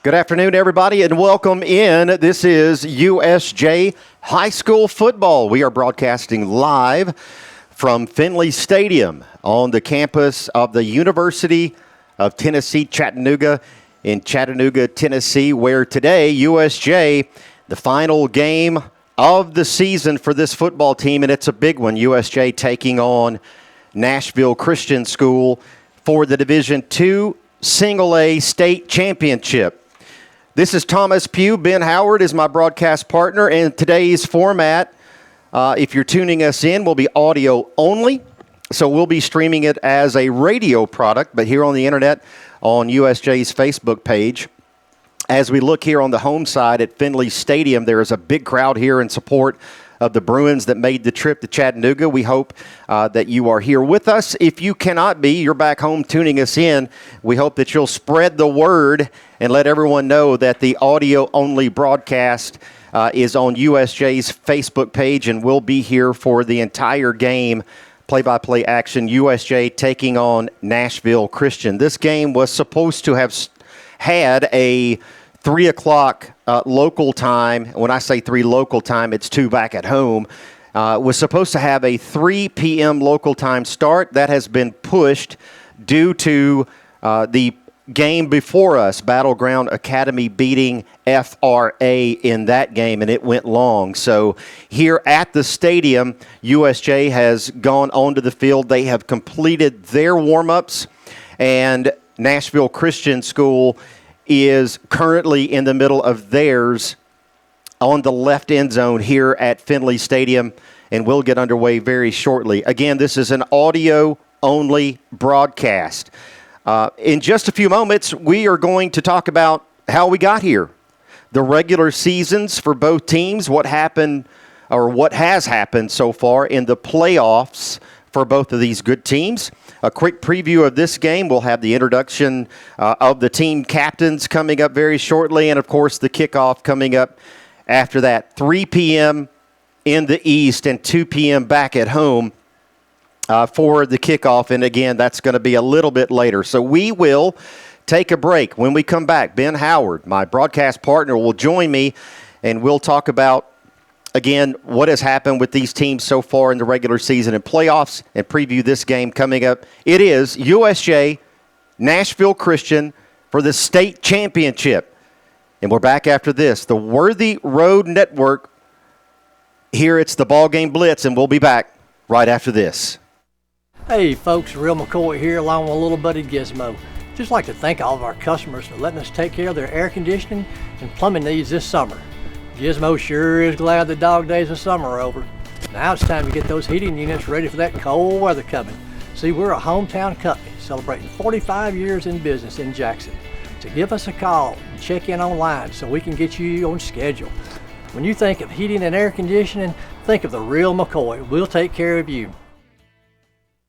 Good afternoon, everybody, and welcome in. This is USJ High School Football. We are broadcasting live from Finley Stadium on the campus of the University of Tennessee, Chattanooga, in Chattanooga, Tennessee, where today, USJ, the final game of the season for this football team, and it's a big one, USJ taking on Nashville Christian School for the Division II Single A State Championship. This is Thomas Pugh. Ben Howard is my broadcast partner, and today's format, if you're tuning us in, will be audio only. So we'll be streaming it as a radio product, but here on the internet on USJ's Facebook page. As we look here on the home side at Finley Stadium, there is a big crowd here in support of the Bruins that made the trip to Chattanooga. We hope that you are here with us. If you cannot be, you're back home tuning us in. We hope that you'll spread the word and let everyone know that the audio-only broadcast is on USJ's Facebook page and will be here for the entire game. Play-by-play action, USJ taking on Nashville Christian. This game was supposed to have had a 3 o'clock local time. When I say 3 local time, it's 2 back at home. Was supposed to have a 3 p.m. local time start. That has been pushed due to the game before us, Battleground Academy beating FRA in that game, and it went long. So here at the stadium, USJ has gone onto the field. They have completed their warm-ups, and Nashville Christian School is currently in the middle of theirs on the left end zone here at Finley Stadium, and we'll get underway very shortly. Again, this is an audio-only broadcast. In just a few moments, we are going to talk about how we got here, the regular seasons for both teams, what happened or what has happened so far in the playoffs for both of these good teams. A quick preview of this game. We'll have the introduction of the team captains coming up very shortly, and, of course, the kickoff coming up after that. 3 p.m. in the East and 2 p.m. back at home for the kickoff. And, again, that's going to be a little bit later. So we will take a break. When we come back, Ben Howard, my broadcast partner, will join me, and we'll talk about, again, what has happened with these teams so far in the regular season and playoffs, and preview this game coming up. It is USJ, Nashville Christian for the state championship. And we're back after this. The Worthy Road Network. Here it's the BallGame Blitz, and we'll be back right after this. Hey folks, Real McCoy here along with a little buddy Gizmo. Just like to thank all of our customers for letting us take care of their air conditioning and plumbing needs this summer. Gizmo sure is glad the dog days of summer are over. Now it's time to get those heating units ready for that cold weather coming. See, we're a hometown company celebrating 45 years in business in Jackson. So give us a call and check in online so we can get you on schedule. When you think of heating and air conditioning, think of the Real McCoy. We'll take care of you.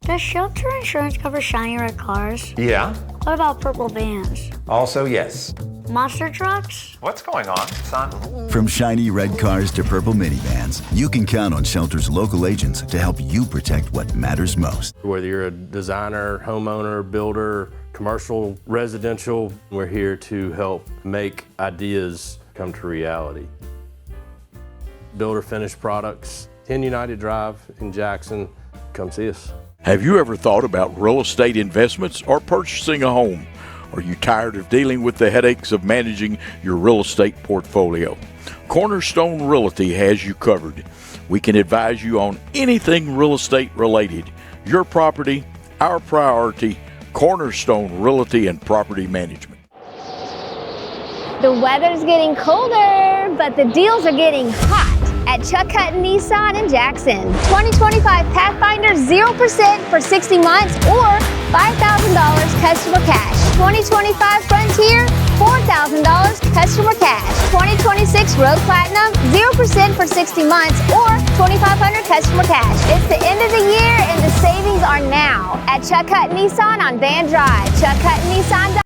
Does shelter insurance cover shiny red cars? Yeah. What about purple vans? Also, yes. Monster trucks? What's going on, son? From shiny red cars to purple minivans, you can count on Shelter's local agents to help you protect what matters most. Whether you're a designer, homeowner, builder, commercial, residential, we're here to help make ideas come to reality. Builder finished products, 10 United Drive in Jackson. Come see us. Have you ever thought about real estate investments or purchasing a home? Are you tired of dealing with the headaches of managing your real estate portfolio? Cornerstone Realty has you covered. We can advise you on anything real estate related. Your property, our priority. Cornerstone Realty and Property Management. The weather's getting colder, but the deals are getting hot at Chuck Hutton Nissan in Jackson. 2025 Pathfinder 0% for 60 months or $5,000 customer cash. 2025 Frontier, $4,000 customer cash. 2026 Road Platinum, 0% for 60 months or $2,500 customer cash. It's the end of the year and the savings are now at Chuck Hutton Nissan on Van Drive. ChuckHuttonNissan.com.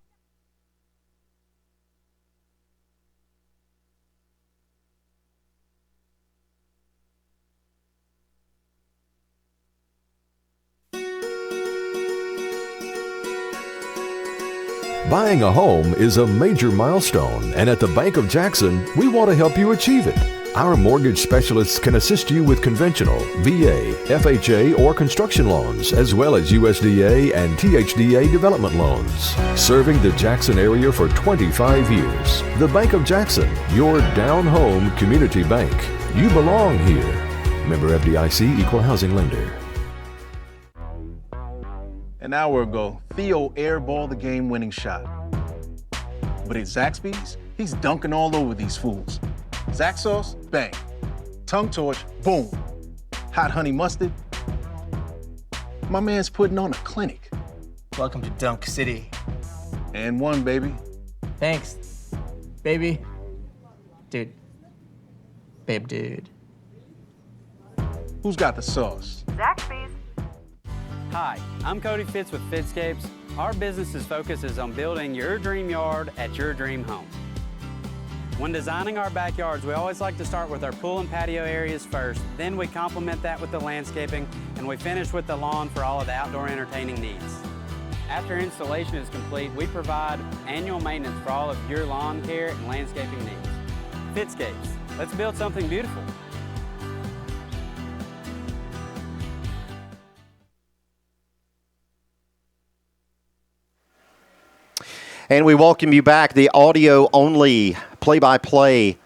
Buying a home is a major milestone, and at the Bank of Jackson, we want to help you achieve it. Our mortgage specialists can assist you with conventional, VA, FHA, or construction loans, as well as USDA and THDA development loans. Serving the Jackson area for 25 years. The Bank of Jackson, your down-home community bank. You belong here. Member FDIC, Equal Housing Lender. An hour ago, Theo airballed the game-winning shot. But at Zaxby's, he's dunking all over these fools. Zax sauce, bang. Tongue torch, boom. Hot honey mustard. My man's putting on a clinic. Welcome to Dunk City. And one, baby. Thanks, baby. Dude. Babe, dude. Who's got the sauce? Zaxby's. Hi, I'm Cody Fitz with Fitscapes. Our business's focus is on building your dream yard at your dream home. When designing our backyards, we always like to start with our pool and patio areas first. Then we complement that with the landscaping, and we finish with the lawn for all of the outdoor entertaining needs. After installation is complete, we provide annual maintenance for all of your lawn care and landscaping needs. Fitscapes, let's build something beautiful. And we welcome you back. The audio-only play-by-play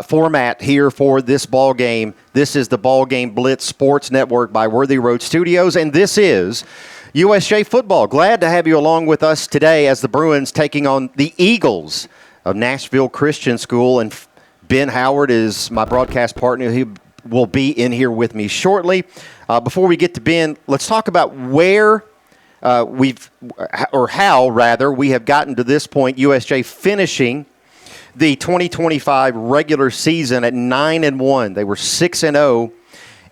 format here for this ball game. This is the BallGame Blitz Sports Network by Worthy Road Studios, and this is USJ football. Glad to have you along with us today as the Bruins taking on the Eagles of Nashville Christian School. And Ben Howard is my broadcast partner. He will be in here with me shortly. Before we get to Ben, let's talk about where how we have gotten to this point. USJ finishing the 2025 regular season at 9-1. They were 6-0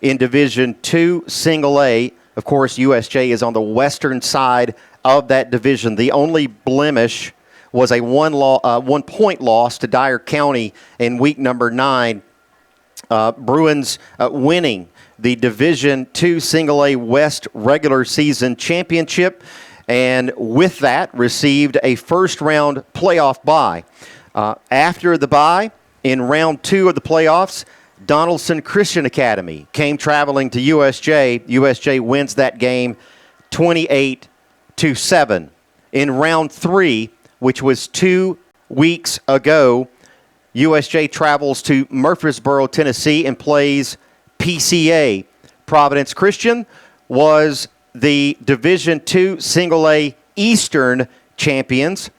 in Division II Single A. Of course, USJ is on the western side of that division. The only blemish was a 1-point loss to Dyer County in week number 9. Bruins winning the Division II Single A West regular season championship, and with that received a first-round playoff bye. After the bye, in round 2 of the playoffs, Donaldson Christian Academy came traveling to USJ. USJ wins that game 28-7. In round 3, which was 2 weeks ago, USJ travels to Murfreesboro, Tennessee, and plays PCA. Providence Christian was the Division II Single A Eastern champions.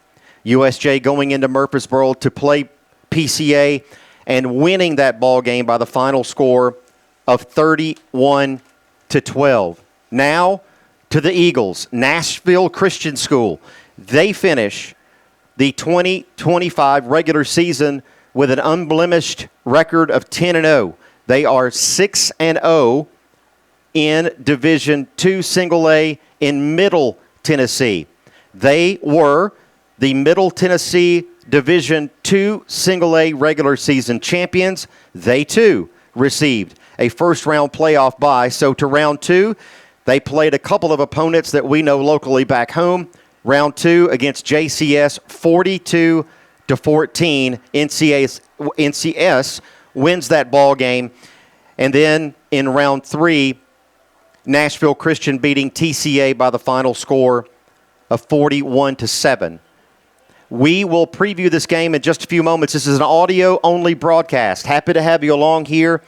USJ going into Murfreesboro to play PCA and winning that ball game by the final score of 31-12. Now to the Eagles, Nashville Christian School. They finish the 2025 regular season with an unblemished record of 10-0. They are 6-0 in Division II Single A in Middle Tennessee. They were the Middle Tennessee Division II Single A regular season champions. They, too, received a first-round playoff bye. So to round 2, they played a couple of opponents that we know locally back home. Round 2 against JCS, 42-14. NCS wins that ball game. And then in round 3, Nashville Christian beating TCA by the final score of 41-7. We will preview this game in just a few moments. This is an audio-only broadcast. Happy to have you along here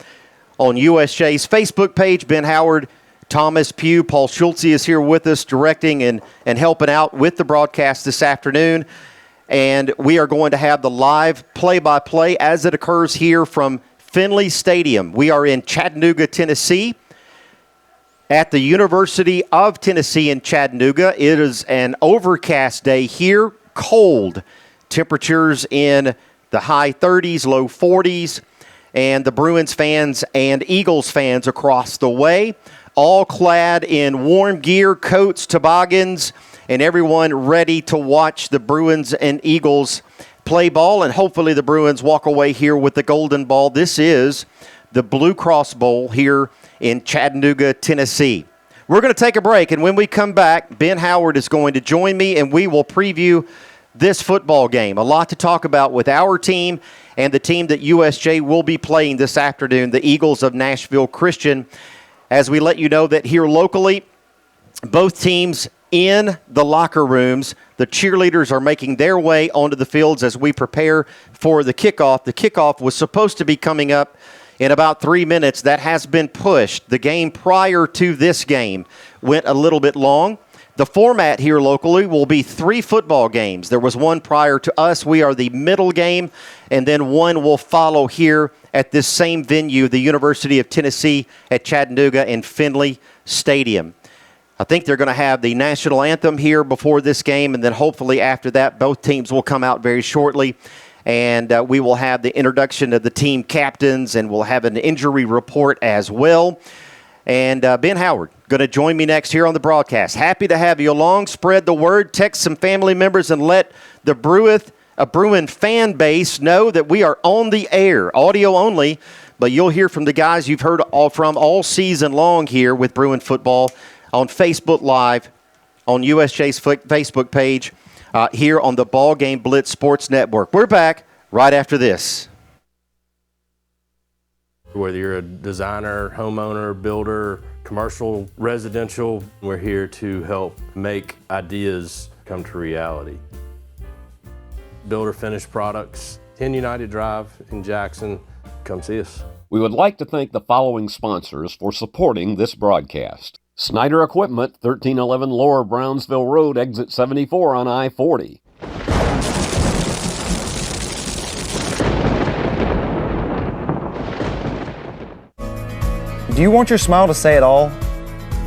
on USJ's Facebook page. Ben Howard, Thomas Pugh, Paul Schultze is here with us directing and helping out with the broadcast this afternoon. And we are going to have the live play-by-play as it occurs here from Finley Stadium. We are in Chattanooga, Tennessee, at the University of Tennessee in Chattanooga. It is an overcast day here, cold. Temperatures in the high 30s, low 40s, and the Bruins fans and Eagles fans across the way, all clad in warm gear, coats, toboggans, and everyone ready to watch the Bruins and Eagles play ball, and hopefully the Bruins walk away here with the golden ball. This is the Blue Cross Bowl here in Chattanooga, Tennessee. We're going to take a break, and when we come back, Ben Howard is going to join me, and we will preview this football game. A lot to talk about with our team and the team that USJ will be playing this afternoon, the Eagles of Nashville Christian, as we let you know that here locally, both teams in the locker rooms, the cheerleaders are making their way onto the fields as we prepare for the kickoff. The kickoff was supposed to be coming up in about 3 minutes. That has been pushed. The game prior to this game went a little bit long. The format here locally will be 3 football games. There was one prior to us. We are the middle game, and then one will follow here at this same venue, the University of Tennessee at Chattanooga and Finley Stadium. I think they're going to have the national anthem here before this game, and then hopefully after that, both teams will come out very shortly, and we will have the introduction of the team captains, and we'll have an injury report as well. And Ben Howard going to join me next here on the broadcast. Happy to have you along. Spread the word. Text some family members and let the Bruin fan base know that we are on the air, audio only, but you'll hear from the guys you've heard from all season long here with Bruin football on Facebook Live, on USJ's Facebook page, here on the BallGame Blitz Sports Network. We're back right after this. Whether you're a designer, homeowner, builder, commercial, residential, we're here to help make ideas come to reality. Builder finished products, 10 United Drive in Jackson. Come see us. We would like to thank the following sponsors for supporting this broadcast. Snyder Equipment, 1311 Lower Brownsville Road, exit 74 on I-40. Do you want your smile to say it all?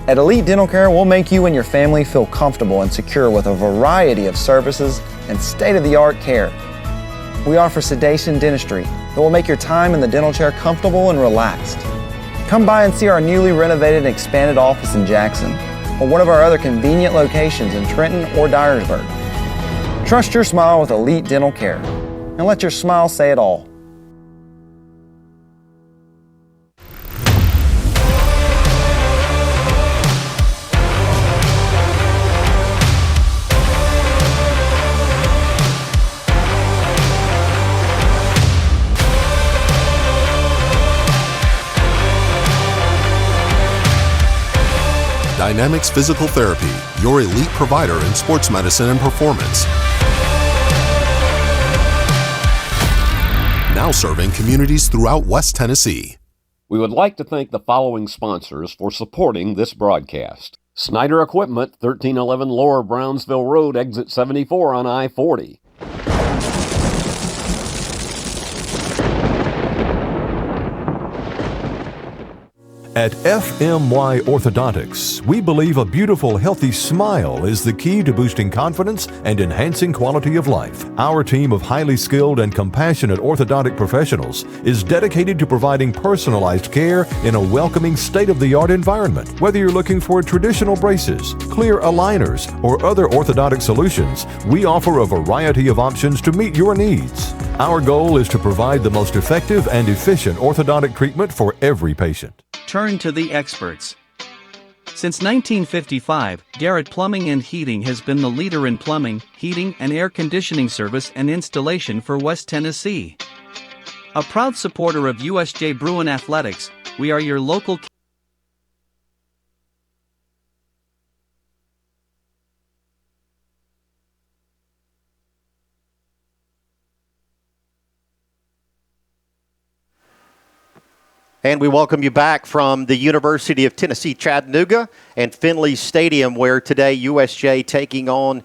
At Elite Dental Care, we'll make you and your family feel comfortable and secure with a variety of services and state-of-the-art care. We offer sedation dentistry that will make your time in the dental chair comfortable and relaxed. Come by and see our newly renovated and expanded office in Jackson or one of our other convenient locations in Trenton or Dyersburg. Trust your smile with Elite Dental Care and let your smile say it all. Dynamics Physical Therapy, your elite provider in sports medicine and performance. Now serving communities throughout West Tennessee. We would like to thank the following sponsors for supporting this broadcast. Snyder Equipment, 1311 Lower Brownsville Road, exit 74 on I-40. At FMY Orthodontics, we believe a beautiful, healthy smile is the key to boosting confidence and enhancing quality of life. Our team of highly skilled and compassionate orthodontic professionals is dedicated to providing personalized care in a welcoming, state-of-the-art environment. Whether you're looking for traditional braces, clear aligners, or other orthodontic solutions, we offer a variety of options to meet your needs. Our goal is to provide the most effective and efficient orthodontic treatment for every patient. Turn to the experts. Since 1955, Garrett Plumbing and Heating has been the leader in plumbing, heating, and air conditioning service and installation for West Tennessee. A proud supporter of USJ Bruin Athletics, we are your local And we welcome you back from the University of Tennessee, Chattanooga and Finley Stadium, where today USJ taking on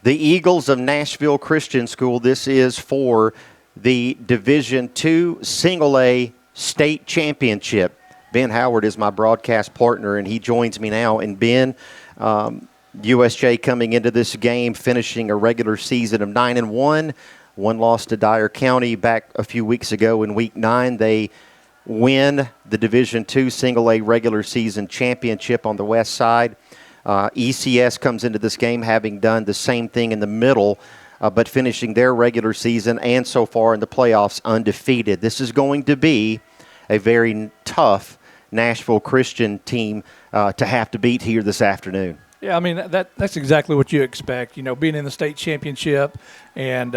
the Eagles of Nashville Christian School. This is for the Division II Single A State Championship. Ben Howard is my broadcast partner, and he joins me now. And Ben, USJ coming into this game, finishing a regular season of 9-1, one loss to Dyer County back a few weeks ago in Week 9. They win the Division II Single A regular season championship on the west side. ECS comes into this game having done the same thing in the middle, but finishing their regular season and so far in the playoffs undefeated. This is going to be a very tough Nashville Christian team to have to beat here this afternoon. Yeah, I mean, that's exactly what you expect, being in the state championship and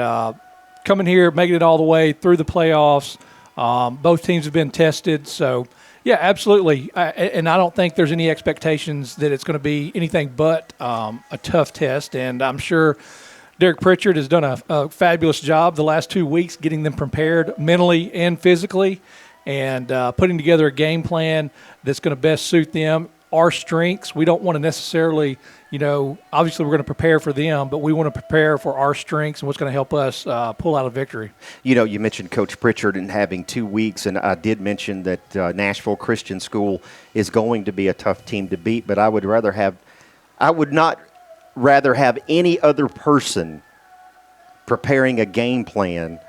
coming here, making it all the way through the playoffs. Both teams have been tested, so yeah, absolutely. And I don't think there's any expectations that it's going to be anything but a tough test, and I'm sure Derek Pritchard has done a fabulous job the last 2 weeks getting them prepared mentally and physically and putting together a game plan that's going to best suit them. Our strengths, we don't want to necessarily, obviously we're going to prepare for them, but we want to prepare for our strengths and what's going to help us pull out a victory. You mentioned Coach Pritchard and having 2 weeks, and I did mention that Nashville Christian School is going to be a tough team to beat, but I would not rather have any other person preparing a game plan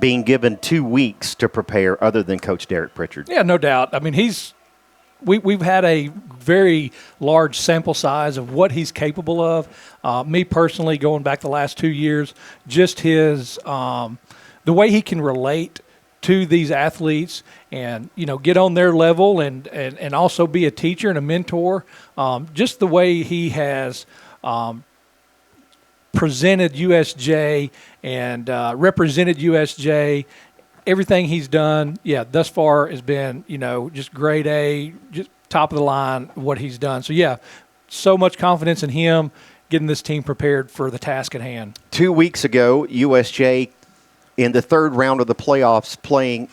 being given 2 weeks to prepare other than Coach Derek Pritchard. Yeah, no doubt. I mean, We've had a very large sample size of what he's capable of. Me personally, going back the last 2 years, just his the way he can relate to these athletes and get on their level and also be a teacher and a mentor. Just the way he has presented USJ and represented USJ. Everything he's done, thus far has been, just grade A, just top of the line what he's done. So, so much confidence in him getting this team prepared for the task at hand. 2 weeks ago, USJ in the third round of the playoffs playing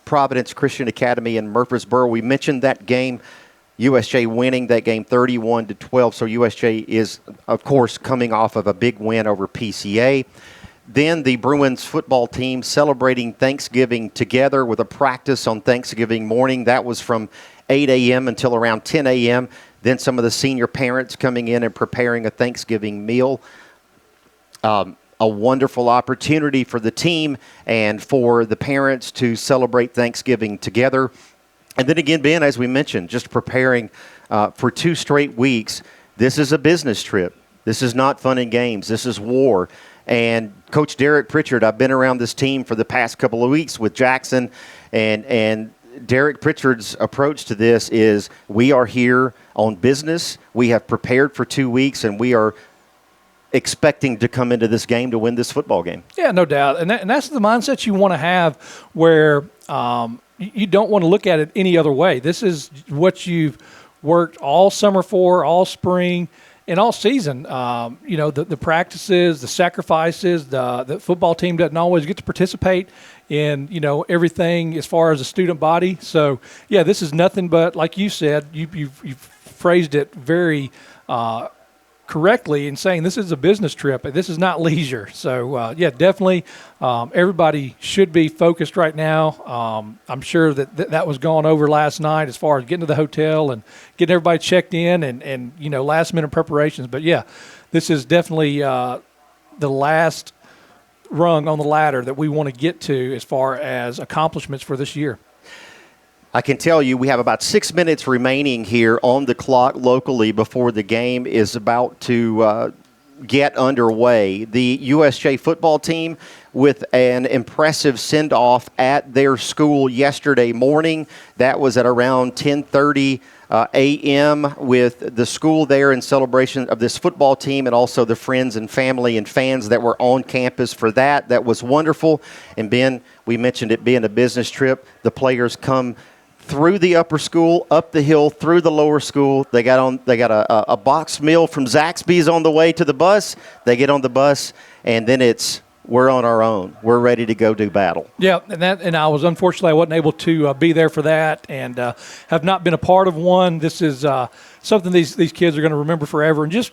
Providence Christian Academy in Murfreesboro. We mentioned that game, USJ winning that game 31-12. So USJ is, of course, coming off of a big win over PCA. Then the Bruins football team celebrating Thanksgiving together with a practice on Thanksgiving morning. That was from 8 a.m. until around 10 a.m. Then some of the senior parents coming in and preparing a Thanksgiving meal. A wonderful opportunity for the team and for the parents to celebrate Thanksgiving together. And then again, Ben, as we mentioned, just preparing for 2 straight weeks. This is a business trip. This is not fun and games. This is war. And Coach Derek Pritchard, I've been around this team for the past couple of weeks with Jackson, and Derek Pritchard's approach to this is we are here on business. We have prepared for 2 weeks, and we are expecting to come into this game to win this football game. Yeah, no doubt. And that's the mindset you want to have where you don't want to look at it any other way. This is what you've worked all summer for, all spring, and all season. The practices, the sacrifices, the football team doesn't always get to participate in, everything as far as a student body. So, this is nothing but, like you said, you've phrased it very correctly in saying this is a business trip. This is not leisure. So, definitely everybody should be focused right now. I'm sure that was gone over last night as far as getting to the hotel and getting everybody checked in and last-minute preparations. But, this is definitely the last rung on the ladder that we want to get to as far as accomplishments for this year. I can tell you we have about 6 minutes remaining here on the clock locally before the game is about to get underway. The USJ football team with an impressive send-off at their school yesterday morning. That was at around 10:30 a.m. with the school there in celebration of this football team and also the friends and family and fans that were on campus for that. That was wonderful. And Ben, we mentioned it being a business trip. The players come through the upper school, up the hill, through the lower school. They got a box meal from Zaxby's on the way to the bus. They get on the bus, and then we're on our own. We're ready to go do battle. Yeah, and I wasn't able to be there for that, and have not been a part of one. This is something these kids are going to remember forever, and just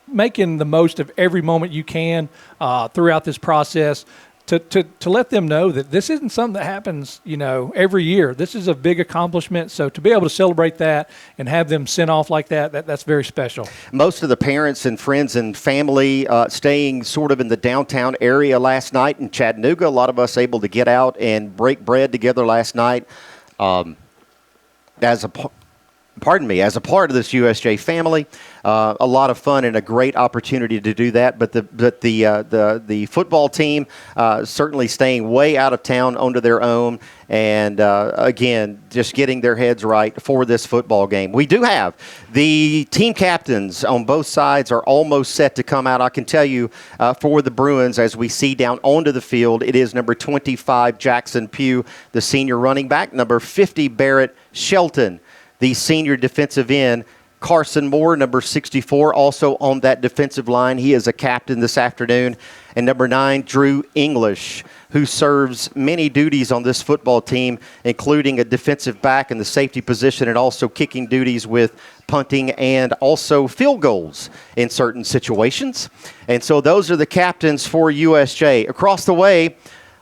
making the most of every moment you can throughout this process. To let them know that this isn't something that happens, every year. This is a big accomplishment. So to be able to celebrate that and have them sent off like that's very special. Most of the parents and friends and family staying sort of in the downtown area last night in Chattanooga. A lot of us able to get out and break bread together last night as as a part of this USJ family. A lot of fun and a great opportunity to do that. But the football team certainly staying way out of town onto their own, and again, just getting their heads right for this football game. We do have the team captains on both sides are almost set to come out. I can tell you for the Bruins, as we see down onto the field, it is number 25 Jackson Pugh, the senior running back, number 50 Barrett Shelton, the senior defensive end. Carson Moore, number 64, also on that defensive line. He is a captain this afternoon. And number 9, Drew English, who serves many duties on this football team, including a defensive back in the safety position and also kicking duties with punting and also field goals in certain situations. And so those are the captains for USJ. Across the way,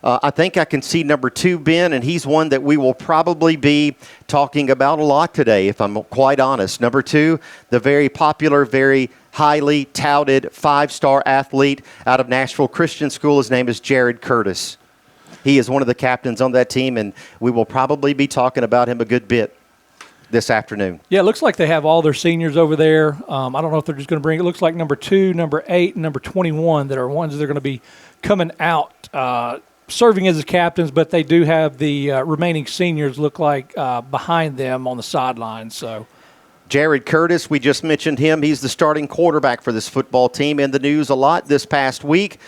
I think I can see number 2, Ben, and he's one that we will probably be talking about a lot today, if I'm quite honest. Number 2, the very popular, very highly touted 5-star athlete out of Nashville Christian School. His name is Jared Curtis. He is one of the captains on that team, and we will probably be talking about him a good bit this afternoon. Yeah, it looks like they have all their seniors over there. I don't know if they're just going to bring – it looks like number 2, number 8, and number 21 that are ones that are going to be coming out serving as the captains, but they do have the remaining seniors look like behind them on the sidelines. So, Jared Curtis, we just mentioned him. He's the starting quarterback for this football team. In the news a lot this past week.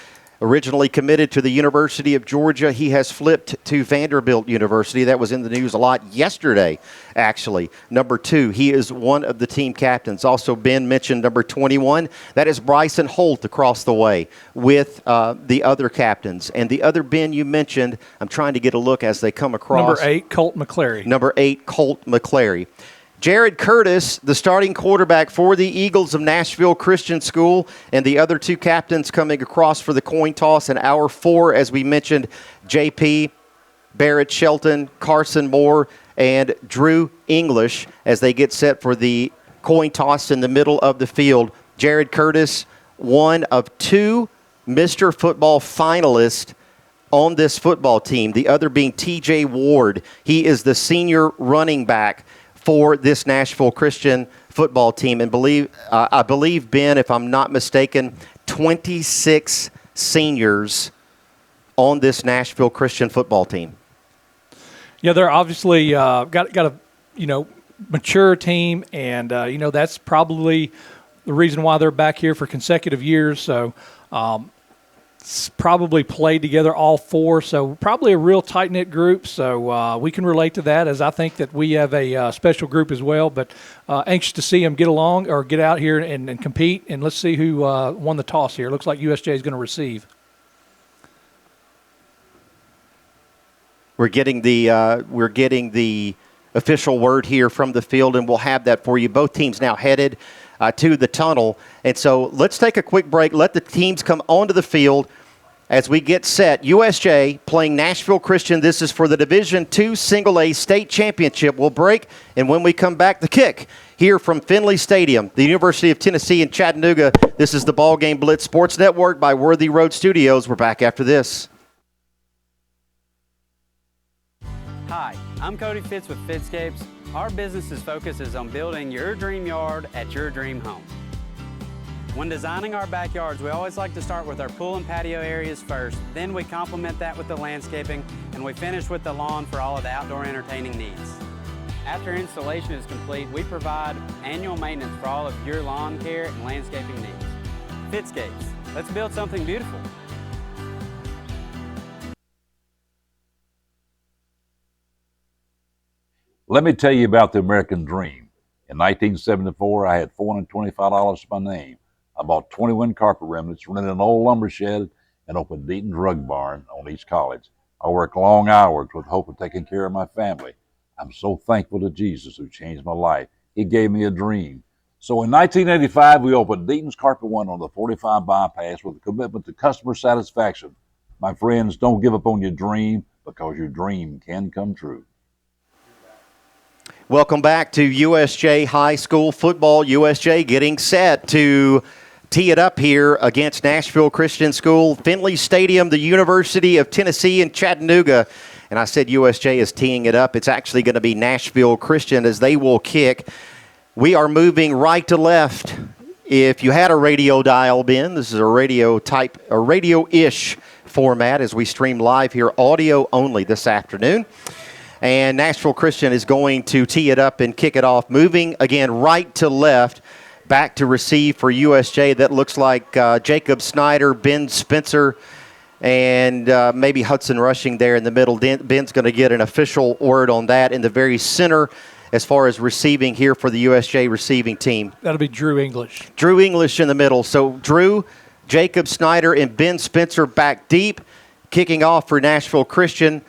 Originally committed to the University of Georgia, he has flipped to Vanderbilt University. That was in the news a lot yesterday, actually. Number 2, he is one of the team captains. Also, Ben mentioned number 21. That is Bryson Holt across the way with the other captains. And the other Ben you mentioned, I'm trying to get a look as they come across. Number 8, Colt McClary. Number 8, Colt McClary. Jared Curtis, the starting quarterback for the Eagles of Nashville Christian School, and the other 2 captains coming across for the coin toss in hour 4, as we mentioned, JP, Barrett Shelton, Carson Moore, and Drew English as they get set for the coin toss in the middle of the field. Jared Curtis, one of 2 Mr. Football finalists on this football team, the other being TJ Ward. He is the senior running back for this Nashville Christian football team. And I believe, Ben, if I'm not mistaken, 26 seniors on this Nashville Christian football team. Yeah, they're obviously got a mature team, and that's probably the reason why they're back here for consecutive years. So probably played together all 4, so probably a real tight-knit group. So we can relate to that, as I think that we have a special group as well. But anxious to see them get along or get out here and compete, and let's see who won the toss here. Looks like USJ is going to receive. We're getting the official word here from the field, and we'll have that for you. Both teams now headed to the tunnel. And so let's take a quick break. Let the teams come onto the field as we get set. USJ playing Nashville Christian. This is for the Division II Single A State Championship. We'll break, and when we come back, the kick here from Finley Stadium, the University of Tennessee in Chattanooga. This is the BallGame Blitz Sports Network by Worthy Road Studios. We're back after this. Hi, I'm Cody Fitz with Fitscapes. Our business's focus is on building your dream yard at your dream home. When designing our backyards, we always like to start with our pool and patio areas first. Then we complement that with the landscaping, and we finish with the lawn for all of the outdoor entertaining needs. After installation is complete, we provide annual maintenance for all of your lawn care and landscaping needs. Fitscapes, let's build something beautiful. Let me tell you about the American dream. In 1974, I had $425 to my name. I bought 21 carpet remnants, rented an old lumber shed, and opened Deaton's Rug Barn on East College. I worked long hours with hope of taking care of my family. I'm so thankful to Jesus who changed my life. He gave me a dream. So in 1985, we opened Deaton's Carpet One on the 45 bypass with a commitment to customer satisfaction. My friends, don't give up on your dream, because your dream can come true. Welcome back to USJ High School Football. USJ getting set to tee it up here against Nashville Christian School. Finley Stadium, the University of Tennessee in Chattanooga. And I said USJ is teeing it up. It's actually going to be Nashville Christian as they will kick. We are moving right to left. If you had a radio dialed in, this is a radio-ish format as we stream live here, audio only this afternoon. And Nashville Christian is going to tee it up and kick it off, moving again right to left, back to receive for USJ. That looks like Jacob Snyder, Ben Spencer, and maybe Hudson Rushing there in the middle. Ben's going to get an official word on that in the very center as far as receiving here for the USJ receiving team. That'll be Drew English. Drew English in the middle. So Drew, Jacob Snyder, and Ben Spencer back deep, kicking off for Nashville Christian.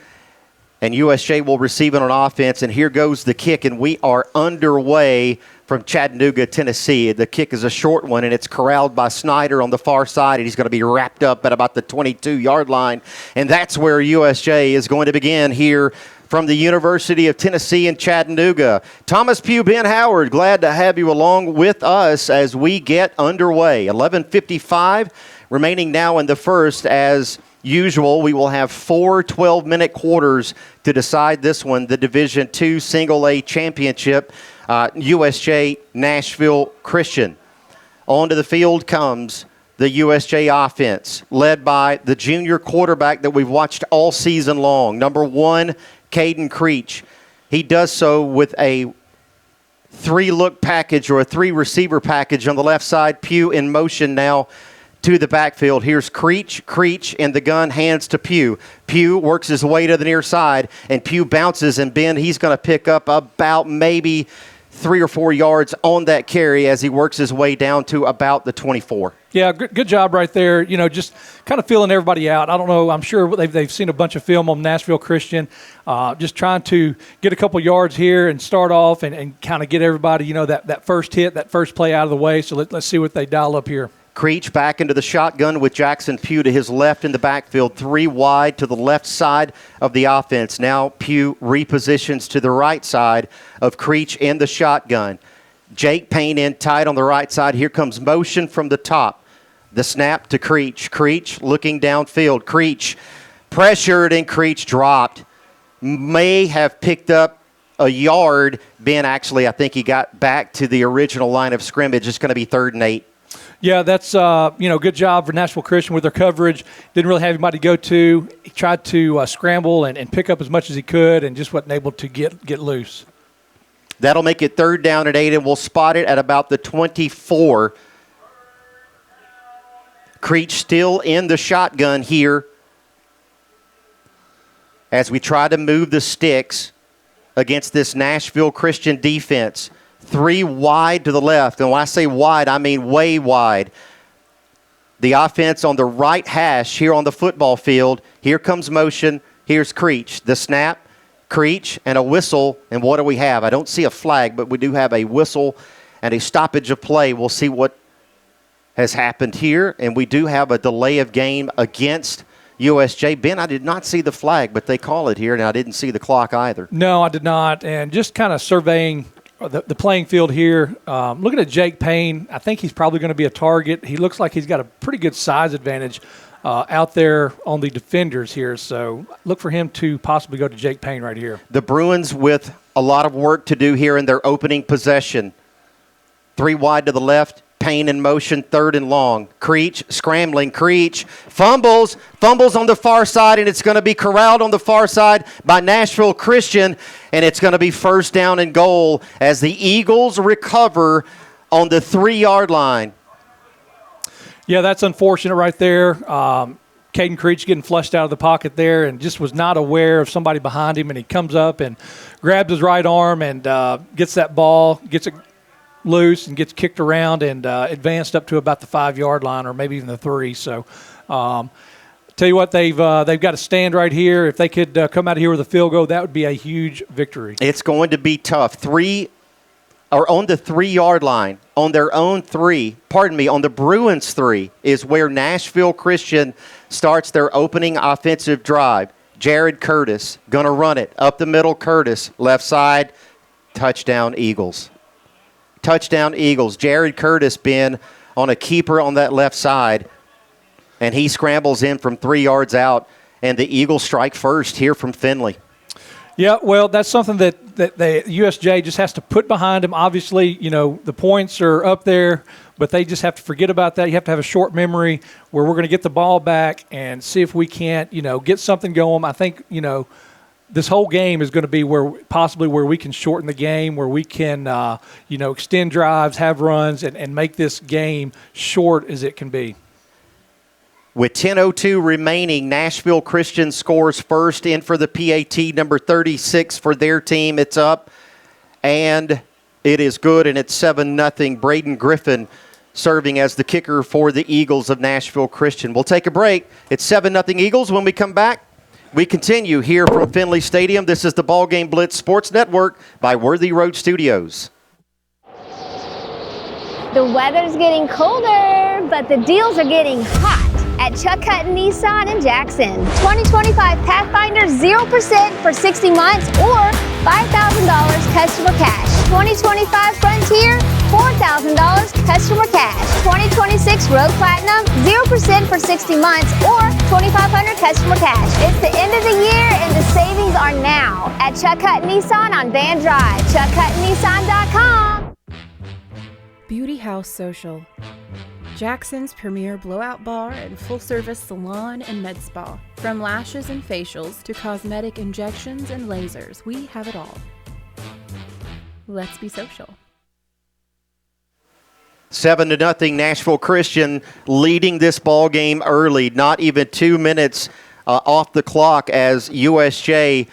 And USJ will receive it on offense. And here goes the kick, and we are underway from Chattanooga, Tennessee. The kick is a short one, and it's corralled by Snyder on the far side, and he's going to be wrapped up at about the 22-yard line. And that's where USJ is going to begin here from the University of Tennessee in Chattanooga. Thomas Pugh, Ben Howard, glad to have you along with us as we get underway. 11:55 remaining now in the first. As usual, we will have 4 12-minute quarters to decide this one, the Division II Single A Championship, USJ Nashville Christian. Onto the field comes the USJ offense, led by the junior quarterback that we've watched all season long, number 1, Caden Creech. He does so with a 3-look package or a 3-receiver package on the left side. Pugh in motion now to the backfield. Here's Creech in the gun, hands to Pugh. Pugh works his way to the near side, and Pugh bounces, and Ben, he's going to pick up about maybe 3 or 4 yards on that carry as he works his way down to about the 24. Yeah, good job right there. You know, just kind of feeling everybody out. I don't know. I'm sure they've seen a bunch of film on Nashville Christian. Just trying to get a couple yards here and start off and kind of get everybody, you know, that first hit, that first play out of the way. So let's see what they dial up here. Creech back into the shotgun with Jackson Pugh to his left in the backfield, 3 wide to the left side of the offense. Now Pugh repositions to the right side of Creech in the shotgun. Jake Payne in tight on the right side. Here comes motion from the top. The snap to Creech. Creech looking downfield. Creech pressured and Creech dropped. May have picked up a yard. Ben, actually, I think he got back to the original line of scrimmage. It's going to be 3rd and 8. Yeah, that's, good job for Nashville Christian with their coverage. Didn't really have anybody to go to. He tried to scramble and pick up as much as he could and just wasn't able to get loose. That'll make it 3rd down and 8, and we'll spot it at about the 24. Creech still in the shotgun here as we try to move the sticks against this Nashville Christian defense. 3 wide to the left. And when I say wide, I mean way wide. The offense on the right hash here on the football field. Here comes motion. Here's Creech. The snap, Creech, and a whistle. And what do we have? I don't see a flag, but we do have a whistle and a stoppage of play. We'll see what has happened here. And we do have a delay of game against USJ. Ben, I did not see the flag, but they call it here, and I didn't see the clock either. No, I did not. And just kind of surveying the playing field here, looking at Jake Payne, I think he's probably going to be a target. He looks like he's got a pretty good size advantage out there on the defenders here. So look for him to possibly go to Jake Payne right here. The Bruins with a lot of work to do here in their opening possession. 3 wide to the left. Payne in motion, 3rd and long. Creech scrambling. Creech fumbles on the far side, and it's going to be corralled on the far side by Nashville Christian, and it's going to be 1st down and goal as the Eagles recover on the 3-yard line. Yeah, that's unfortunate right there. Caden Creech getting flushed out of the pocket there and just was not aware of somebody behind him, and he comes up and grabs his right arm and gets that ball, gets it loose and gets kicked around and advanced up to about the 5-yard line or maybe even the 3. So tell you what, they've got to stand right here. If they could come out of here with a field goal, that would be a huge victory. It's going to be tough. On the 3-yard line, on their own 3, on the Bruins 3 is where Nashville Christian starts their opening offensive drive. Jared Curtis going to run it up the middle. Curtis, left side, touchdown Eagles. Touchdown Eagles. Jared Curtis been on a keeper on that left side, and he scrambles in from 3 yards out, and the Eagles strike first here from Finley. Yeah, well, that's something that that USJ just has to put behind them. Obviously, the points are up there, but they just have to forget about that. You have to have a short memory where we're going to get the ball back and see if we can't, get something going. I think, this whole game is going to be where we can shorten the game, where we can, extend drives, have runs, and make this game short as it can be. With 10:02 remaining, Nashville Christian scores first. In for the PAT, number 36 for their team. It's up, and it is good, and it's 7-0. Braden Griffin serving as the kicker for the Eagles of Nashville Christian. We'll take a break. It's 7-0 Eagles. When we come back, we continue here from Finley Stadium. This is the BallGame Blitz Sports Network by Worthy Road Studios. The weather's getting colder, but the deals are getting hot at Chuck Hutton Nissan in Jackson. 2025 Pathfinder 0% for 60 months or $5,000 customer cash. 2025 Frontier, $4,000 customer cash. 2026 Road Platinum 0% for 60 months or $2,500 customer cash. It's the end of the year and the savings are now at Chuck Hutton Nissan on Van Drive. ChuckHuttonNissan.com. Beauty House Social, Jackson's premier blowout bar and full-service salon and med spa. From lashes and facials to cosmetic injections and lasers, we have it all. Let's be social. 7-0 Nashville Christian leading this ball game early. Not even 2 minutes off the clock as USJ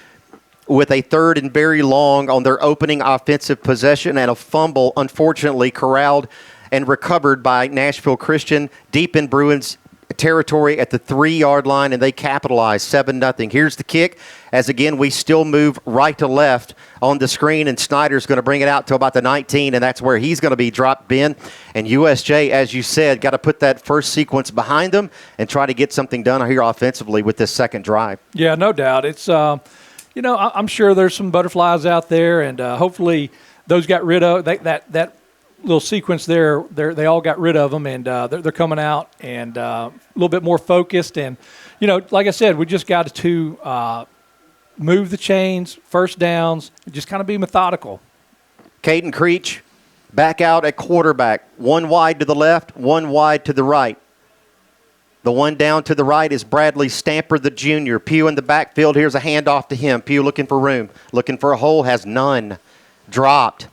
with a third and very long on their opening offensive possession and a fumble, unfortunately corralled and recovered by Nashville Christian deep in Bruins territory at the 3-yard line, and they capitalize 7-0. Here's the kick as, again, we still move right to left on the screen, and Snyder's going to bring it out to about the 19, and that's where he's going to be dropped, Ben. And USJ, as you said, got to put that first sequence behind them and try to get something done here offensively with this second drive. Yeah, no doubt. It's I'm sure there's some butterflies out there, and hopefully those got rid of that little sequence there. They all got rid of them, and they're coming out and a little bit more focused. And like I said, we just got to move the chains, first downs, and just kind of be methodical. Caden Creech back out at quarterback, one wide to the left, one wide to the right. The one down to the right is Bradley Stamper, the junior. Pugh in the backfield. Here's a handoff to him. Pugh looking for room, looking for a hole, has none. Dropped.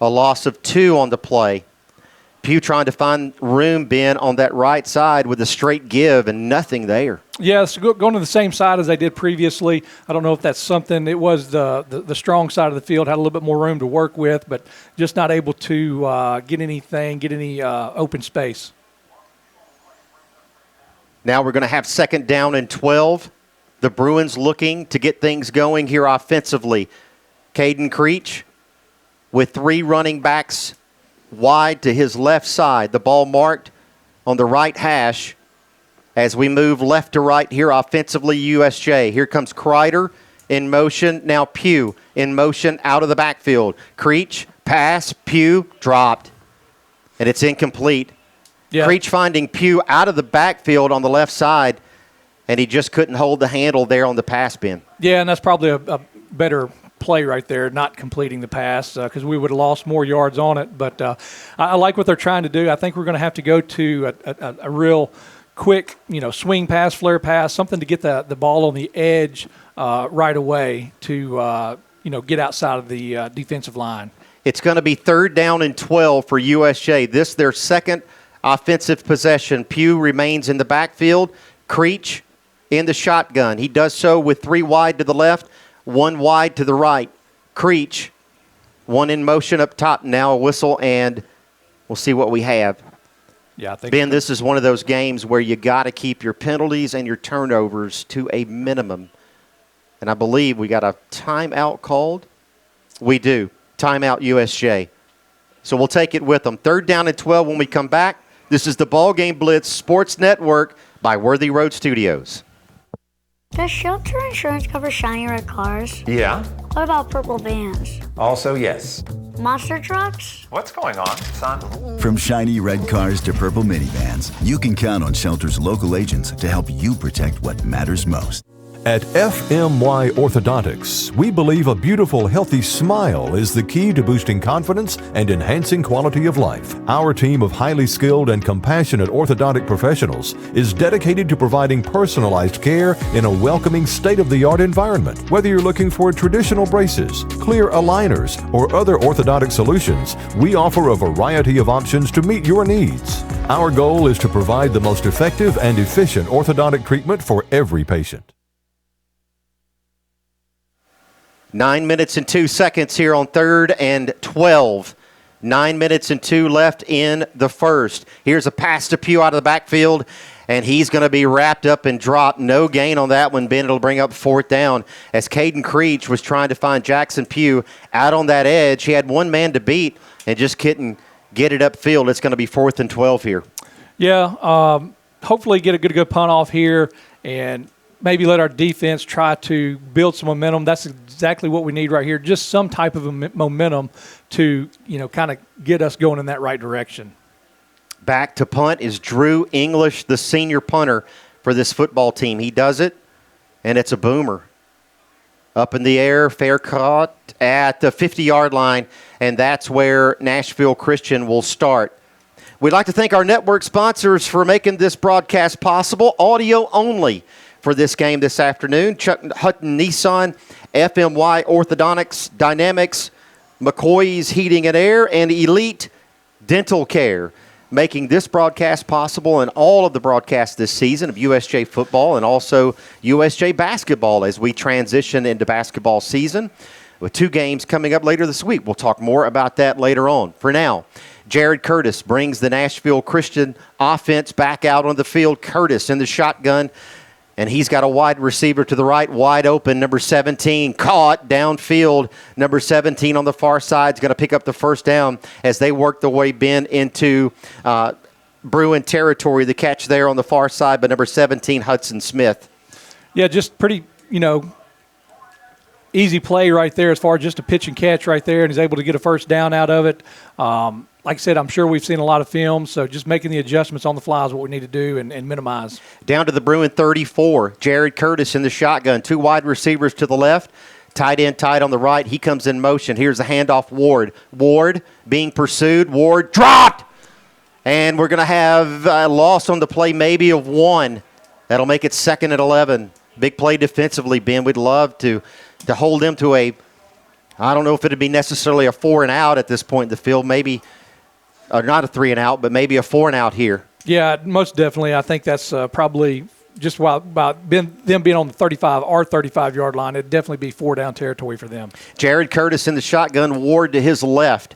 A loss of 2 on the play. Pugh trying to find room, Ben, on that right side with a straight give and nothing there. Yes, going to the same side as they did previously. I don't know if that's something. It was the strong side of the field, had a little bit more room to work with, but just not able to get any open space. Now we're going to have 2nd down and 12. The Bruins looking to get things going here offensively. Caden Creech with 3 running backs wide to his left side. The ball marked on the right hash as we move left to right here offensively, USJ. Here comes Kreider in motion. Now Pugh in motion out of the backfield. Creech, pass, Pugh, dropped. And it's incomplete. Yeah. Creech finding Pugh out of the backfield on the left side, and he just couldn't hold the handle there on the pass bin. Yeah, and that's probably a better play right there, not completing the pass, because we would have lost more yards on it. But I like what they're trying to do. I think we're going to have to go to a real quick, swing pass, flare pass, something to get the ball on the edge right away to, get outside of the defensive line. It's going to be 3rd down and 12 for USJ. This their second offensive possession. Pugh remains in the backfield. Creech in the shotgun. He does so with 3 wide to the left, 1 wide to the right. Creech, 1 in motion up top. Now a whistle, and we'll see what we have. Yeah, I think Ben, this is one of those games where you got to keep your penalties and your turnovers to a minimum. And I believe we got a timeout called. We do. Timeout USJ. So we'll take it with them. 3rd down and 12 when we come back. This is the BallGame Blitz Sports Network by Worthy Road Studios. Does shelter insurance cover shiny red cars? Yeah. What about purple vans? Also, yes. Monster trucks? What's going on, son? From shiny red cars to purple minivans, you can count on Shelter's local agents to help you protect what matters most. At FMY Orthodontics, we believe a beautiful, healthy smile is the key to boosting confidence and enhancing quality of life. Our team of highly skilled and compassionate orthodontic professionals is dedicated to providing personalized care in a welcoming, state-of-the-art environment. Whether you're looking for traditional braces, clear aligners, or other orthodontic solutions, we offer a variety of options to meet your needs. Our goal is to provide the most effective and efficient orthodontic treatment for every patient. 9 minutes and 2 seconds here on 3rd and 12. 9 minutes and 2 left in the first. Here's a pass to Pugh out of the backfield, and he's going to be wrapped up and dropped. No gain on that one, Ben. It'll bring up 4th down as Caden Creech was trying to find Jackson Pugh out on that edge. He had one man to beat and just couldn't get it upfield. It's going to be 4th and 12 here. Yeah, hopefully get a good punt off here and maybe let our defense try to build some momentum. That's exactly what we need right here, just some type of a momentum to, kind of get us going in that right direction. Back to punt is Drew English, the senior punter for this football team. He does it, and it's a boomer. Up in the air, fair caught at the 50-yard line, and that's where Nashville Christian will start. We'd like to thank our network sponsors for making this broadcast possible, audio only for this game this afternoon. Chuck Hutton Nissan, FMY Orthodontics, Dynamics, McCoy's Heating and Air, and Elite Dental Care, making this broadcast possible and all of the broadcasts this season of USJ football and also USJ basketball as we transition into basketball season with 2 games coming up later this week. We'll talk more about that later on. For now, Jared Curtis brings the Nashville Christian offense back out on the field. Curtis in the shotgun, and he's got a wide receiver to the right, wide open, number 17, caught downfield. Number 17 on the far side is going to pick up the first down as they work their way, Ben, into Bruin territory. The catch there on the far side by number 17, Hudson Smith. Yeah, just pretty, easy play right there as far as just a pitch and catch right there, and he's able to get a first down out of it. Like I said, I'm sure we've seen a lot of film, so just making the adjustments on the fly is what we need to do and minimize. Down to the Bruin 34, Jared Curtis in the shotgun. 2 wide receivers to the left, tight end tight on the right. He comes in motion. Here's a handoff, Ward. Ward being pursued. Ward dropped! And we're going to have a loss on the play maybe of 1. That'll make it 2nd and 11. Big play defensively, Ben. We'd love to hold them to I don't know if it would be necessarily a 4 and out at this point in the field, maybe not a 3 and out, but maybe a 4 and out here. Yeah, most definitely. I think that's probably just about them being on the 35, our 35-yard line. It'd definitely be 4 down territory for them. Jared Curtis in the shotgun, Ward to his left.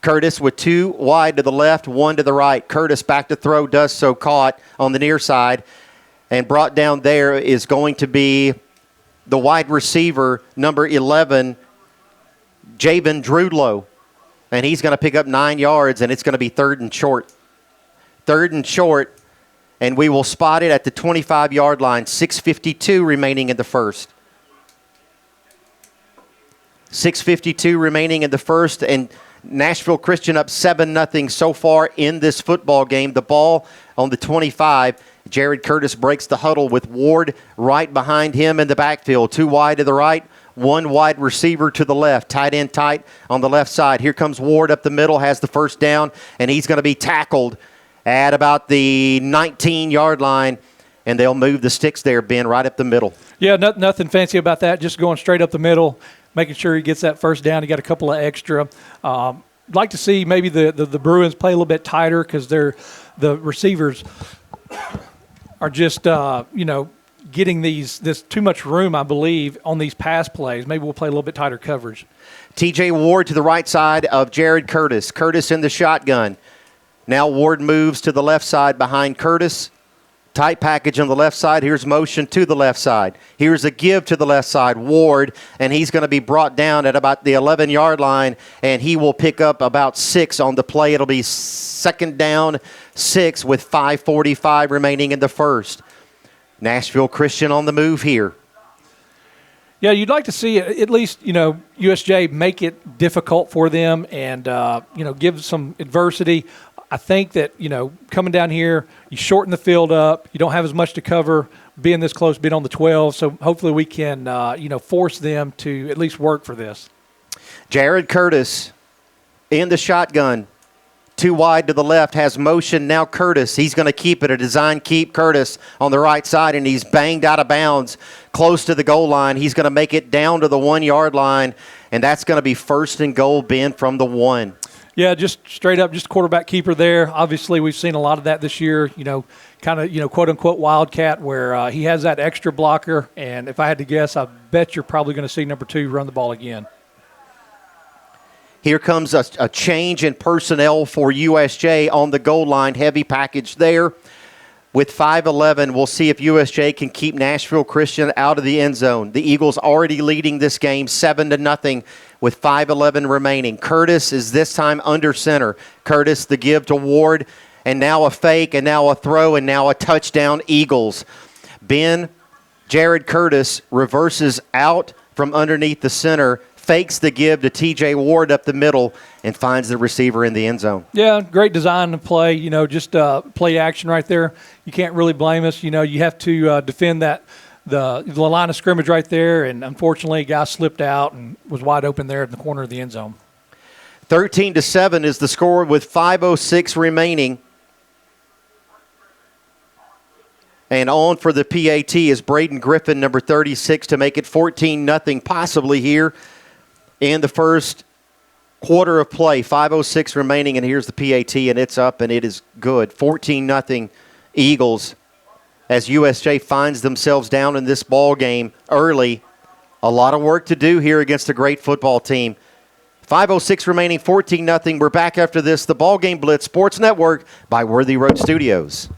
Curtis with 2 wide to the left, 1 to the right. Curtis back to throw, does so, caught on the near side, and brought down there is going to be the wide receiver, number 11, Javen Drudlow. And he's going to pick up 9 yards, and it's going to be 3rd and short. 3rd and short, and we will spot it at the 25-yard line. 6:52 remaining in the first. 6:52 remaining in the first, and Nashville Christian up 7-0 so far in this football game. The ball on the 25. Jared Curtis breaks the huddle with Ward right behind him in the backfield. 2 wide to the right, 1 wide receiver to the left. Tight end tight on the left side. Here comes Ward up the middle, has the first down, and he's going to be tackled at about the 19-yard line, and they'll move the sticks there, Ben, right up the middle. Yeah, nothing fancy about that, just going straight up the middle, making sure he gets that first down. He got a couple of extra. Like to see maybe the Bruins play a little bit tighter because the receivers are just, getting this too much room, I believe, on these pass plays. Maybe we'll play a little bit tighter coverage. T.J. Ward to the right side of Jared Curtis. Curtis in the shotgun. Now Ward moves to the left side behind Curtis. Tight package on the left side. Here's motion to the left side. Here's a give to the left side. Ward, and he's going to be brought down at about the 11-yard line, and he will pick up about 6 on the play. It'll be 2nd down, 6 with 5:45 remaining in the first. Nashville Christian on the move here. Yeah, you'd like to see at least, USJ make it difficult for them and, give some adversity. I think that, coming down here, you shorten the field up. You don't have as much to cover being this close, being on the 12. So hopefully we can, force them to at least work for this. Jared Curtis in the shotgun. Too wide to the left, has motion. Now Curtis, he's going to keep it, a design keep. Curtis on the right side, and he's banged out of bounds close to the goal line. He's going to make it down to the 1 yard line, and that's going to be first and goal, Ben, from the 1. Yeah, just straight up, just quarterback keeper there. Obviously, we've seen a lot of that this year, kind of, quote-unquote wildcat, where he has that extra blocker. And if I had to guess, I bet you're probably going to see number 2 run the ball again. Here comes a change in personnel for USJ on the goal line. Heavy package there. With 5:11, we'll see if USJ can keep Nashville Christian out of the end zone. The Eagles already leading this game 7-0 with 5:11 remaining. Curtis is this time under center. Curtis, the give to Ward, and now a fake, and now a throw, and now a touchdown Eagles. Ben, Jared Curtis reverses out from underneath the center, fakes the give to T.J. Ward up the middle, and finds the receiver in the end zone. Yeah, great design to play, just play action right there. You can't really blame us. You have to defend that the line of scrimmage right there, and unfortunately, a guy slipped out and was wide open there in the corner of the end zone. 13-7 is the score with 5:06 remaining. And on for the PAT is Braden Griffin, number 36, to make it 14-0 possibly here in the first quarter of play. 5:06 remaining, and here's the PAT, and it's up, and it is good. 14-0 Eagles as USJ finds themselves down in this ball game early. A lot of work to do here against a great football team. 5:06 remaining, 14-0. We're back after this. The BallGame Blitz Sports Network by Worthy Road Studios.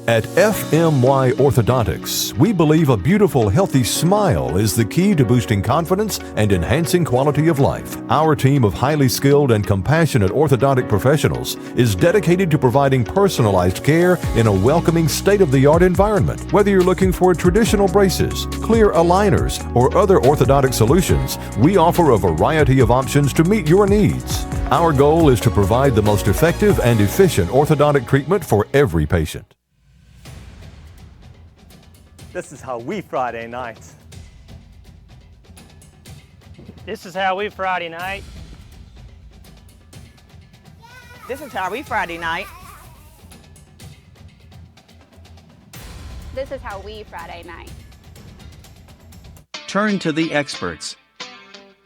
At FMY Orthodontics, we believe a beautiful, healthy smile is the key to boosting confidence and enhancing quality of life. Our team of highly skilled and compassionate orthodontic professionals is dedicated to providing personalized care in a welcoming, state-of-the-art environment. Whether you're looking for traditional braces, clear aligners, or other orthodontic solutions, we offer a variety of options to meet your needs. Our goal is to provide the most effective and efficient orthodontic treatment for every patient. This is how we Friday night. This is how we Friday night. This is how we Friday night. This is how we Friday night. Turn to the experts.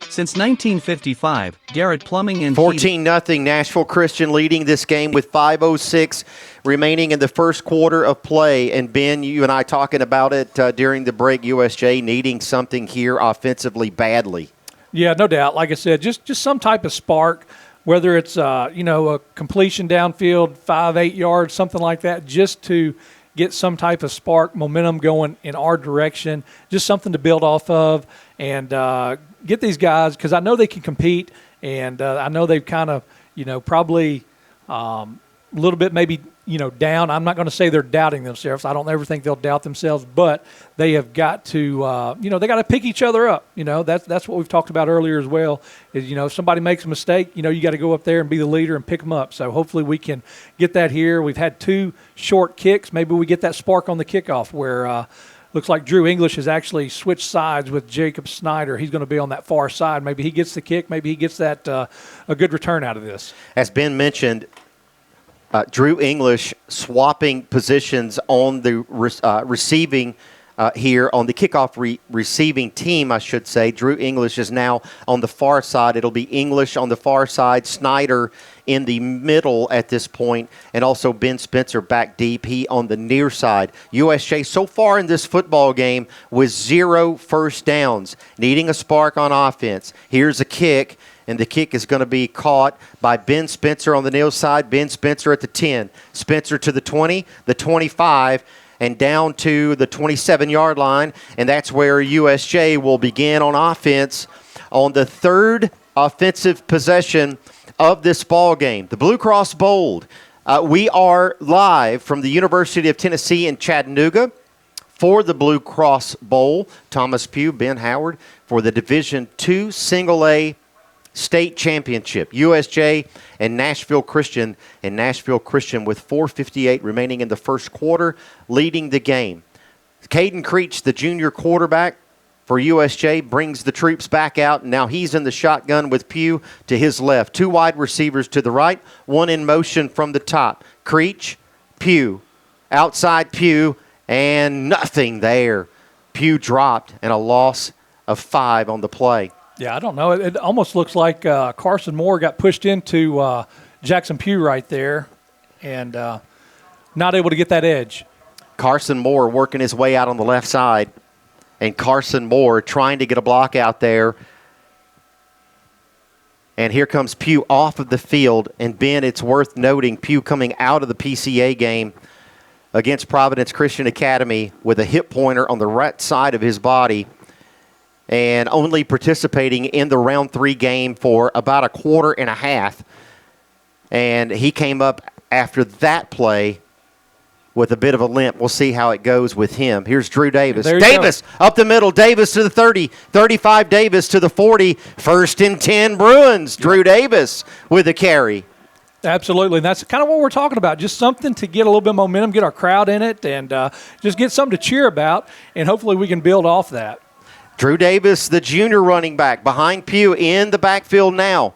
Since 1955, Garrett Plumbing and 14-0 Nashville Christian leading this game with 5:06 remaining in the first quarter of play. And Ben, you and I talking about it during the break, USJ needing something here offensively badly. Yeah, no doubt. Like I said, just some type of spark, whether it's a completion downfield, 5-8 yards, something like that, just to get some type of spark, momentum going in our direction, just something to build off of, and get these guys, because I know they can compete, and I know they've kind of, probably a little bit maybe, down. I'm not going to say they're doubting themselves. I don't ever think they'll doubt themselves, but they have got to, they got to pick each other up. That's what we've talked about earlier as well, is, if somebody makes a mistake, you got to go up there and be the leader and pick them up. So hopefully we can get that here. We've had 2 short kicks. Maybe we get that spark on the kickoff where looks like Drew English has actually switched sides with Jacob Snyder. He's going to be on that far side. Maybe he gets the kick. Maybe he gets that a good return out of this. As Ben mentioned, Drew English swapping positions on the receiving here on the kickoff receiving team, I should say. Drew English is now on the far side. It'll be English on the far side, Snyder in the middle at this point, and also Ben Spencer back deep, he on the near side. USJ so far in this football game with 0 first downs, needing a spark on offense. Here's a kick, and the kick is going to be caught by Ben Spencer on the near side. Ben Spencer at the 10, Spencer to the 20, the 25, and down to the 27-yard line, and that's where USJ will begin on offense on the 3rd offensive possession of this ball game. The Blue Cross Bowl. We are live from the University of Tennessee in Chattanooga for the Blue Cross Bowl. Thomas Pugh, Ben Howard for the Division II Single A state championship. USJ and Nashville Christian, with 4:58 remaining in the first quarter, leading the game. Caden Creech, the junior quarterback for USJ, brings the troops back out, and now he's in the shotgun with Pugh to his left. 2 wide receivers to the right, 1 in motion from the top. Creech, Pugh, outside Pugh, and nothing there. Pugh dropped, and a loss of 5 on the play. Yeah, I don't know. It almost looks like Carson Moore got pushed into Jackson Pugh right there and not able to get that edge. Carson Moore working his way out on the left side, and Carson Moore trying to get a block out there. And here comes Pugh off of the field. And, Ben, it's worth noting Pugh coming out of the PCA game against Providence Christian Academy with a hip pointer on the right side of his body and only participating in the round 3 game for about a quarter and a half. And he came up after that play with a bit of a limp. We'll see how it goes with him. Here's Drew Davis. Davis up the middle. Davis to the 30. 35 Davis to the 40. 1st and 10 Bruins. Drew Davis with a carry. Absolutely, and that's kind of what we're talking about. Just something to get a little bit of momentum, get our crowd in it, and just get something to cheer about, and hopefully we can build off that. Drew Davis, the junior running back, behind Pugh in the backfield now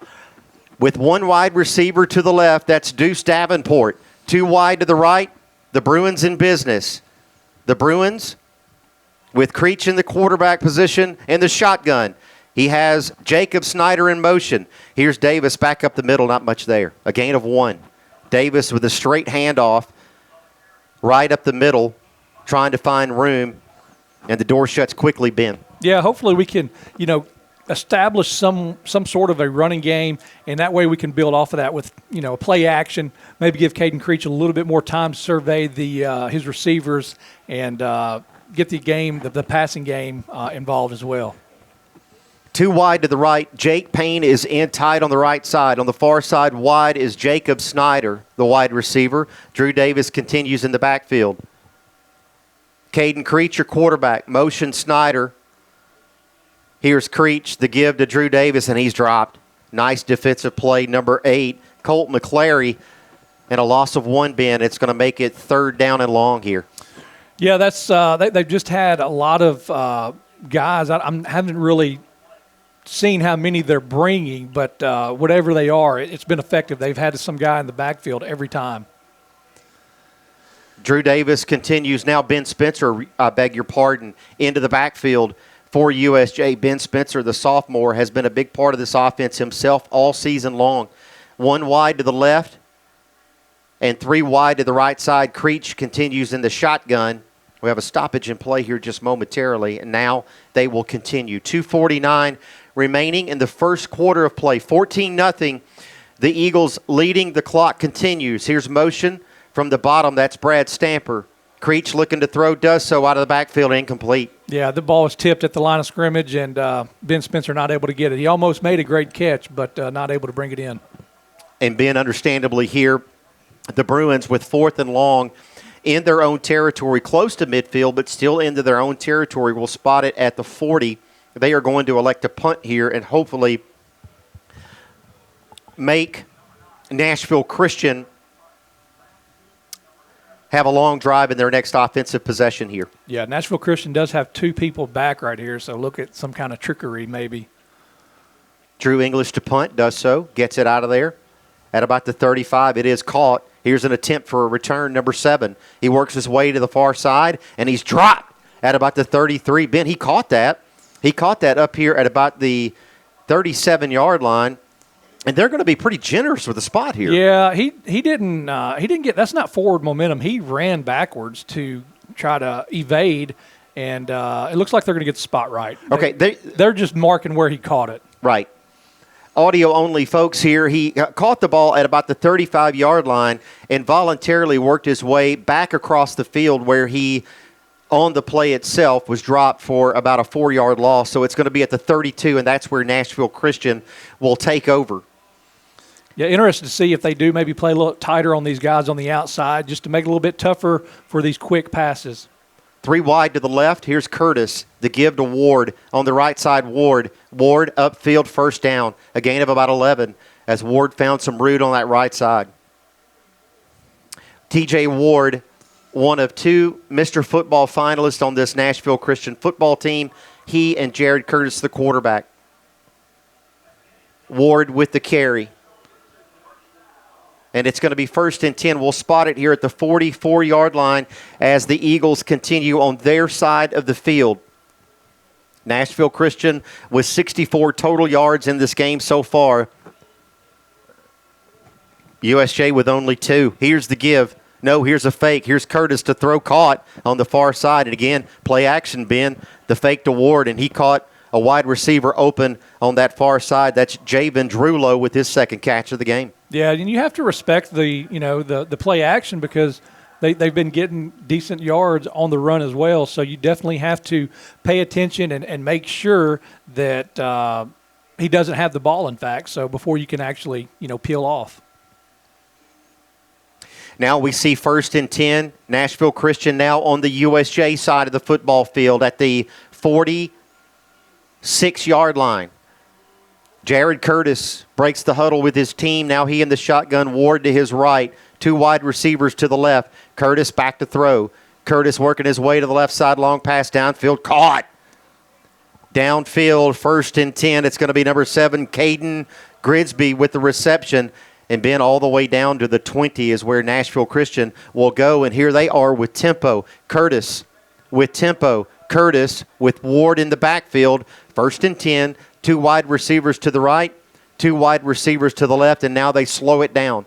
with 1 wide receiver to the left. That's Deuce Davenport. 2 wide to the right. The Bruins in business. The Bruins with Creech in the quarterback position in the shotgun. He has Jacob Snyder in motion. Here's Davis back up the middle, not much there. A gain of 1. Davis with a straight handoff right up the middle, trying to find room, and the door shuts quickly, Ben. Yeah, hopefully we can, establish some sort of a running game, and that way we can build off of that with, play action, maybe give Caden Creech a little bit more time to survey his receivers and get the passing game involved as well. 2 wide to the right. Jake Payne is in tight on the right side. On the far side, wide is Jacob Snyder, the wide receiver. Drew Davis continues in the backfield. Caden Creech, your quarterback. Motion Snyder. Here's Creech, the give to Drew Davis, and he's dropped. Nice defensive play, number 8. Colt McClary, and a loss of 1, Ben. It's going to make it 3rd down and long here. Yeah, that's they've just had a lot of guys. I haven't really seen how many they're bringing, but whatever they are, it's been effective. They've had some guy in the backfield every time. Drew Davis continues now. Ben Spencer, I beg your pardon, into the backfield for USJ. Ben Spencer, the sophomore, has been a big part of this offense himself all season long. 1 wide to the left and 3 wide to the right side. Creech continues in the shotgun. We have a stoppage in play here just momentarily, and now they will continue. 2:49 remaining in the first quarter of play. 14-0. The Eagles leading. The clock continues. Here's motion from the bottom. That's Brad Stamper. Creech looking to throw, does so out of the backfield, incomplete. Yeah, the ball was tipped at the line of scrimmage, and Ben Spencer not able to get it. He almost made a great catch, but not able to bring it in. And Ben, understandably here, the Bruins with 4th and long in their own territory, close to midfield, but still into their own territory, will spot it at the 40. They are going to elect to punt here and hopefully make Nashville Christian have a long drive in their next offensive possession here. Yeah, Nashville Christian does have 2 people back right here, so look at some kind of trickery maybe. Drew English to punt, does so, gets it out of there at about the 35. It is caught. Here's an attempt for a return, number 7. He works his way to the far side, and he's dropped at about the 33. Ben, he caught that. He caught that up here at about the 37-yard line. And they're going to be pretty generous with the spot here. Yeah, he didn't get. That's not forward momentum. He ran backwards to try to evade, and it looks like they're going to get the spot right. Okay, they're just marking where he caught it. Right. Audio only, folks. Here he caught the ball at about the 35-yard line and voluntarily worked his way back across the field where he, on the play itself, was dropped for about a 4-yard loss. So it's going to be at the 32, and that's where Nashville Christian will take over. Yeah, interested to see if they do maybe play a little tighter on these guys on the outside just to make it a little bit tougher for these quick passes. 3 wide to the left. Here's Curtis. The give to Ward. On the right side, Ward. Ward upfield, first down. A gain of about 11 as Ward found some room on that right side. TJ Ward, one of 2 Mr. Football finalists on this Nashville Christian football team. He and Jared Curtis, the quarterback. Ward with the carry. And it's going to be 1st and 10. We'll spot it here at the 44-yard line as the Eagles continue on their side of the field. Nashville Christian with 64 total yards in this game so far. USJ with only 2. Here's the give. No, here's a fake. Here's Curtis to throw, caught on the far side. And again, play action, Ben. The fake to Ward, and he caught a wide receiver open on that far side. That's Javen Drulo with his 2nd catch of the game. Yeah, and you have to respect the play action because they've been getting decent yards on the run as well. So you definitely have to pay attention and make sure that he doesn't have the ball, in fact, so before you can actually, peel off. Now we see 1st and 10. Nashville Christian now on the USJ side of the football field at the 46-yard line. Jared Curtis breaks the huddle with his team. Now he in the shotgun. Ward to his right. 2 wide receivers to the left. Curtis back to throw. Curtis working his way to the left side. Long pass downfield. Caught. Downfield, 1st and 10. It's going to be number 7, Caden Grigsby with the reception. And Ben, all the way down to the 20 is where Nashville Christian will go. And here they are with tempo. Curtis with tempo. Curtis with Ward in the backfield. 1st and 10. 2 wide receivers to the right, 2 wide receivers to the left, and now they slow it down.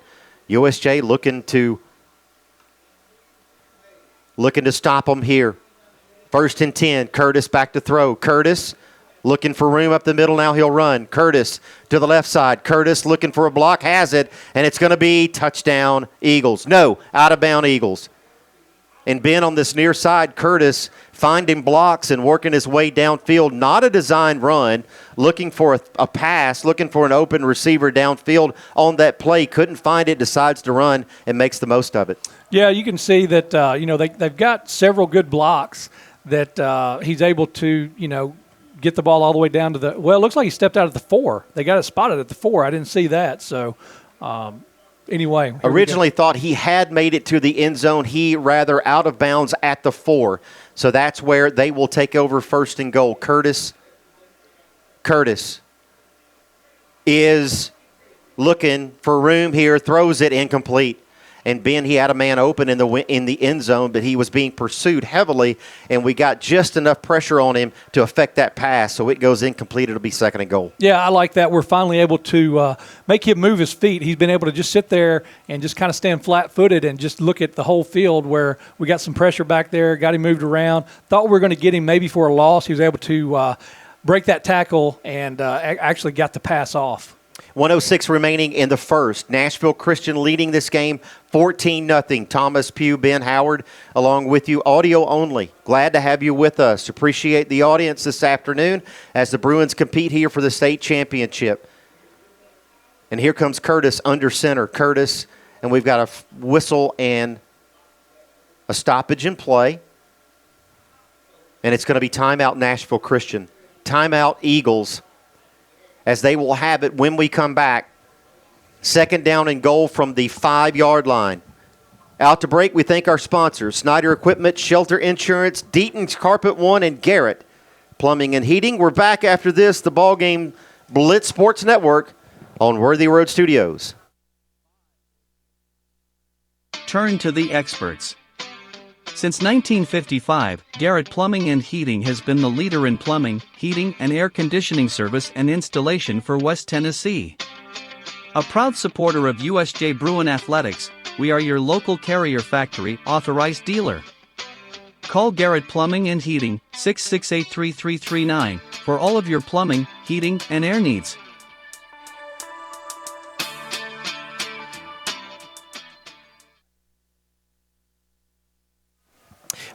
USJ looking to stop them here. 1st and 10. Curtis back to throw. Curtis looking for room up the middle. Now he'll run. Curtis to the left side. Curtis looking for a block. Has it. And it's going to be touchdown Eagles. No, out of bound Eagles. And Ben on this near side, Curtis finding blocks and working his way downfield. Not a designed run. Looking for a pass. Looking for an open receiver downfield on that play. Couldn't find it. Decides to run and makes the most of it. Yeah, you can see that, they've got several good blocks that he's able to, get the ball all the way down to the – well, it looks like he stepped out at the 4. They got it spotted at the 4. I didn't see that. So, anyway. Originally thought he had made it to the end zone. He rather out of bounds at the 4. So that's where they will take over 1st and goal. Curtis is looking for room here, throws it incomplete. And Ben, he had a man open in the end zone, but he was being pursued heavily, and we got just enough pressure on him to affect that pass. So it goes incomplete. It'll be 2nd and goal. Yeah, I like that. We're finally able to make him move his feet. He's been able to just sit there and just kind of stand flat-footed and just look at the whole field where we got some pressure back there, got him moved around. Thought we were going to get him maybe for a loss. He was able to break that tackle and actually got the pass off. 1:06 remaining in the first. Nashville Christian leading this game 14-0. Thomas Pugh, Ben Howard, along with you, audio only. Glad to have you with us. Appreciate the audience this afternoon as the Bruins compete here for the state championship. And here comes Curtis under center. Curtis, and we've got a whistle and a stoppage in play. And it's going to be timeout Nashville Christian. Timeout Eagles, as they will have it when we come back. 2nd down and goal from the 5-yard line. Out to break, we thank our sponsors, Snyder Equipment, Shelter Insurance, Deaton's Carpet One, and Garrett Plumbing and Heating. We're back after this, the BallGame Blitz Sports Network on Worthy Road Studios. Turn to the experts. Since 1955, Garrett Plumbing and Heating has been the leader in plumbing, heating, and air conditioning service and installation for West Tennessee. A proud supporter of USJ Bruin Athletics, we are your local Carrier Factory authorized dealer. Call Garrett Plumbing and Heating, 668-3339, for all of your plumbing, heating, and air needs.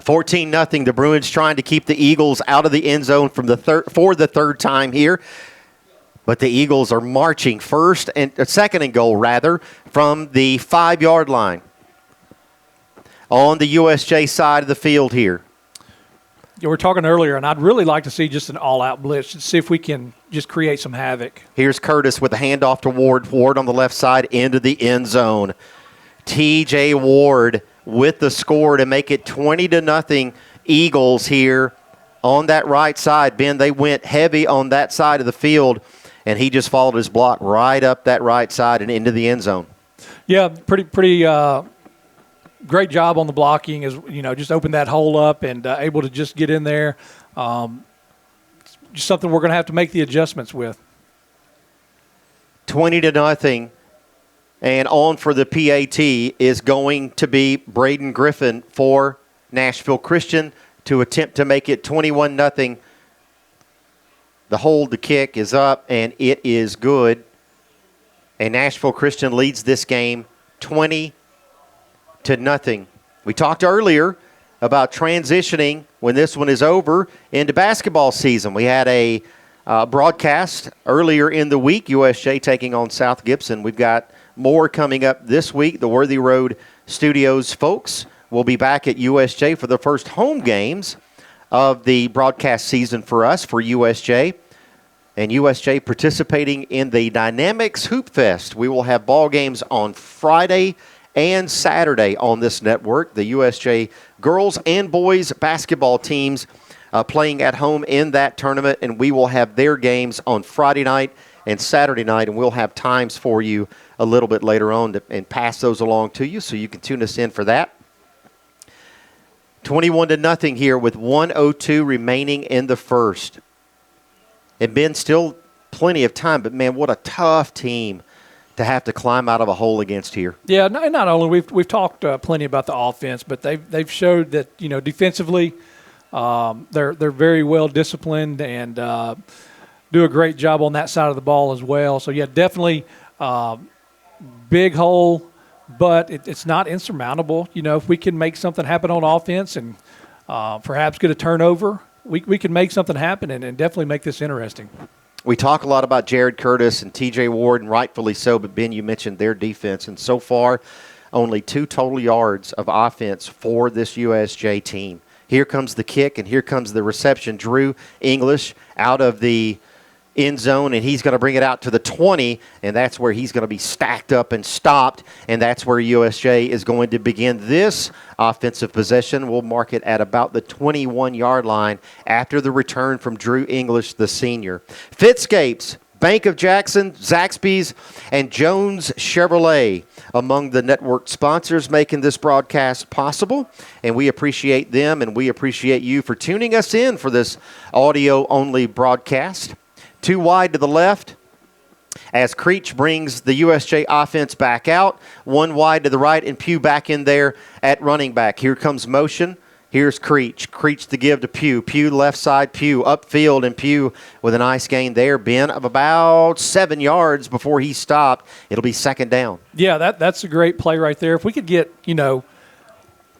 14-0. The Bruins trying to keep the Eagles out of the end zone for the 3rd time here. But the Eagles are marching 2nd and goal from the 5-yard line on the USJ side of the field here. we were talking earlier, and I'd really like to see just an all-out blitz to see if we can just create some havoc. Here's Curtis with a handoff to Ward. Ward on the left side into the end zone. TJ Ward with the score to make it 20-0 Eagles here on that right side. Ben, they went heavy on that side of the field, and he just followed his block right up that right side and into the end zone. Yeah, pretty great job on the blocking. Just opened that hole up and able to just get in there. Just something we're going to have to make the adjustments with. 20-0, and on for the PAT is going to be Braden Griffin for Nashville Christian to attempt to make it 21-0. The hold, the kick is up, and it is good. And Nashville Christian leads this game 20-0. We talked earlier about transitioning when this one is over into basketball season. We had a broadcast earlier in the week, USJ taking on South Gibson. We've got more coming up this week. The Worthy Road Studios folks will be back at USJ for the first home games of the broadcast season for us, for USJ. And USJ participating in the Dynamics Hoop Fest. We will have ball games on Friday and Saturday on this network. The USJ girls and boys basketball teams playing at home in that tournament, and we will have their games on Friday night and Saturday night, and we'll have times for you a little bit later on and pass those along to you so you can tune us in for that. 21-0 here with 1:02 remaining in the first. And Ben, still plenty of time, but man, what a tough team to have to climb out of a hole against here. Yeah, not only we've talked plenty about the offense, but they've showed that defensively they're very well disciplined and do a great job on that side of the ball as well. So yeah, definitely big hole, but it's not insurmountable. If we can make something happen on offense and perhaps get a turnover, we can make something happen and definitely make this interesting. We talk a lot about Jared Curtis and TJ Ward, and rightfully so, but Ben, you mentioned their defense, and so far only 2 total yards of offense for this USJ team. Here comes the kick, and here comes the reception. Drew English out of the end zone, and he's going to bring it out to the 20, and that's where he's going to be stacked up and stopped, and that's where USJ is going to begin this offensive possession. We'll mark it at about the 21-yard line after the return from Drew English, the senior. Fitscapes, Bank of Jackson, Zaxby's, and Jones Chevrolet among the network sponsors making this broadcast possible, and we appreciate them, and we appreciate you for tuning us in for this audio-only broadcast. 2 wide to the left as Creech brings the USJ offense back out. 1 wide to the right, and Pugh back in there at running back. Here comes motion. Here's Creech. Creech to give to Pugh. Pugh left side, Pugh upfield, and Pugh with a nice gain there, Ben, of about 7 yards before he stopped. It'll be second down. Yeah, that's a great play right there. If we could get,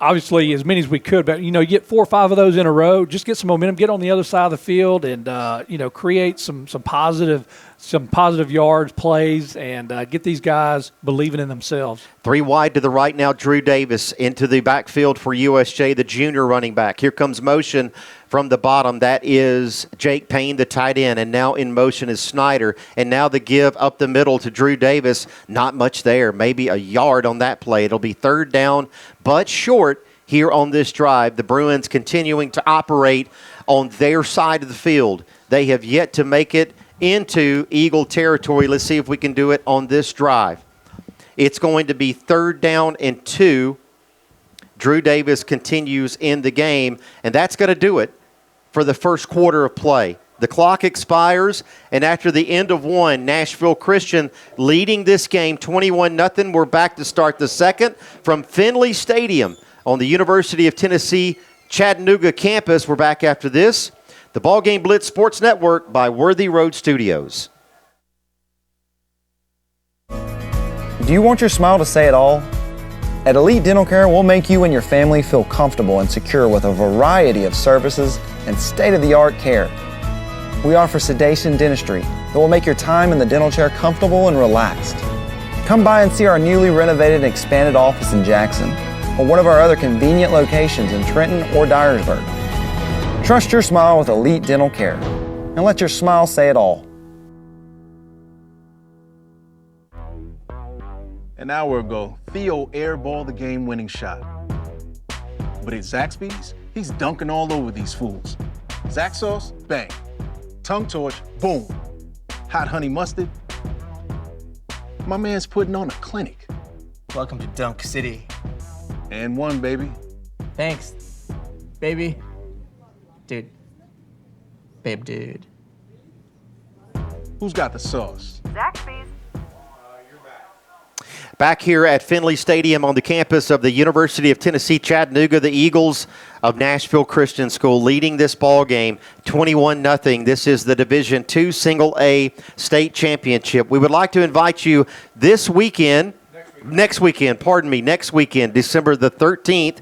obviously as many as we could, but you get 4 or 5 of those in a row, just get some momentum, get on the other side of the field, and create some positive yards, plays, and get these guys believing in themselves. 3 wide to the right now. Drew Davis into the backfield for USJ, the junior running back. Here comes motion from the bottom. That is Jake Payne, the tight end, and now in motion is Snyder. And now the give up the middle to Drew Davis. Not much there, maybe a yard on that play. It'll be third down, but short here on this drive. The Bruins continuing to operate on their side of the field. They have yet to make it into Eagle territory. Let's see if we can do it on this drive. It's going to be 3rd down and 2. Drew Davis continues in the game, and that's going to do it for the first quarter of play. The clock expires, and after the end of 1, Nashville Christian leading this game 21-0. We're back to start the second from Finley Stadium on the University of Tennessee Chattanooga campus. We're back after this. The BallGame Blitz Sports Network by Worthy Road Studios. Do you want your smile to say it all? At Elite Dental Care, we'll make you and your family feel comfortable and secure with a variety of services and state-of-the-art care. We offer sedation dentistry that will make your time in the dental chair comfortable and relaxed. Come by and see our newly renovated and expanded office in Jackson or one of our other convenient locations in Trenton or Dyersburg. Trust your smile with Elite Dental Care and let your smile say it all. An hour ago, Theo airballed the game-winning shot. But at Zaxby's, he's dunking all over these fools. Zax sauce, bang. Tongue torch, boom. Hot honey mustard. My man's putting on a clinic. Welcome to Dunk City. And one, baby. Thanks, baby. Dude. Babe, dude. Who's got the sauce? Zaxby's. Back here at Finley Stadium on the campus of the University of Tennessee, Chattanooga, the Eagles of Nashville Christian School leading this ball game 21-0. This is the Division II Single A State Championship. We would like to invite you this weekend, next weekend, December the 13th,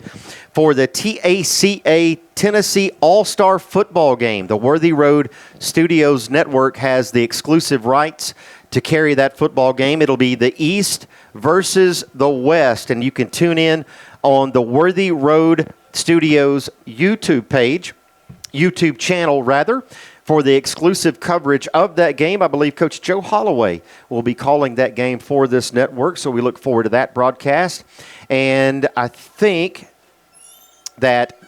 for the TACA Tennessee All-Star Football Game. The Worthy Road Studios Network has the exclusive rights to carry that football game. It'll be the East versus the West, and you can tune in on the Worthy Road Studios YouTube channel, for the exclusive coverage of that game. I believe Coach Joe Holloway will be calling that game for this network, so we look forward to that broadcast. And I think that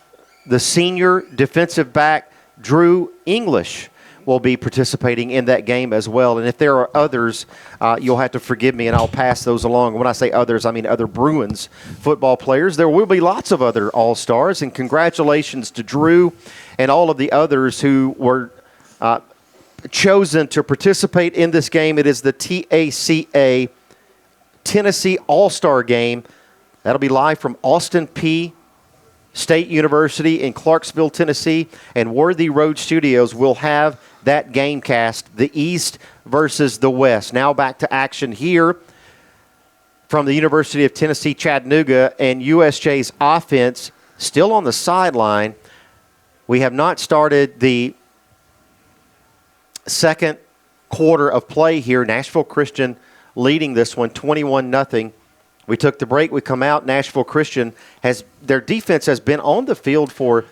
the senior defensive back, Drew English, will be participating in that game as well. And if there are others, you'll have to forgive me, and I'll pass those along. When I say others, I mean other Bruins football players. There will be lots of other All-Stars, and congratulations to Drew and all of the others who were chosen to participate in this game. It is the TACA Tennessee All-Star Game. That'll be live from Austin Peay State University in Clarksville, Tennessee, and Worthy Road Studios will have that game cast, the East versus the West. Now back to action here from the University of Tennessee, Chattanooga, and USJ's offense still on the sideline. We have not started the second quarter of play here. Nashville Christian leading this one 21-0. We took the break. We come out. Nashville Christian their defense has been on the field for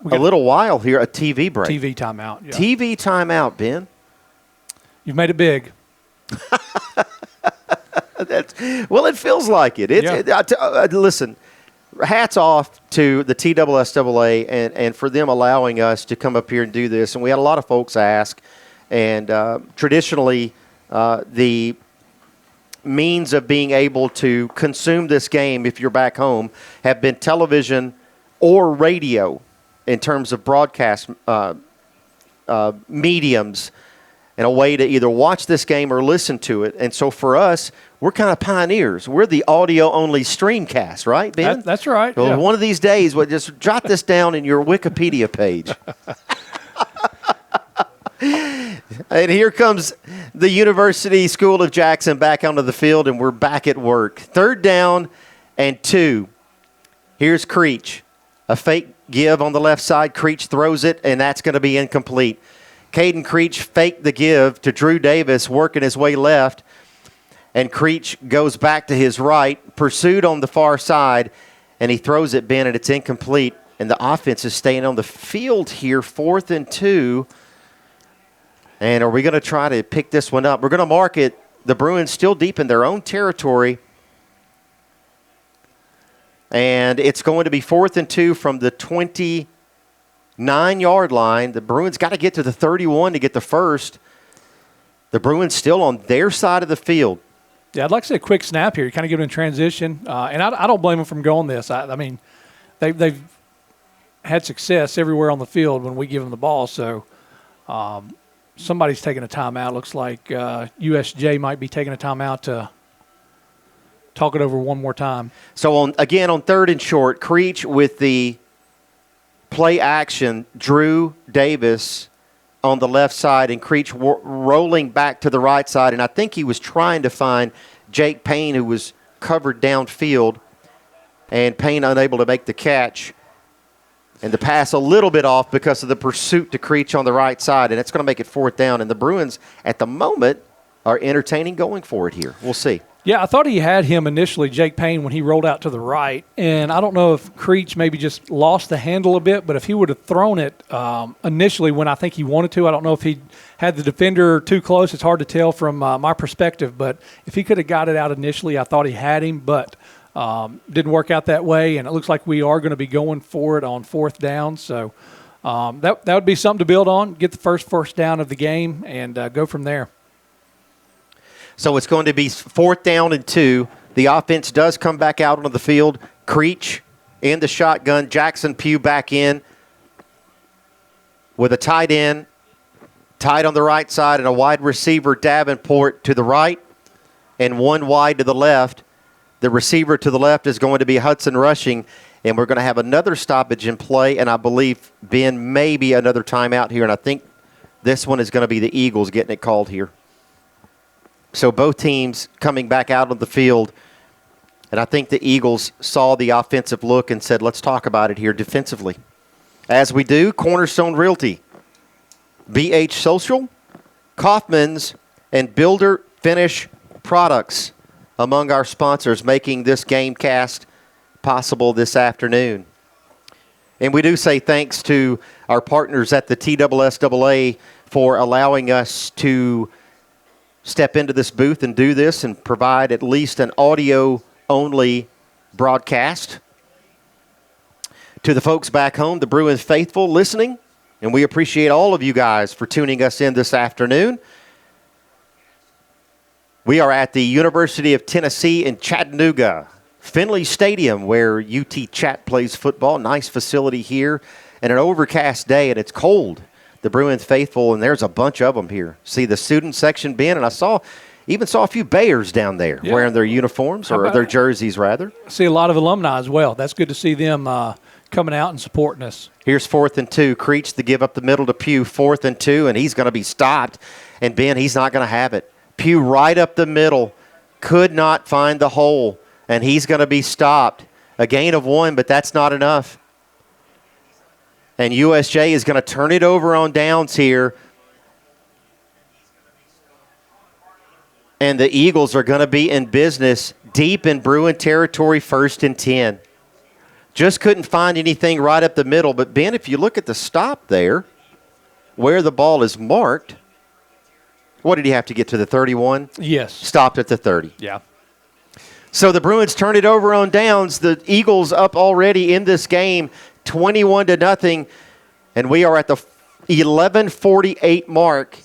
a little while here. A TV break. TV timeout. Yeah. TV timeout, Ben. You've made it big. Well, it feels like it. Listen, hats off to the TSSAA and for them allowing us to come up here and do this. And we had a lot of folks ask. And traditionally, the means of being able to consume this game, if you're back home, have been television or radio in terms of broadcast mediums, and a way to either watch this game or listen to it. And so for us, we're kind of pioneers. We're the audio-only streamcast, right, Ben? That's right. Well, yeah. One of these days, we'll just jot this down in your Wikipedia page. And here comes the University School of Jackson back onto the field, and we're back at work. 3rd down and 2. Here's Creech. A fake give on the left side. Creech throws it, and that's going to be incomplete. Caden Creech faked the give to Drew Davis, working his way left, and Creech goes back to his right, pursued on the far side, and he throws it, Ben, and it's incomplete. And the offense is staying on the field here, 4th and 2. And are we going to try to pick this one up? We're going to mark it. The Bruins still deep in their own territory. And it's going to be 4th and 2 from the 29-yard line. The Bruins got to get to the 31 to get the first. The Bruins still on their side of the field. Yeah, I'd like to say a quick snap here. You kind of give it in transition. And I don't blame them from going this. I mean, they've had success everywhere on the field when we give them the ball. So somebody's taking a timeout. Looks like USJ might be taking a timeout to talk it over one more time. So, on 3rd and short, Creech with the play action, Drew Davis on the left side, and Creech rolling back to the right side. And I think he was trying to find Jake Payne, who was covered downfield, and Payne unable to make the catch. And the pass a little bit off because of the pursuit to Creech on the right side, and it's going to make it 4th down. And the Bruins, at the moment, are entertaining going for it here. We'll see. Yeah, I thought he had him initially, Jake Payne, when he rolled out to the right. And I don't know if Creech maybe just lost the handle a bit, but if he would have thrown it initially when I think he wanted to, I don't know if he had the defender too close. It's hard to tell from my perspective. But if he could have got it out initially, I thought he had him, but didn't work out that way. And it looks like we are going to be going for it on 4th down. So that would be something to build on, get the first down of the game, and go from there. So it's going to be 4th down and 2. The offense does come back out onto the field. Creech in the shotgun. Jackson Pugh back in with a tight end, tight on the right side, and a wide receiver, Davenport, to the right, and one wide to the left. The receiver to the left is going to be Hudson Rushing, and we're going to have another stoppage in play, and I believe, Ben, maybe another timeout here, and I think this one is going to be the Eagles getting it called here. So both teams coming back out on the field, and I think the Eagles saw the offensive look and said, let's talk about it here defensively. As we do, Cornerstone Realty, BH Social, Kaufman's, and Builder Finish Products among our sponsors making this game cast possible this afternoon. And we do say thanks to our partners at the TSSAA for allowing us to step into this booth and do this and provide at least an audio-only broadcast. To the folks back home, the Bruins faithful listening, and we appreciate all of you guys for tuning us in this afternoon. We are at the University of Tennessee in Chattanooga, Finley Stadium, where UT Chat plays football. Nice facility here, and an overcast day, and it's cold. The Bruins faithful, and there's a bunch of them here. See the student section, Ben, and I even saw a few Bayers down there wearing their uniforms, or their jerseys, rather. I see a lot of alumni as well. That's good to see them coming out and supporting us. Here's 4th and 2. Creech to give up the middle to Pugh, 4th and 2, and he's going to be stopped. And, Ben, he's not going to have it. Pugh right up the middle, could not find the hole, and he's going to be stopped. A gain of 1, but that's not enough. And USJ is going to turn it over on downs here. And the Eagles are going to be in business deep in Bruin territory, 1st and 10. Just couldn't find anything right up the middle. But, Ben, if you look at the stop there, where the ball is marked, what did he have to get to, the 31? Yes. Stopped at the 30. Yeah. So the Bruins turn it over on downs. The Eagles up already in this game, 21-0, and we are at the 11:48 mark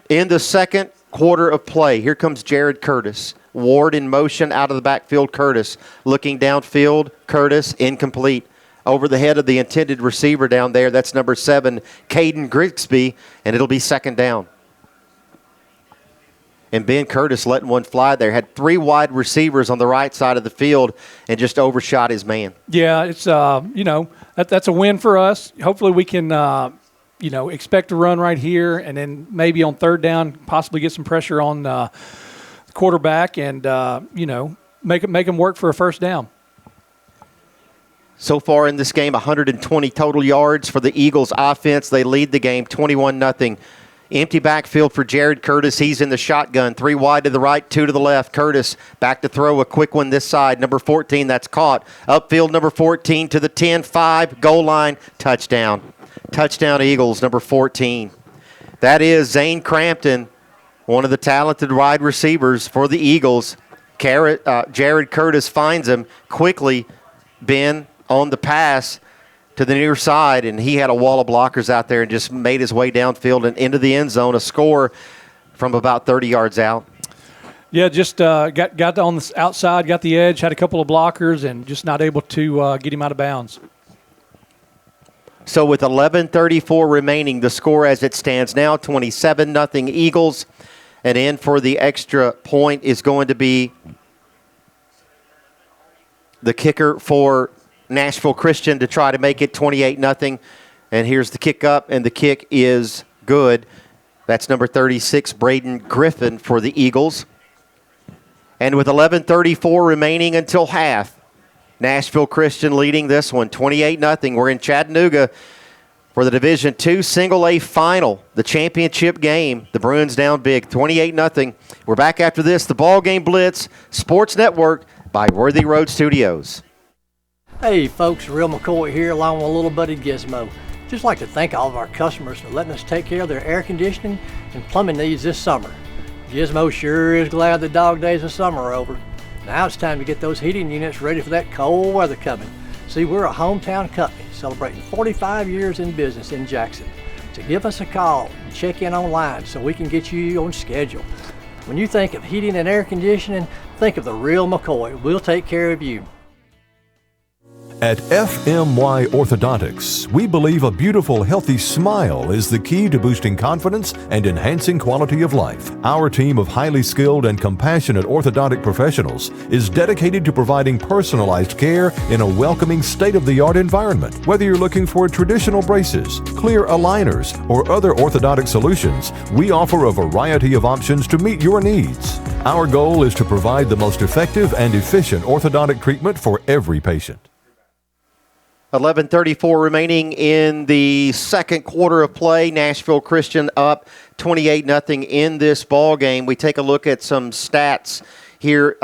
in the second quarter of play. Here comes Jared Curtis. Ward in motion out of the backfield. Curtis looking downfield. Curtis incomplete. Over the head of the intended receiver down there. That's number 7, Caden Grigsby, and it'll be 2nd down. And Ben Curtis letting one fly there. Had 3 wide receivers on the right side of the field and just overshot his man. Yeah, it's, that's a win for us. Hopefully we can, expect a run right here, and then maybe on 3rd down possibly get some pressure on the quarterback and, make them work for a 1st down. So far in this game, 120 total yards for the Eagles offense. They lead the game 21-0. Empty backfield for Jared Curtis. He's in the shotgun. 3 wide to the right, 2 to the left. Curtis back to throw, a quick one this side. Number 14, that's caught. Upfield, number 14 to the 10-5, goal line, touchdown. Touchdown Eagles, number 14. That is Zane Crampton, one of the talented wide receivers for the Eagles. Jared Curtis finds him quickly, Ben, on the pass to the near side, and he had a wall of blockers out there and just made his way downfield and into the end zone, a score from about 30 yards out. Yeah, just got on the outside, got the edge, had a couple of blockers, and just not able to get him out of bounds. So with 11:34 remaining, the score as it stands now, 27-0 Eagles. And in for the extra point is going to be the kicker for Nashville Christian to try to make it 28-0. And here's the kick up, and the kick is good. That's number 36, Braden Griffin for the Eagles. And with 11:34 remaining until half, Nashville Christian leading this one, 28-0. We're in Chattanooga. for the Division II Single A Final, the championship game. The Bruins down big, 28-0. We're back after this, the Ball Game Blitz Sports Network by Worthy Road Studios. Hey folks, Real McCoy here along with a little buddy Gizmo. Just like to thank all of our customers for letting us take care of their air conditioning and plumbing needs this summer. Gizmo sure is glad the dog days of summer are over. Now it's time to get those heating units ready for that cold weather coming. See, we're a hometown company celebrating 45 years in business in Jackson. So give us a call and check in online so we can get you on schedule. When you think of heating and air conditioning, think of the Real McCoy. We'll take care of you. At FMY Orthodontics, we believe a beautiful, healthy smile is the key to boosting confidence and enhancing quality of life. Our team of highly skilled and compassionate orthodontic professionals is dedicated to providing personalized care in a welcoming, state-of-the-art environment. Whether you're looking for traditional braces, clear aligners, or other orthodontic solutions, we offer a variety of options to meet your needs. Our goal is to provide the most effective and efficient orthodontic treatment for every patient. 11:34 remaining in the second quarter of play. Nashville Christian up 28-0 in this ball game. We take a look at some stats here.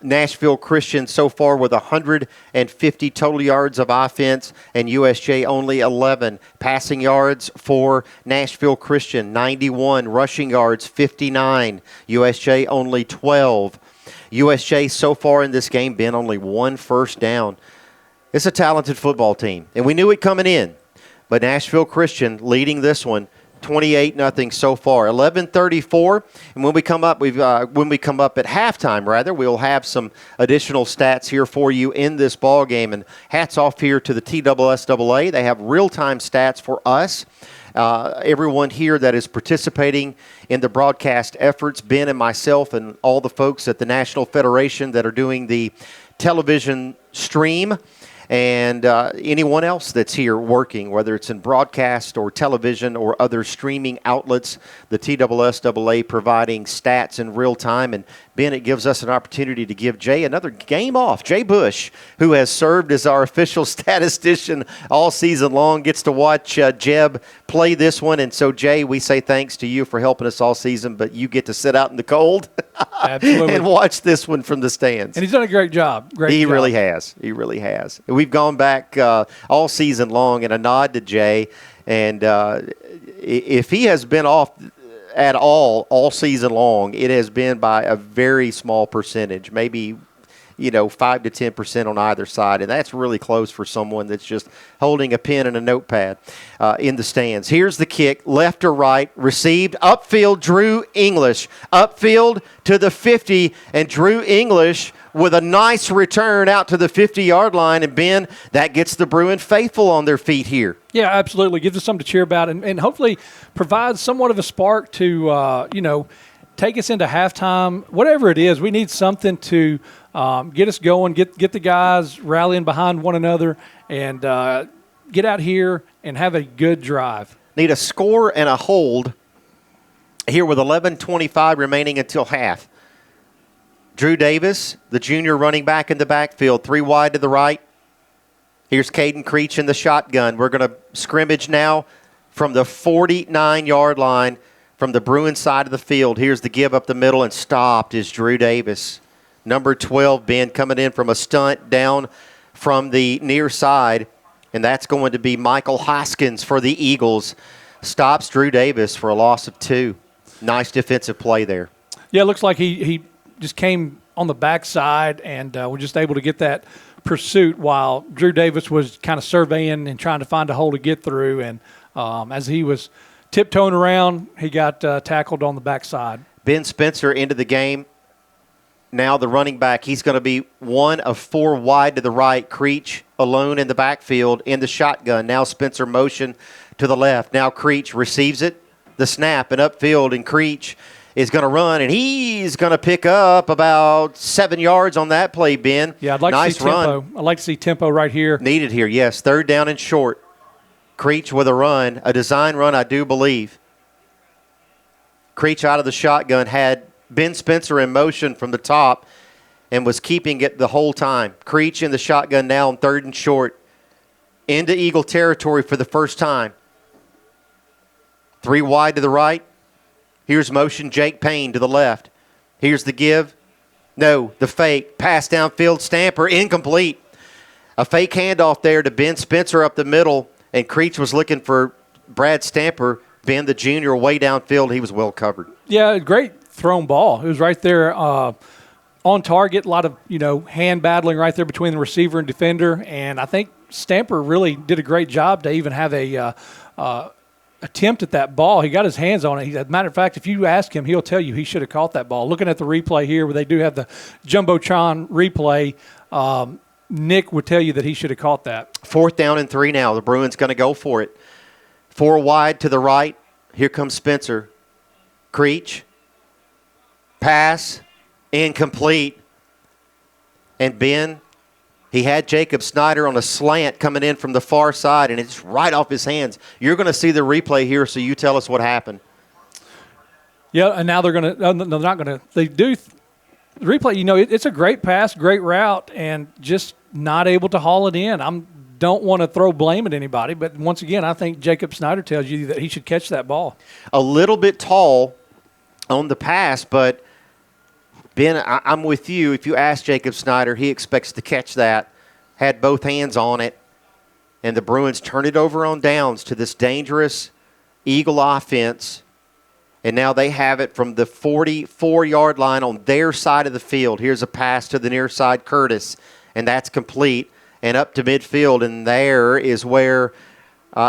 Nashville Christian so far with 150 total yards of offense, and USJ only 11. Passing yards for Nashville Christian, 91. Rushing yards, 59. USJ only 12. USJ so far in this game been only one first down. It's a talented football team, and we knew it coming in. But Nashville Christian leading this one, 28-0 so far. 11:34, and when we come up, at halftime, we'll have some additional stats here for you in this ball game. And hats off here to the TSSAA. They have real-time stats for us. Everyone here that is participating in the broadcast efforts, Ben and myself, and all the folks at the National Federation that are doing the television stream. And anyone else that's here working, whether it's in broadcast or television or other streaming outlets, the TSSAA providing stats in real time. And Ben, it gives us an opportunity to give Jay another game off. Jay Bush, who has served as our official statistician all season long, gets to watch Jeb play this one. And so, Jay, we say thanks to you for helping us all season, but you get to sit out in the cold and watch this one from the stands. And he's done a great job. He really has. He really has. We've gone back all season long, and a nod to Jay. And if he has been off at all season long, it has been by a very small percentage, maybe 5 to 10% on either side, and that's really close for someone that's just holding a pen and a notepad in the stands. Here's the kick, left or right, received upfield, Drew English, upfield to the 50, and Drew English with a nice return out to the 50-yard line, and Ben, that gets the Bruin faithful on their feet here. Yeah, absolutely. Gives us something to cheer about, and hopefully provides somewhat of a spark to, take us into halftime. Whatever it is, we need something to get us going, get the guys rallying behind one another, and get out here and have a good drive. Need a score and a hold here with 11:25 remaining until half. Drew Davis, the junior running back in the backfield, 3 wide to the right. Here's Caden Creech in the shotgun. We're going to scrimmage now from the 49-yard line from the Bruin side of the field. Here's the give up the middle, and stopped is Drew Davis. Number 12, Ben, coming in from a stunt down from the near side, and that's going to be Michael Hoskins for the Eagles. Stops Drew Davis for a loss of 2. Nice defensive play there. Yeah, it looks like he just came on the backside and was just able to get that pursuit while Drew Davis was kind of surveying and trying to find a hole to get through. And as he was tiptoeing around, he got tackled on the backside. Ben Spencer into the game. Now the running back, he's going to be 1 of 4 wide to the right. Creech alone in the backfield in the shotgun. Now Spencer motion to the left. Now Creech receives it, the snap, and upfield, and Creech is going to run, and he's going to pick up about 7 yards on that play, Ben. Yeah, I'd like to see tempo. I'd like to see tempo right here. Needed here, yes. 3rd down and short. Creech with a run, a design run, I do believe. Creech out of the shotgun had Ben Spencer in motion from the top and was keeping it the whole time. Creech in the shotgun now on 3rd and short. into Eagle territory for the first time. 3 wide to the right. Here's motion, Jake Payne to the left. Here's the give. No, the fake. Pass downfield, Stamper, incomplete. A fake handoff there to Ben Spencer up the middle, and Creech was looking for Brad Stamper. Ben, the junior, way downfield. He was well covered. Yeah, great thrown ball. It was right there on target. A lot of, hand battling right there between the receiver and defender. And I think Stamper really did a great job to even have a attempt at that ball. He got his hands on it. As a matter of fact, if you ask him, he'll tell you he should have caught that ball. Looking at the replay here, where they do have the Jumbotron replay, Nick would tell you that he should have caught that. 4th down and 3 now. The Bruins going to go for it. 4 wide to the right. Here comes Spencer. Creech. Pass. Incomplete. And Ben, he had Jacob Snyder on a slant coming in from the far side, and it's right off his hands. You're going to see the replay here, so you tell us what happened. Yeah, and now they're going to – no, they're not going to – they do the replay. It's a great pass, great route, and just not able to haul it in. Don't want to throw blame at anybody, but once again, I think Jacob Snyder tells you that he should catch that ball. A little bit tall on the pass, but Ben, I'm with you. If you ask Jacob Snyder, he expects to catch that, had both hands on it, and the Bruins turn it over on downs to this dangerous Eagle offense, and now they have it from the 44-yard line on their side of the field. Here's a pass to the near side, Curtis, and that's complete. And up to midfield, and there is where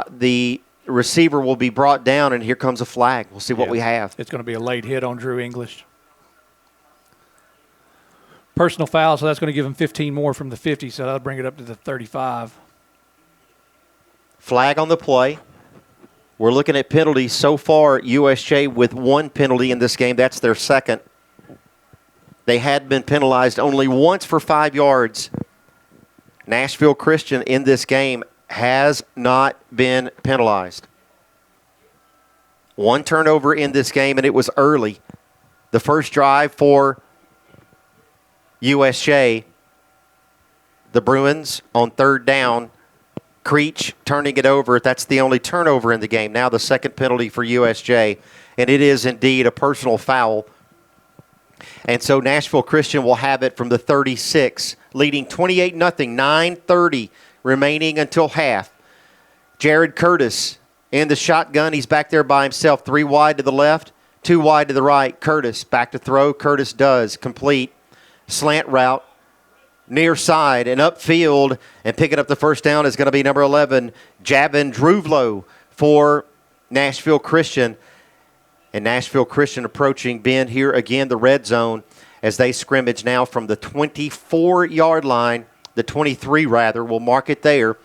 the receiver will be brought down, and here comes a flag. We'll see what we have. It's going to be a late hit on Drew English. Personal foul, so that's going to give him 15 more from the 50, so that'll bring it up to the 35. Flag on the play. We're looking at penalties so far. USJ with 1 penalty in this game. That's their second. They had been penalized only once for 5 yards. Nashville Christian in this game has not been penalized. 1 turnover in this game, and it was early. The first drive for USJ, the Bruins on 3rd down. Creech turning it over. That's the only turnover in the game. Now the second penalty for USJ, and it is indeed a personal foul. And so Nashville Christian will have it from the 36, leading 28-0, 9:30 remaining until half. Jared Curtis in the shotgun. He's back there by himself. 3 wide to the left, 2 wide to the right. Curtis back to throw. Curtis does. Complete. Slant route. Near side and upfield. And picking up the first down is going to be number 11, Javin Druvlo for Nashville Christian. And Nashville Christian approaching Ben here again, the red zone, as they scrimmage now from the 24-yard line, the 23 rather, we'll mark it there,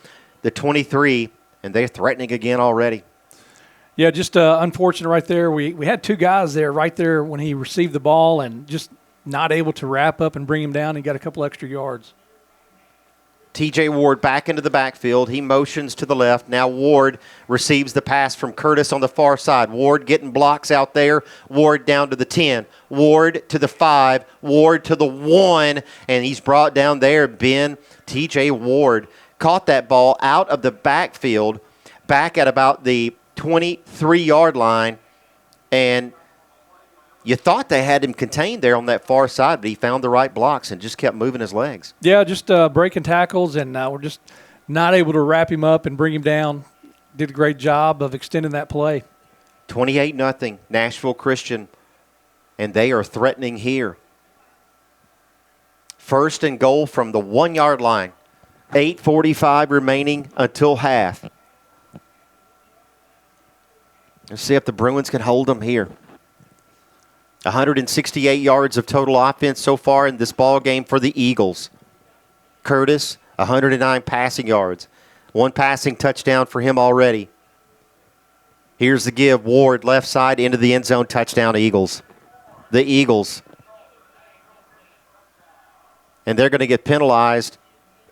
the 23, and they're threatening again already. Yeah, just unfortunate right there. We had 2 guys there right there when he received the ball and just not able to wrap up and bring him down. He got a couple extra yards. T.J. Ward back into the backfield. He motions to the left. Now Ward receives the pass from Curtis on the far side. Ward getting blocks out there. Ward down to the 10. Ward to the 5. Ward to the 1. And he's brought down there. Ben T.J. Ward caught that ball out of the backfield back at about the 23-yard line. And you thought they had him contained there on that far side, but he found the right blocks and just kept moving his legs. Yeah, just breaking tackles, and we're just not able to wrap him up and bring him down. Did a great job of extending that play. 28-0, Nashville Christian, and they are threatening here. 1st and goal from the 1-yard line. 8:45 remaining until half. Let's see if the Bruins can hold them here. 168 yards of total offense so far in this ball game for the Eagles. Curtis, 109 passing yards. 1 passing touchdown for him already. Here's the give. Ward, left side, into the end zone, touchdown Eagles. The Eagles. And they're going to get penalized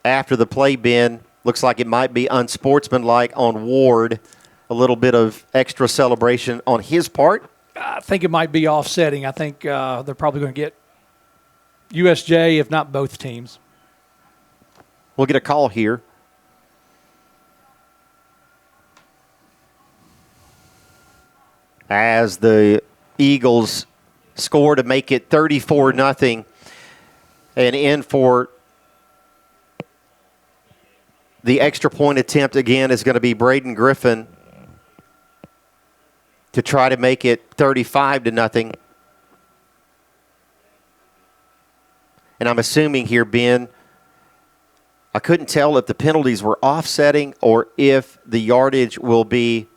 after the play, Ben. Looks like it might be unsportsmanlike on Ward. A little bit of extra celebration on his part. I think it might be offsetting. I think they're probably going to get USJ, if not both teams. We'll get a call here. as the Eagles score to make it 34-0. And in for the extra point attempt again is going to be Braden Griffin to try to make it 35-0. And I'm assuming here, Ben, I couldn't tell if the penalties were offsetting or if the yardage will be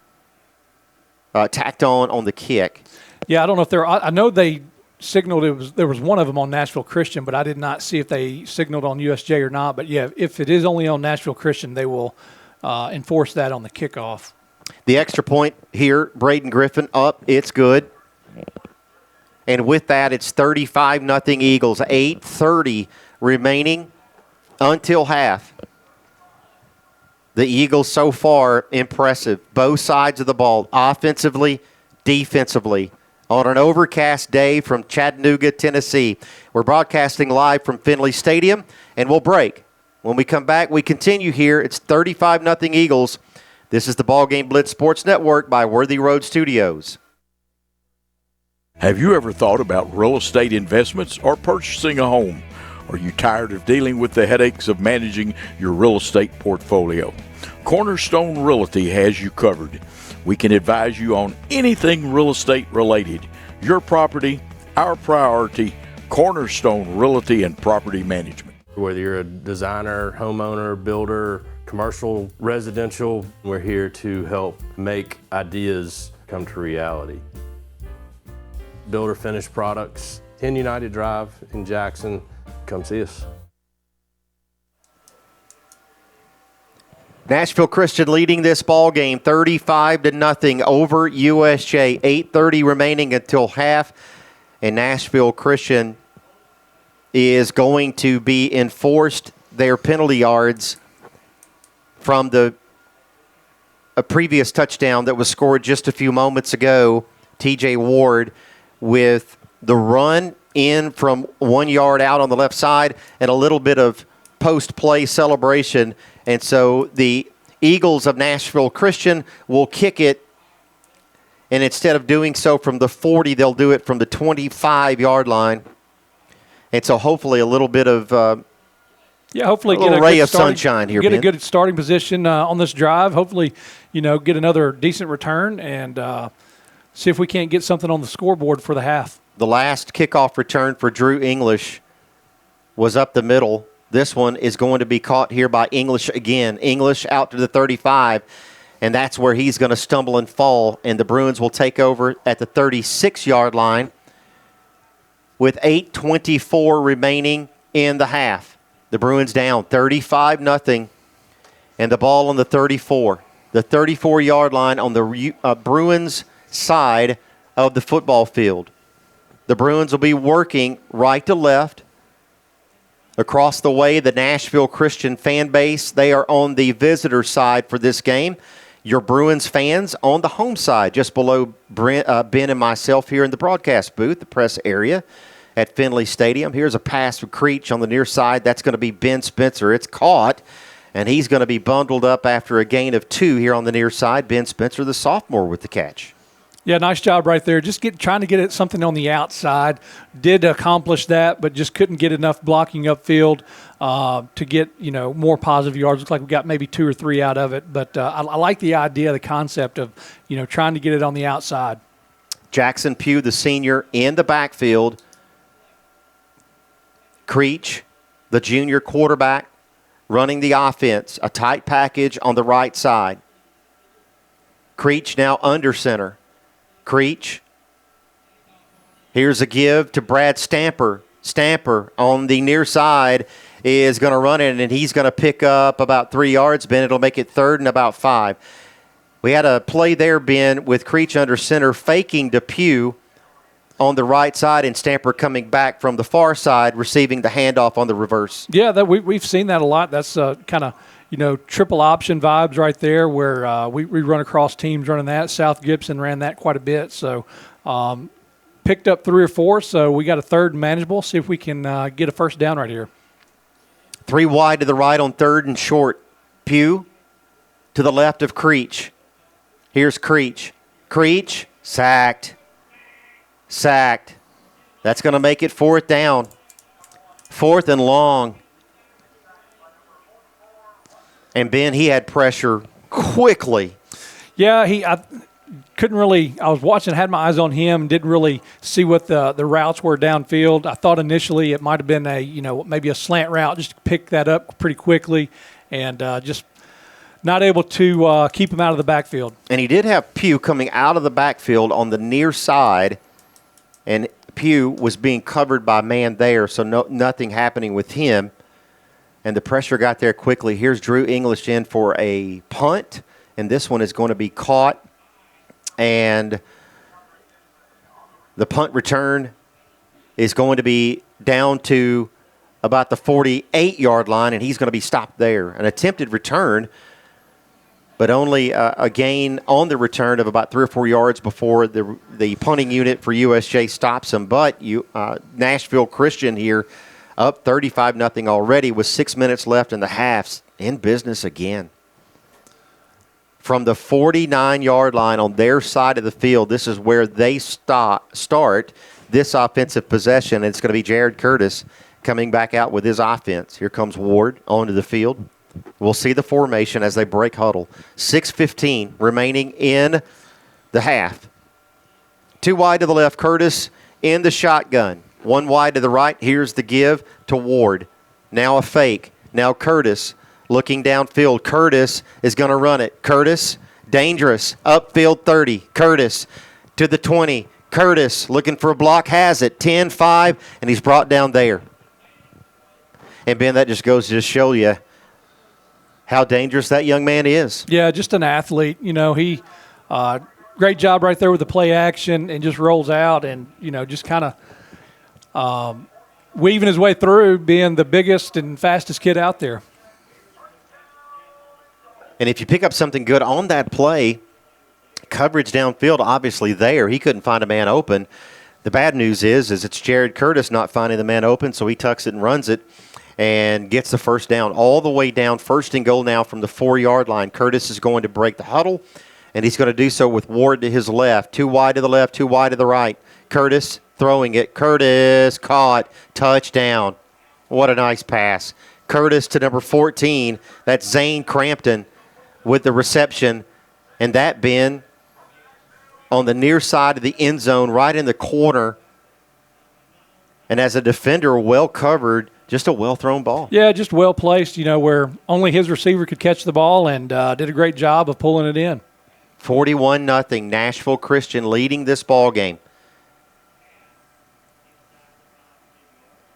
tacked on the kick. Yeah, I don't know if I know they signaled there was one of them on Nashville Christian, but I did not see if they signaled on USJ or not. But yeah, if it is only on Nashville Christian, they will enforce that on the kickoff. The extra point here, Braden Griffin up, it's good. And with that, it's 35-0 Eagles, 8:30 remaining until half. The Eagles so far impressive. Both sides of the ball, offensively, defensively. On an overcast day from Chattanooga, Tennessee. We're broadcasting live from Finley Stadium, and we'll break. When we come back, we continue here. It's 35-0 Eagles. This is the BallGame Blitz Sports Network by Worthy Road Studios. Have you ever thought about real estate investments or purchasing a home? Are you tired of dealing with the headaches of managing your real estate portfolio? Cornerstone Realty has you covered. We can advise you on anything real estate related. Your property, our priority, Cornerstone Realty and Property Management. Whether you're a designer, homeowner, builder, commercial, residential, we're here to help make ideas come to reality. Builder finished products, 10 United Drive in Jackson. Come see us. Nashville Christian leading this ball game 35-0 over USJ. 8:30 remaining until half. And Nashville Christian is going to be enforced their penalty yards from a previous touchdown that was scored just a few moments ago. TJ Ward with the run in from 1 yard out on the left side and a little bit of post-play celebration. And so the Eagles of Nashville Christian will kick it, and instead of doing so from the 40, they'll do it from the 25-yard line. And so hopefully a little bit of hopefully get a ray of sunshine here, get Ben. a good starting position on this drive. Hopefully, get another decent return and see if we can't get something on the scoreboard for the half. The last kickoff return for Drew English was up the middle. This one is going to be caught here by English again. English out to the 35, and that's where he's going to stumble and fall, and the Bruins will take over at the 36-yard line with 8:24 remaining in the half. The Bruins down 35-0, and the ball on the 34. The 34-yard line on the Bruins side of the football field. The Bruins will be working right to left. Across the way, the Nashville Christian fan base, they are on the visitor side for this game. Your Bruins fans on the home side, just below Ben and myself here in the broadcast booth, the press area at Finley Stadium. Here's a pass for Creech on the near side. That's going to be Ben Spencer. It's caught, and he's going to be bundled up after a gain of 2 here on the near side. Ben Spencer, the sophomore, with the catch. Yeah, nice job right there. Just trying to get it something on the outside. Did accomplish that, but just couldn't get enough blocking upfield to get more positive yards. Looks like we got maybe 2 or 3 out of it. But I like the idea, the concept of trying to get it on the outside. Jackson Pugh, the senior, in the backfield. Creech, the junior quarterback, running the offense. A tight package on the right side. Creech now under center. Creech. Here's a give to Brad Stamper. Stamper on the near side is going to run it, and he's going to pick up about 3 yards. Ben, it'll make it 3rd and about 5. We had a play there, Ben, with Creech under center, faking to Pugh on the right side, and Stamper coming back from the far side, receiving the handoff on the reverse. Yeah, we've seen that a lot. That's kind of triple option vibes right there where we run across teams running that. South Gibson ran that quite a bit. So picked up 3 or 4, so we got a 3rd and manageable. See if we can get a first down right here. 3 wide to the right on 3rd and short. Pugh to the left of Creech. Here's Creech. Creech Sacked. That's going to make it 4th down. 4th and long. And Ben, he had pressure quickly. Yeah, I couldn't really. I was watching, had my eyes on him, didn't really see what the routes were downfield. I thought initially it might have been maybe a slant route, just to pick that up pretty quickly, and just not able to keep him out of the backfield. And he did have Pugh coming out of the backfield on the near side, and Pugh was being covered by a man there, so nothing happening with him. And the pressure got there quickly. Here's Drew English in for a punt, and this one is going to be caught. And the punt return is going to be down to about the 48-yard line, and he's going to be stopped there. An attempted return, but only a gain on the return of about 3 or 4 yards before the punting unit for USJ stops him. But Nashville Christian here up 35-0 already with 6 minutes left in the half, in business again. From the 49-yard line on their side of the field, this is where they start this offensive possession. It's going to be Jared Curtis coming back out with his offense. Here comes Ward onto the field. We'll see the formation as they break huddle. 6:15 remaining in the half. 2 wide to the left, Curtis in the shotgun. 1 wide to the right. Here's the give to Ward. Now a fake. Now Curtis looking downfield. Curtis is going to run it. Curtis, dangerous. Upfield 30. Curtis to the 20. Curtis looking for a block. Has it. 10-5, and he's brought down there. And, Ben, that just goes to show you how dangerous that young man is. Yeah, just an athlete. He great job right there with the play action and just rolls out and, just kind of weaving his way through, being the biggest and fastest kid out there. And if you pick up something good on that play, coverage downfield obviously there. He couldn't find a man open. The bad news is it's Jared Curtis not finding the man open, so he tucks it and runs it and gets the first down all the way down. 1st and goal now from the 4-yard line. Curtis is going to break the huddle, and he's going to do so with Ward to his left. 2 wide to the left, 2 wide to the right. Curtis throwing it. Curtis caught. Touchdown. What a nice pass. Curtis to number 14. That's Zane Crampton with the reception. And that, Ben, on the near side of the end zone, right in the corner. And as a defender, well covered, just a well-thrown ball. Yeah, just well placed, where only his receiver could catch the ball, and did a great job of pulling it in. 41-0, Nashville Christian leading this ball game.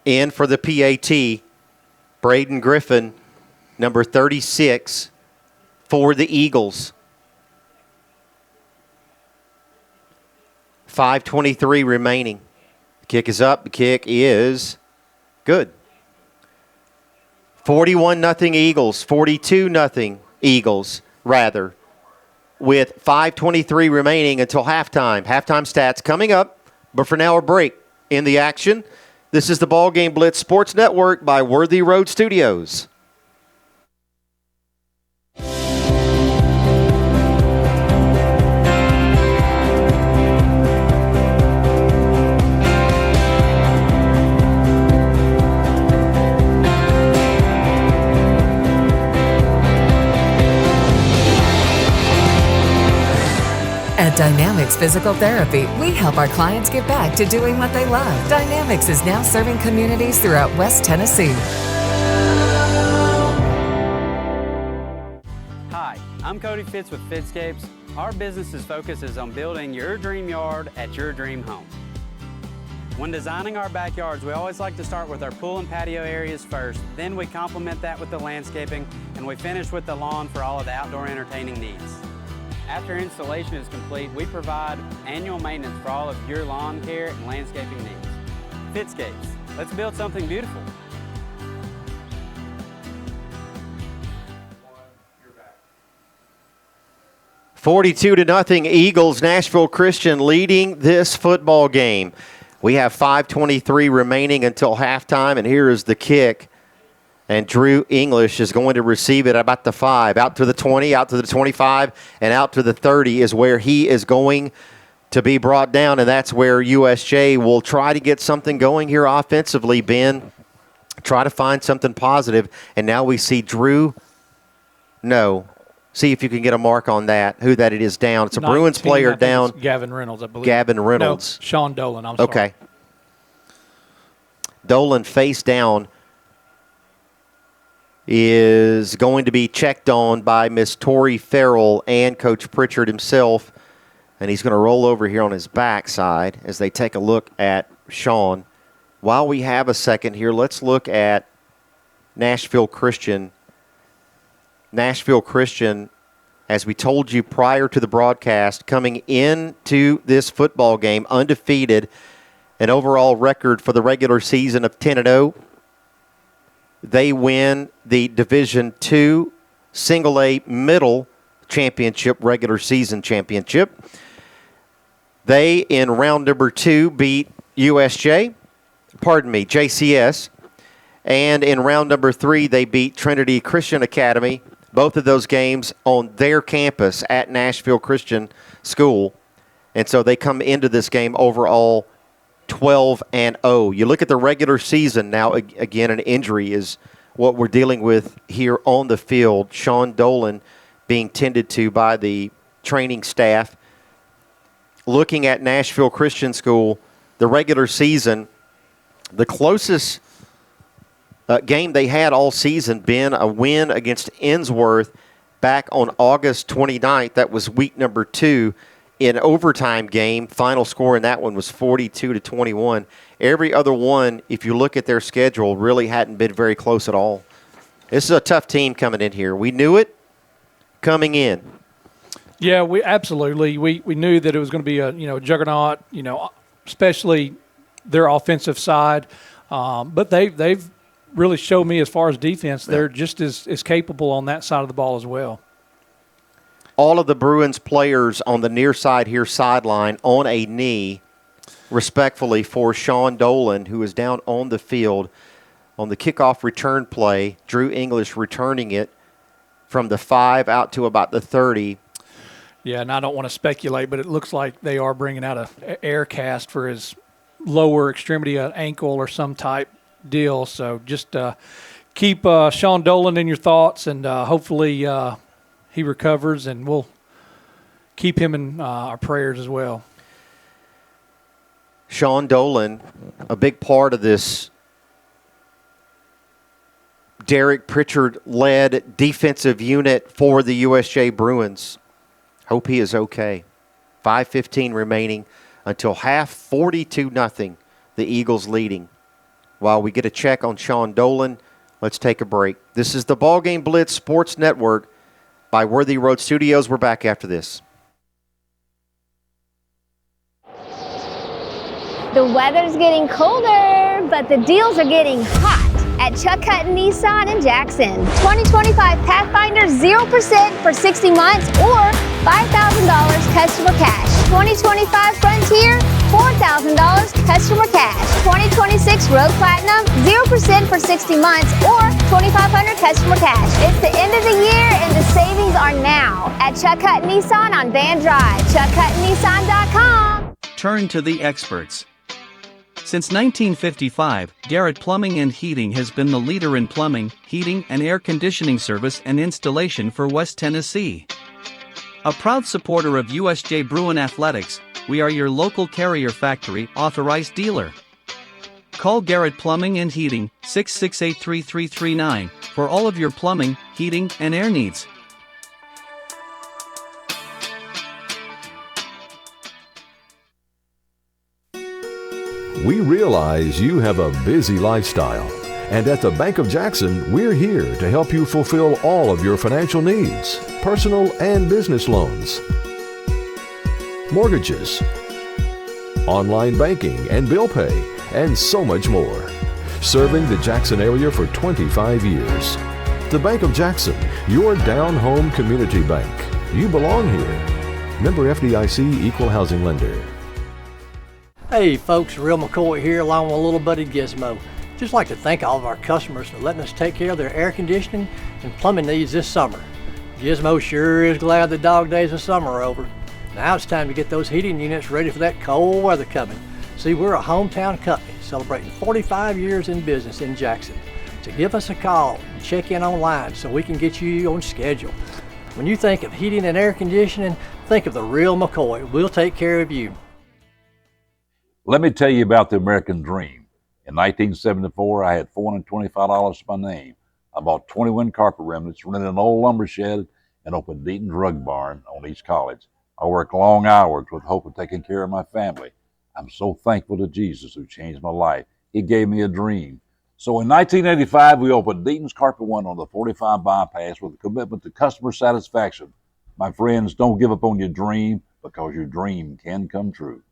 In for the PAT, Braden Griffin, number 36, for the Eagles. 5:23 remaining. The kick is up. The kick is good. 41-0 Eagles, 42-0 Eagles, rather, with 5:23 remaining until halftime. Halftime stats coming up, but for now a break in the action. This is the BallGame Blitz Sports Network by Worthy Road Studios. At Dynamics Physical Therapy, we help our clients get back to doing what they love. Dynamics is now serving communities throughout West Tennessee. Hi, I'm Cody Fitz with Fitscapes. Our business's focus is on building your dream yard at your dream home. When designing our backyards, we always like to start with our pool and patio areas first. Then we complement that with the landscaping, and we finish with the lawn for all of the outdoor entertaining needs. After installation is complete, we provide annual maintenance for all of your lawn care and landscaping needs. Fitscapes, let's build something beautiful. $42-0 Eagles, Nashville Christian leading this football game. We have 5:23 remaining until halftime, and here is the kick. And Drew English is going to receive it about the 5, out to the 20, out to the 25, and out to the 30 is where he is going to be brought down, and that's where USJ will try to get something going here offensively, Ben. Try to find something positive, and now we see Drew. No. See if you can get a mark on that, who that it is down. It's a 19, Bruins player down. Gavin Reynolds, I believe. Gavin Reynolds. No, Sean Dolan, I'm sorry. Okay. Dolan face down is going to be checked on by Miss Tori Farrell and Coach Pritchard himself, and he's going to roll over here on his backside as they take a look at Sean. While we have a second here, let's look at Nashville Christian. Nashville Christian, as we told you prior to the broadcast, coming into this football game undefeated, an overall record for the regular season of 10-0. They win the Division II Single A Middle Championship, regular season championship. They, in round number 2, beat JCS. And in round number 3, they beat Trinity Christian Academy. Both of those games on their campus at Nashville Christian School. And so they come into this game overall 12-0. You look at the regular season now, again, an injury is what we're dealing with here on the field. Sean Dolan being tended to by the training staff. Looking at Nashville Christian School, the regular season, the closest game they had all season been a win against Ensworth back on August 29th. That was week number 2 in overtime game. Final score in that one was 42-21. Every other one, if you look at their schedule, really hadn't been very close at all. This is a tough team coming in here. We knew it coming in. Yeah, we absolutely. We knew that it was going to be a juggernaut. Especially their offensive side, but they've really showed me as far as defense, they're just as capable on that side of the ball as well. All of the Bruins players on the near side here sideline on a knee, respectfully, for Sean Dolan, who is down on the field on the kickoff return play. Drew English returning it from the 5 out to about the 30. Yeah, and I don't want to speculate, but it looks like they are bringing out an air cast for his lower extremity, an ankle or some type deal. So just keep Sean Dolan in your thoughts, and hopefully he recovers, and we'll keep him in our prayers as well. Sean Dolan, a big part of this Derek Pritchard-led defensive unit for the USJ Bruins. Hope he is okay. 5:15 remaining until half, 42-0, the Eagles leading. While we get a check on Sean Dolan, let's take a break. This is the BallGame Blitz Sports Network by Worthy Road Studios. We're back after this. The weather's getting colder, but the deals are getting hot at Chuck Hutton Nissan in Jackson. 2025 Pathfinder 0% for 60 months or $5,000 customer cash. 2025 Frontier, $4,000 customer cash. 2026 Road Platinum, 0% for 60 months or $2,500 customer cash. It's the end of the year and the savings are now at Chuck Hutton Nissan on Van Drive. ChuckHuttonNissan.com. Turn to the experts. Since 1955, Garrett Plumbing and Heating has been the leader in plumbing, heating, and air conditioning service and installation for West Tennessee. A proud supporter of USJ Bruin Athletics, we are your local Carrier Factory authorized dealer. Call Garrett Plumbing and Heating 668-3339 for all of your plumbing, heating, and air needs. We realize you have a busy lifestyle, and at the Bank of Jackson, we're here to help you fulfill all of your financial needs, personal and business loans, mortgages, online banking and bill pay, and so much more. Serving the Jackson area for 25 years. The Bank of Jackson, your down-home community bank. You belong here. Member FDIC Equal Housing Lender. Hey folks, Real McCoy here along with a little buddy Gizmo. Just like to thank all of our customers for letting us take care of their air conditioning and plumbing needs this summer. Gizmo sure is glad the dog days of summer are over. Now it's time to get those heating units ready for that cold weather coming. See, we're a hometown company celebrating 45 years in business in Jackson. So give us a call and check in online so we can get you on schedule. When you think of heating and air conditioning, think of the real McCoy. We'll take care of you. Let me tell you about the American dream. In 1974, I had $425 to my name. I bought 21 carpet remnants, rented an old lumber shed, and opened Deaton's Rug Barn on East College. I worked long hours with hope of taking care of my family. I'm so thankful to Jesus who changed my life. He gave me a dream. So in 1985, we opened Deaton's Carpet One on the 45 bypass with a commitment to customer satisfaction. My friends, don't give up on your dream because your dream can come true.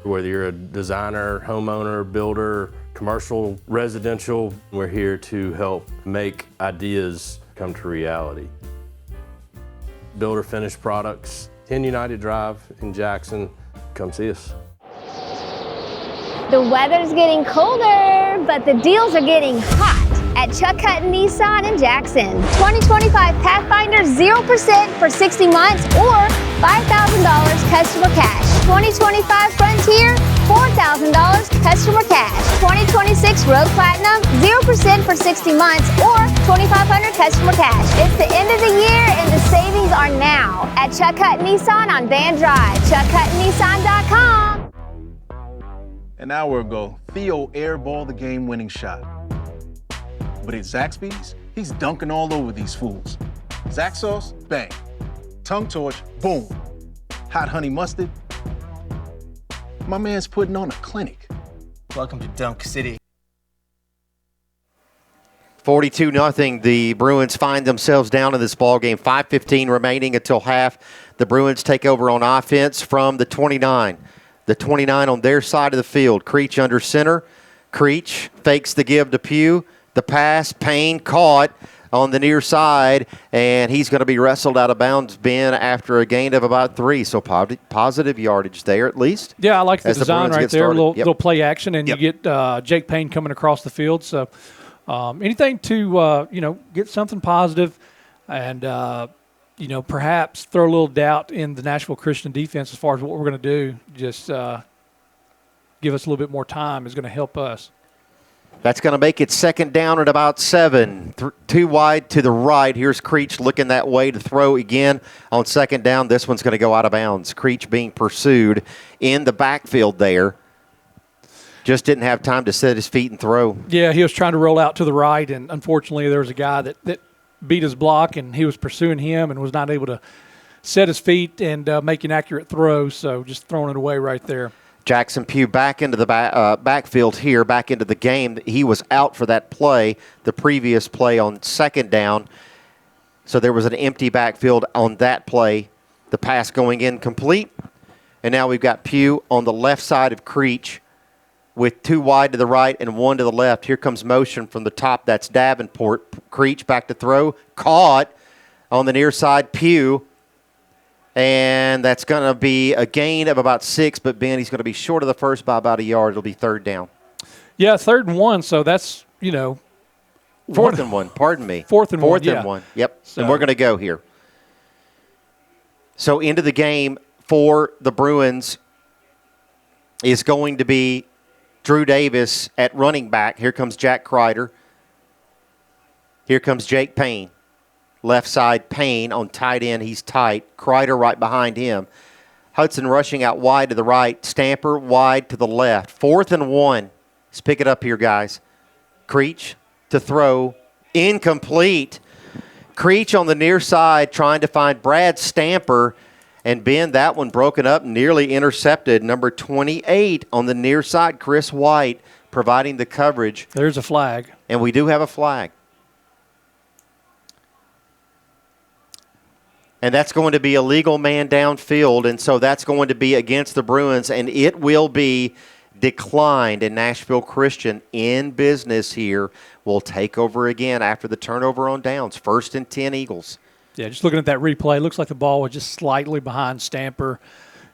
Whether you're a designer, homeowner, builder, commercial, residential, we're here to help make ideas come to reality. Builder finished products, 10 United Drive in Jackson. Come see us. The weather's getting colder, but the deals are getting hot at Chuck Hutton Nissan in Jackson. 2025 Pathfinder 0% for 60 months or $5,000 customer cash. 2025 Frontier, $4,000 customer cash. 2026 Road Platinum, 0% for 60 months or $2,500 customer cash. It's the end of the year and the savings are now at Chuck Hutton Nissan on Van Drive. ChuckHuttonNissan.com. An hour ago, Theo airballed the game-winning shot. But at Zaxby's, he's dunking all over these fools. Zax sauce, bang. Tongue torch, boom. Hot honey mustard. My man's putting on a clinic. Welcome to Dunk City. 42-0. The Bruins find themselves down in this ballgame. 5:15 remaining until half. The Bruins take over on offense from the 29. The 29 on their side of the field. Creech under center. Creech fakes the give to Pugh. The pass, Payne caught on the near side, and he's going to be wrestled out of bounds, Ben, after a gain of about 3. So positive yardage there at least. Yeah, I like the design right there. Little play action, and Yep. you get Jake Payne coming across the field. So anything to, get something positive and, perhaps throw a little doubt in the Nashville Christian defense as far as what we're going to do. Just give us a little bit more time is going to help us. That's going to make it second down at about 7. Too wide to the right. Here's Creech looking that way to throw again on second down. This one's going to go out of bounds. Creech being pursued in the backfield there. Just didn't have time to set his feet and throw. Yeah, he was trying to roll out to the right, and unfortunately there was a guy that beat his block, and he was pursuing him and was not able to set his feet and make an accurate throw, so just throwing it away right there. Jackson Pugh back into the backfield here, back into the game. He was out for that play, the previous play on second down. So there was an empty backfield on that play. The pass going in complete. And now we've got Pugh on the left side of Creech with 2 wide to the right and 1 to the left. Here comes motion from the top. That's Davenport. Creech back to throw. Caught on the near side. Pugh. And that's going to be a gain of about 6, but Ben, he's going to be short of the first by about a yard. It'll be third down. Yeah, 3rd and 1, so that's, Fourth and 1, pardon me. Fourth and 1, Fourth and 1, yep. So. And we're going to go here. So into the game for the Bruins is going to be Drew Davis at running back. Here comes Jack Kreider. Here comes Jake Payne. Left side, Payne on tight end. He's tight. Kreider right behind him. Hudson rushing out wide to the right. Stamper wide to the left. 4th and 1. Let's pick it up here, guys. Creech to throw. Incomplete. Creech on the near side trying to find Brad Stamper. And Ben, that one broken up, nearly intercepted. Number 28 on the near side, Chris White, providing the coverage. There's a flag. And we do have a flag. And that's going to be a legal man downfield, and so that's going to be against the Bruins, and it will be declined. And Nashville Christian in business here will take over again after the turnover on downs. 1st and 10 Eagles. Yeah, just looking at that replay, it looks like the ball was just slightly behind Stamper,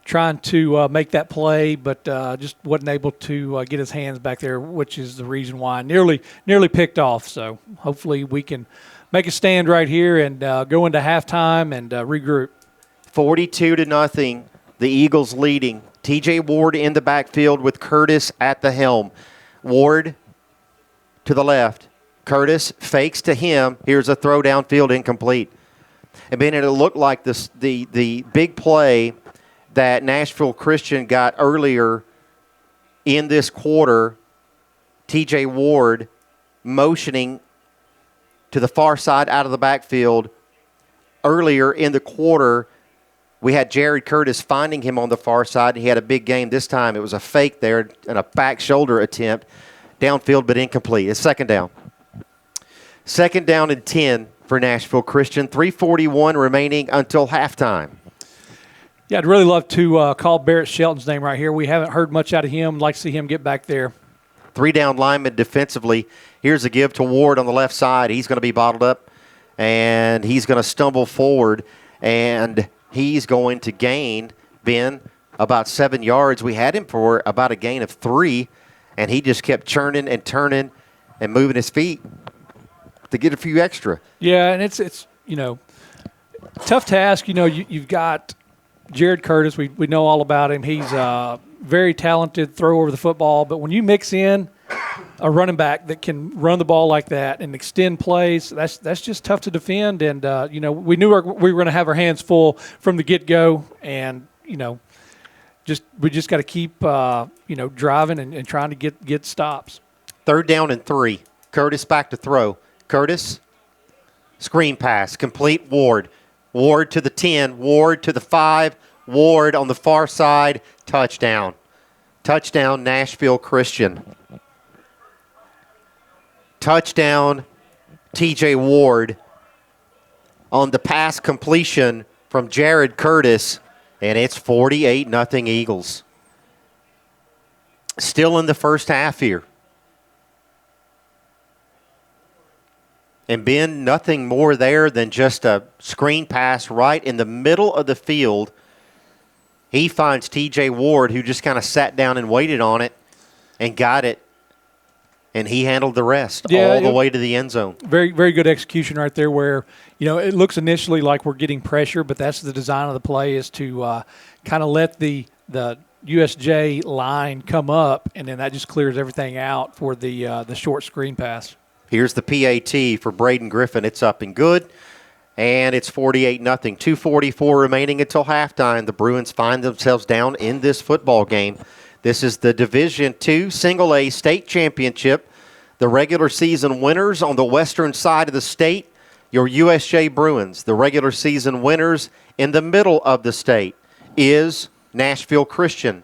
trying to make that play, but just wasn't able to get his hands back there, which is the reason why nearly picked off. So hopefully we can make a stand right here and go into halftime and regroup. 42-0, the Eagles leading. TJ Ward in the backfield with Curtis at the helm. Ward to the left. Curtis fakes to him. Here's a throw downfield, incomplete. And Ben, it looked like the big play that Nashville Christian got earlier in this quarter, TJ Ward motioning to the far side out of the backfield. Earlier in the quarter, we had Jared Curtis finding him on the far side. He had a big game this time. It was a fake there and a back shoulder attempt. Downfield, but incomplete. It's second down. Second down and 10 for Nashville Christian. 3:41 remaining until halftime. Yeah, I'd really love to call Barrett Shelton's name right here. We haven't heard much out of him. I'd like to see him get back there. 3 down linemen defensively. Here's a give to Ward on the left side. He's going to be bottled up, and he's going to stumble forward, and he's going to gain, Ben, about 7 yards. We had him for about a gain of 3, and he just kept churning and turning and moving his feet to get a few extra. Yeah, and it's tough task. You've got Jared Curtis. We know all about him. He's very talented thrower of the football, but when you mix in a running back that can run the ball like that and extend plays, that's just tough to defend. And we knew we were going to have our hands full from the get-go, and we just got to keep driving and trying to get stops. 3rd down and 3. Curtis back to throw. Curtis, screen pass, complete. Ward to the 10, Ward to the 5, Ward on the far side, touchdown. Touchdown, Nashville Christian. Touchdown, TJ Ward on the pass completion from Jared Curtis, and it's 48-0 Eagles. Still in the first half here. And Ben, nothing more there than just a screen pass right in the middle of the field. He finds TJ Ward, who just kind of sat down and waited on it and got it. And he handled the rest all the way to the end zone. Very, very good execution right there where, it looks initially like we're getting pressure, but that's the design of the play, is to kind of let the USJ line come up, and then that just clears everything out for the short screen pass. Here's the PAT for Braden Griffin. It's up and good, and it's 48-0. 2:44 remaining until halftime. The Bruins find themselves down in this football game. This is the Division II Single A State Championship. The regular season winners on the western side of the state, your USJ Bruins. The regular season winners in the middle of the state is Nashville Christian.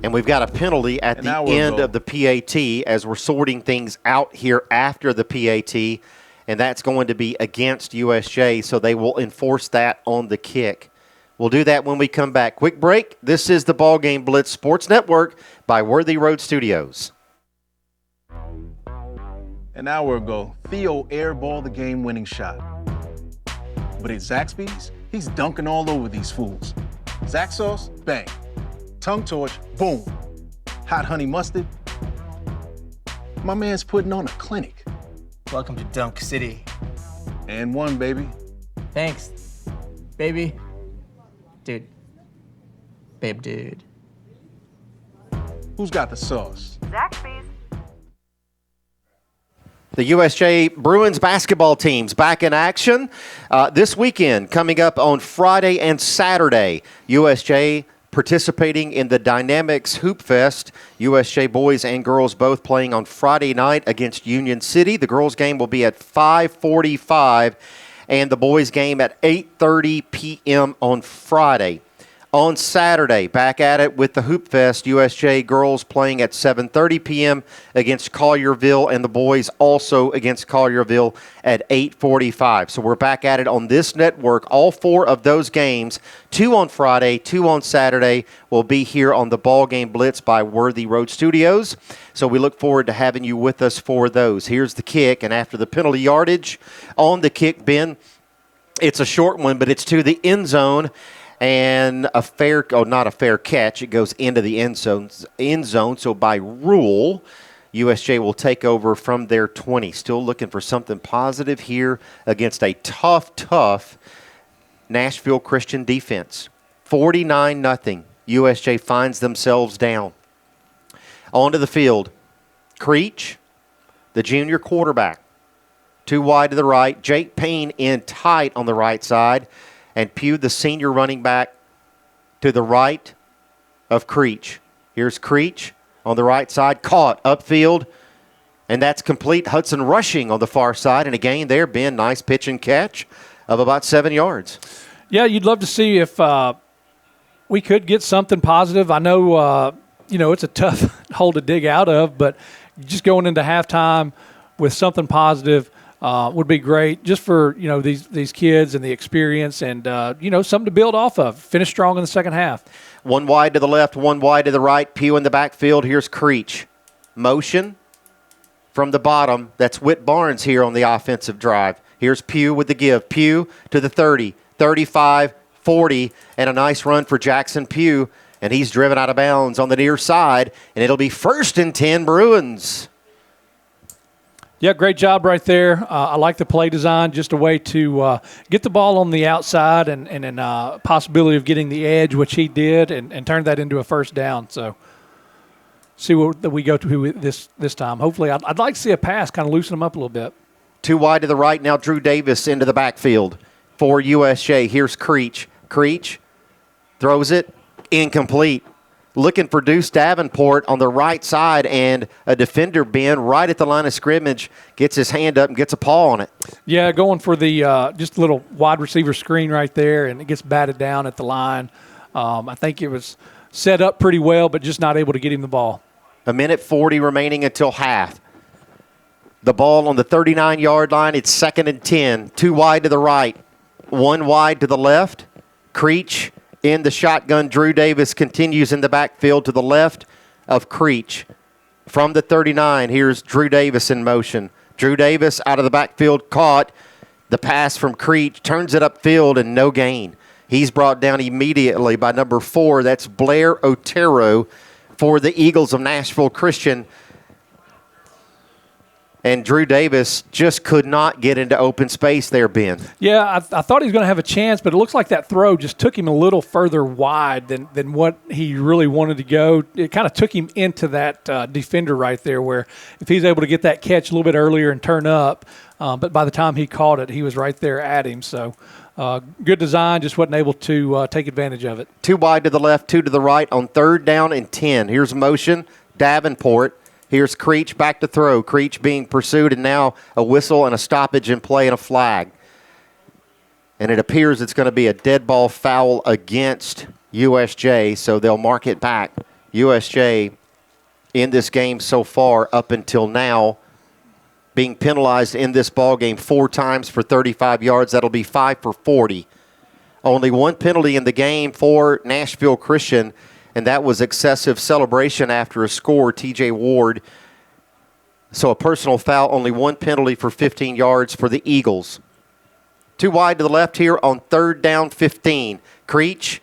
And we've got a penalty at the end of the PAT as we're sorting things out here after the PAT, and that's going to be against USJ, so they will enforce that on the kick. We'll do that when we come back. Quick break. This is the BallGame Blitz Sports Network by Worthy Road Studios. An hour ago, Theo airballed the game-winning shot. But at Zaxby's, he's dunking all over these fools. Zax sauce, bang. Tongue torch, boom. Hot honey mustard. My man's putting on a clinic. Welcome to Dunk City. And one, baby. Thanks, baby. Dude. Babe, dude. Who's got the sauce? Zaxby's. The USJ Bruins basketball teams back in action this weekend, coming up on Friday and Saturday. USJ participating in the Dynamics Hoop Fest. USJ boys and girls both playing on Friday night against Union City. The girls' game will be at 5:45, and the boys' game at 8:30 p.m. on Friday. On Saturday, back at it with the Hoop Fest, USJ girls playing at 7:30 p.m. against Collierville, and the boys also against Collierville at 8:45. So we're back at it on this network. All 4 of those games, 2 on Friday, 2 on Saturday, will be here on the BallGame Blitz by Worthy Road Studios. So we look forward to having you with us for those. Here's the kick, and after the penalty yardage on the kick, Ben, it's a short one, but it's to the end zone. And not a fair catch. It goes into the end zone. So by rule, USJ will take over from their 20. Still looking for something positive here against a tough Nashville Christian defense. 49-0. USJ finds themselves down. Onto the field. Creech, the junior quarterback. 2 wide to the right. Jake Payne in tight on the right side. And Pugh, the senior running back, to the right of Creech. Here's Creech on the right side, caught upfield, and that's complete. Hudson rushing on the far side, and a gain there, Ben. Nice pitch and catch of about 7 yards. Yeah, you'd love to see if we could get something positive. I know, it's a tough hole to dig out of, but just going into halftime with something positive would be great, just for these kids and the experience, and something to build off of. Finish strong in the second half. 1 wide to the left, 1 wide to the right. Pugh in the backfield. Here's Creech. Motion from the bottom. That's Whit Barnes here on the offensive drive. Here's Pugh with the give. Pugh to the 30, 35, 40, and a nice run for Jackson Pugh, and he's driven out of bounds on the near side, and it'll be 1st and 10 Bruins. Yeah, great job right there. I like the play design, just a way to get the ball on the outside and possibility of getting the edge, which he did, and turn that into a first down. So see what we go to this time. Hopefully, I'd like to see a pass, kind of loosen them up a little bit. 2 wide to the right now. Drew Davis into the backfield for USJ. Here's Creech. Creech throws it incomplete. Looking for Deuce Davenport on the right side, and a defender, Ben, right at the line of scrimmage, gets his hand up and gets a paw on it. Yeah, going for the just a little wide receiver screen right there, and it gets batted down at the line. I think it was set up pretty well, but just not able to get him the ball. 1:40 remaining until half. The ball on the 39-yard line. It's 2nd and 10. 2 wide to the right, 1 wide to the left. Creech in the shotgun. Drew Davis continues in the backfield to the left of Creech. From the 39, here's Drew Davis in motion. Drew Davis out of the backfield, caught. The pass from Creech, turns it upfield, and no gain. He's brought down immediately by number 4. That's Blair Otero for the Eagles of Nashville Christian. And Drew Davis just could not get into open space there, Ben. Yeah, I thought he was going to have a chance, but it looks like that throw just took him a little further wide than what he really wanted to go. It kind of took him into that defender right there, where if he's able to get that catch a little bit earlier and turn up, but by the time he caught it, he was right there at him. So good design, just wasn't able to take advantage of it. 2 wide to the left, 2 to the right on 3rd down and 10. Here's motion, Davenport. Here's Creech back to throw. Creech being pursued, and now a whistle and a stoppage in play and a flag. And it appears it's going to be a dead ball foul against USJ, so they'll mark it back. USJ in this game so far up until now being penalized in this ball game 4 times for 35 yards. That'll be 5 for 40. Only 1 penalty in the game for Nashville Christian, and that was excessive celebration after a score, TJ Ward. So a personal foul, only 1 penalty for 15 yards for the Eagles. 2 wide to the left here on 3rd down 15. Creech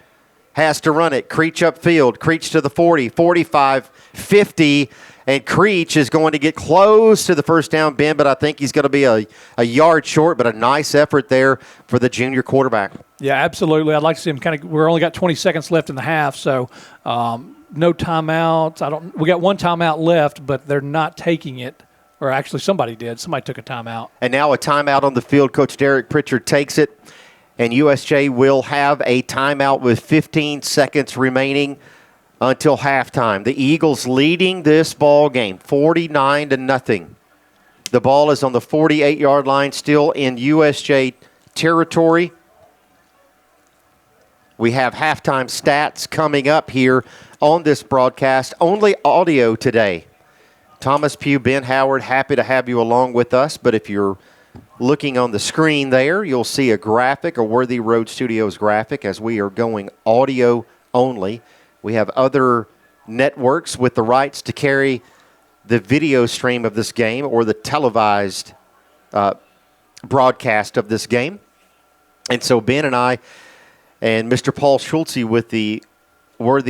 has to run it. Creech upfield. Creech to the 40, 45, 50. And Creech is going to get close to the first down bin, but I think he's going to be a yard short, but a nice effort there for the junior quarterback. Yeah, absolutely. I'd like to see him we're only got 20 seconds left in the half, so no timeouts. We got 1 timeout left, but they're not taking it. Or actually, somebody did. Somebody took a timeout. And now a timeout on the field. Coach Derek Pritchard takes it, and USJ will have a timeout with 15 seconds remaining until halftime. The Eagles leading this ball game 49-0. The ball is on the 48-yard line, still in USJ territory. We have halftime stats coming up here on this broadcast. Only audio today. Thomas Pugh, Ben Howard, happy to have you along with us. But if you're looking on the screen there, you'll see a graphic, a Worthy Road Studios graphic, as we are going audio only. We have other networks with the rights to carry the video stream of this game or the televised broadcast of this game. And so Ben and I and Mr. Paul Schultze with the Worthy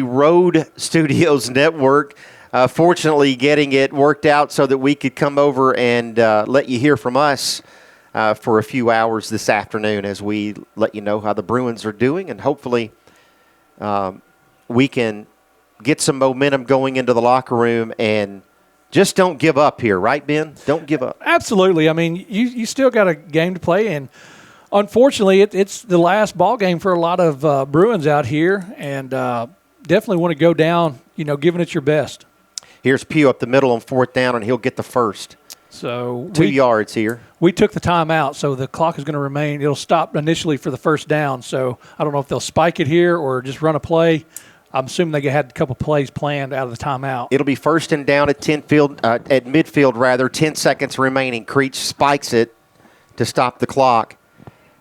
Road Studios Network fortunately getting it worked out so that we could come over and let you hear from us for a few hours this afternoon as we let you know how the Bruins are doing, and hopefully we can get some momentum going into the locker room and just don't give up here, right, Ben? Don't give up. Absolutely. I mean, you still got a game to play, and unfortunately, it's the last ball game for a lot of Bruins out here, and definitely want to go down, giving it your best. Here's Pugh up the middle on 4th down, and he'll get the first. So 2 yards here. We took the timeout, so the clock is going to remain. It'll stop initially for the first down, so I don't know if they'll spike it here or just run a play. I'm assuming they had a couple plays planned out of the timeout. It'll be 1st and down at midfield, 10 seconds remaining. Creech spikes it to stop the clock.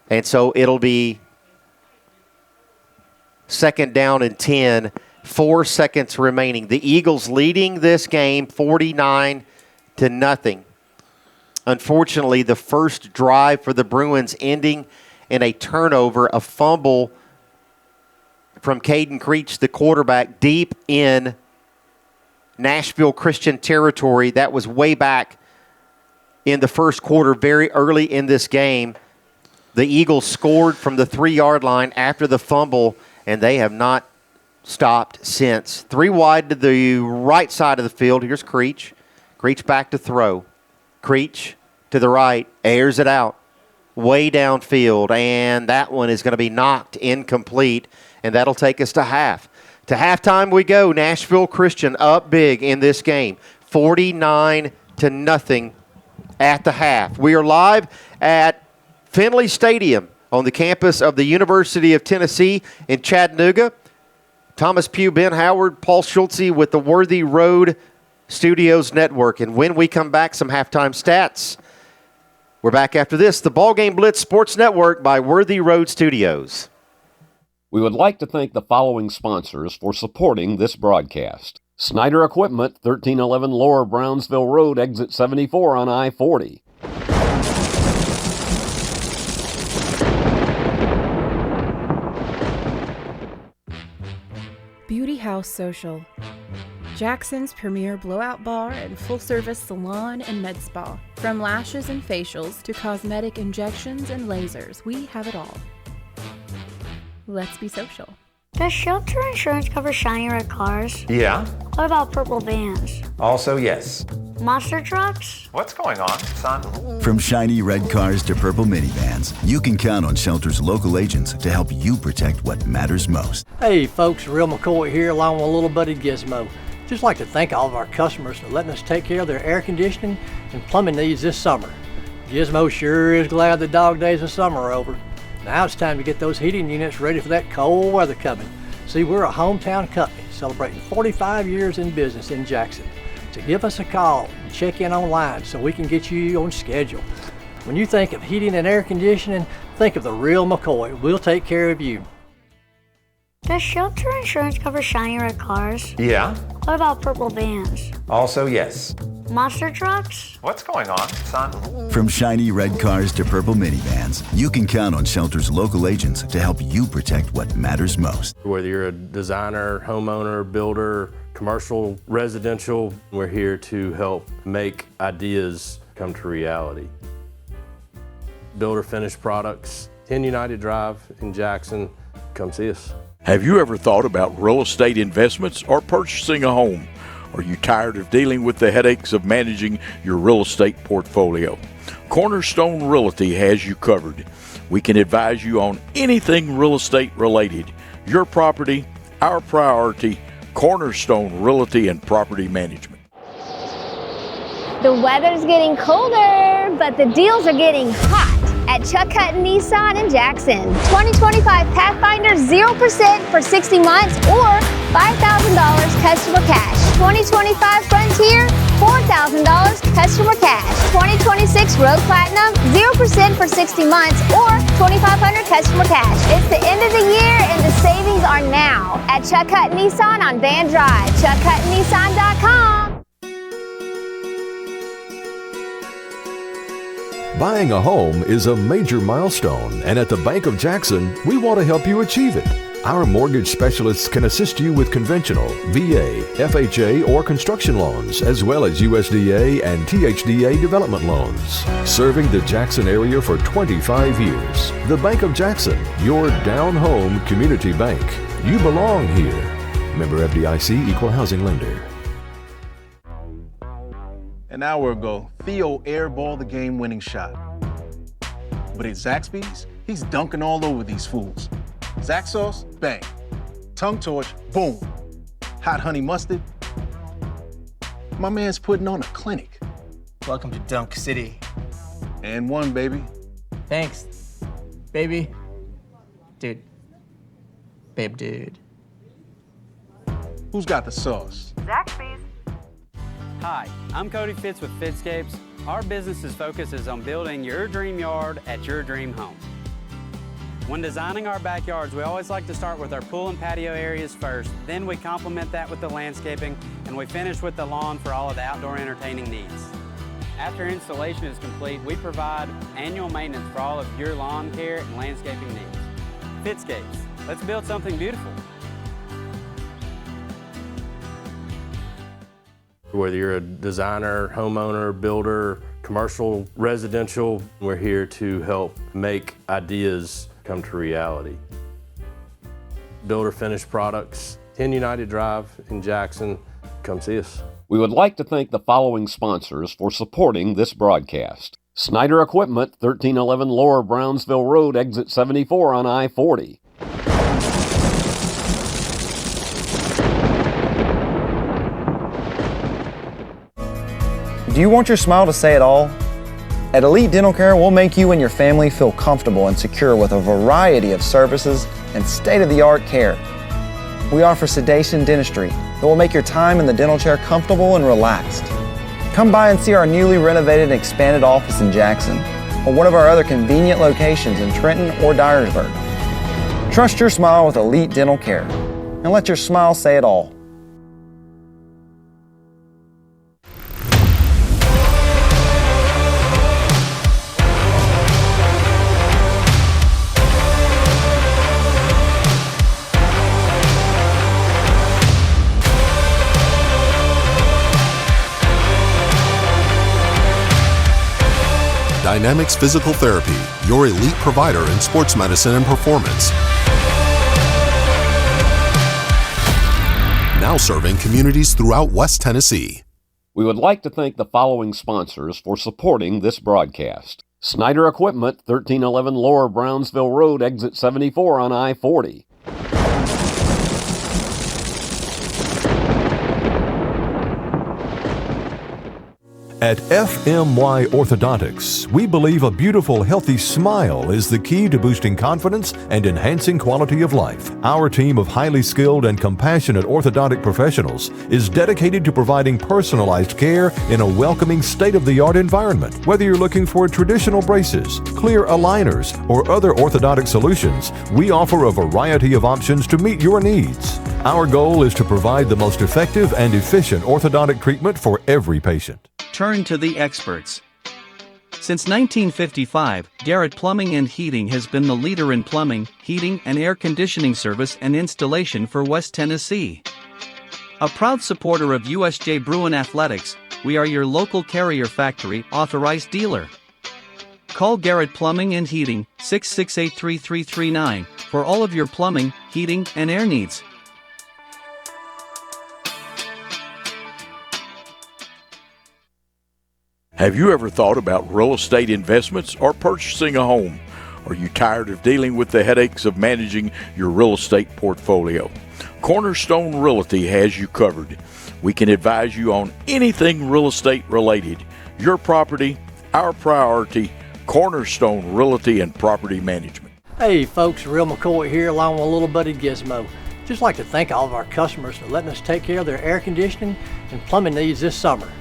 And so it'll be 2nd down and 10, 4 seconds remaining. The Eagles leading this game 49-0. Unfortunately, the first drive for the Bruins ending in a turnover, a fumble from Caden Creech, the quarterback, deep in Nashville Christian territory. That was way back in the first quarter, very early in this game. The Eagles scored from the 3-yard line after the fumble, and they have not stopped since. 3 wide to the right side of the field. Here's Creech. Creech back to throw. Creech to the right, airs it out, way downfield, and that one is going to be knocked incomplete, and that'll take us to half. To halftime we go. Nashville Christian up big in this game, 49-0 at the half. We are live at Finley Stadium on the campus of the University of Tennessee in Chattanooga. Thomas Pugh, Ben Howard, Paul Schultze with the Worthy Road Studios Network. And when we come back, some halftime stats. We're back after this. The BallGame Blitz Sports Network by Worthy Road Studios. We would like to thank the following sponsors for supporting this broadcast. Snyder Equipment, 1311 Lower Brownsville Road, Exit 74 on I-40. Beauty House Social, Jackson's premier blowout bar and full-service salon and med spa. From lashes and facials to cosmetic injections and lasers, we have it all. Let's be social. Does shelter insurance cover shiny red cars? Yeah. What about purple vans? Also, yes. Monster trucks? What's going on, son? From shiny red cars to purple minivans, you can count on Shelter's local agents to help you protect what matters most. Hey folks, Real McCoy here along with a little buddy Gizmo. Just like to thank all of our customers for letting us take care of their air conditioning and plumbing needs this summer. Gizmo sure is glad the dog days of summer are over. Now it's time to get those heating units ready for that cold weather coming. See, we're a hometown company celebrating 45 years in business in Jackson. So give us a call and check in online so we can get you on schedule. When you think of heating and air conditioning, think of the Real McCoy. We'll take care of you. Does shelter insurance cover shiny red cars? Yeah. What about purple vans? Also, yes. Monster trucks? What's going on, son? From shiny red cars to purple minivans, you can count on Shelter's local agents to help you protect what matters most. Whether you're a designer, homeowner, builder, commercial, residential, we're here to help make ideas come to reality. Builder finished products, 10 United Drive in Jackson. Come see us. Have you ever thought about real estate investments or purchasing a home? Are you tired of dealing with the headaches of managing your real estate portfolio? Cornerstone Realty has you covered. We can advise you on anything real estate related. Your property, our priority. Cornerstone Realty and Property Management. The weather's getting colder, but the deals are getting hot at Chuck Hutton Nissan in Jackson. 2025 Pathfinder 0% for 60 months or $5,000 customer cash. 2025 Frontier, $4,000 customer cash. 2026 Road Platinum, 0% for 60 months or $2,500 customer cash. It's the end of the year and the savings are now at Chuck Hutton Nissan on Van Drive. ChuckHuttonNissan.com. Buying a home is a major milestone, and at the Bank of Jackson, we want to help you achieve it. Our mortgage specialists can assist you with conventional, VA, FHA, or construction loans, as well as USDA and THDA development loans. Serving the Jackson area for 25 years. The Bank of Jackson, your down-home community bank. You belong here. Member FDIC, Equal Housing Lender. An hour ago, Theo airballed the game-winning shot. But at Zaxby's, he's dunking all over these fools. Zax sauce, bang. Tongue torch, boom. Hot honey mustard. My man's putting on a clinic. Welcome to Dunk City. And one, baby. Thanks, baby. Dude. Babe, dude. Who's got the sauce? Zaxby's. Hi, I'm Cody Fitz with Fitscapes. Our business's focus is on building your dream yard at your dream home. When designing our backyards, we always like to start with our pool and patio areas first. Then we complement that with the landscaping, and we finish with the lawn for all of the outdoor entertaining needs. After installation is complete, we provide annual maintenance for all of your lawn care and landscaping needs. Fitscapes, let's build something beautiful. Whether you're a designer, homeowner, builder, commercial, residential, we're here to help make ideas come to reality. Builder finished products, 10 United Drive in Jackson. Come see us. We would like to thank the following sponsors for supporting this broadcast. Snyder Equipment, 1311 Lower Brownsville Road, exit 74 on I-40. Do you want your smile to say it all? At Elite Dental Care, we'll make you and your family feel comfortable and secure with a variety of services and state-of-the-art care. We offer sedation dentistry that will make your time in the dental chair comfortable and relaxed. Come by and see our newly renovated and expanded office in Jackson or one of our other convenient locations in Trenton or Dyersburg. Trust your smile with Elite Dental Care and let your smile say it all. Dynamics Physical Therapy, your elite provider in sports medicine and performance. Now serving communities throughout West Tennessee. We would like to thank the following sponsors for supporting this broadcast. Snyder Equipment, 1311 Lower Brownsville Road, exit 74 on I-40. At FMY Orthodontics, we believe a beautiful, healthy smile is the key to boosting confidence and enhancing quality of life. Our team of highly skilled and compassionate orthodontic professionals is dedicated to providing personalized care in a welcoming, state-of-the-art environment. Whether you're looking for traditional braces, clear aligners, or other orthodontic solutions, we offer a variety of options to meet your needs. Our goal is to provide the most effective and efficient orthodontic treatment for every patient. Turn to the experts. Since 1955, Garrett Plumbing and Heating has been the leader in plumbing, heating, and air conditioning service and installation for West Tennessee. A proud supporter of USJ Bruin Athletics, we are your local Carrier Factory authorized dealer. Call Garrett Plumbing and Heating 668-3339 for all of your plumbing, heating, and air needs. Have you ever thought about real estate investments or purchasing a home? Are you tired of dealing with the headaches of managing your real estate portfolio? Cornerstone Realty has you covered. We can advise you on anything real estate related. Your property, our priority. Cornerstone Realty and Property Management. Hey folks, Real McCoy here along with a little buddy Gizmo. Just like to thank all of our customers for letting us take care of their air conditioning and plumbing needs this summer.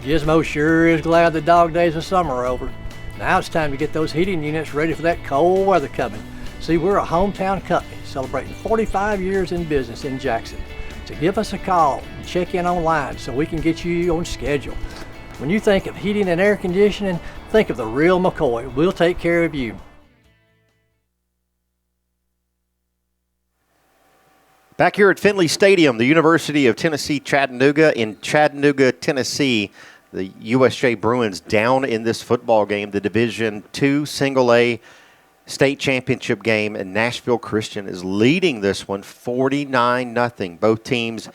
Gizmo sure is glad the dog days of summer are over. Now it's time to get those heating units ready for that cold weather coming. See, we're a hometown company celebrating 45 years in business in Jackson. So give us a call and check in online so we can get you on schedule. When you think of heating and air conditioning, think of the Real McCoy. We'll take care of you. Back here at Findlay Stadium, the University of Tennessee, Chattanooga. In Chattanooga, Tennessee, the USJ Bruins down in this football game, the Division II Single A state championship game, and Nashville Christian is leading this one 49-0. Both teams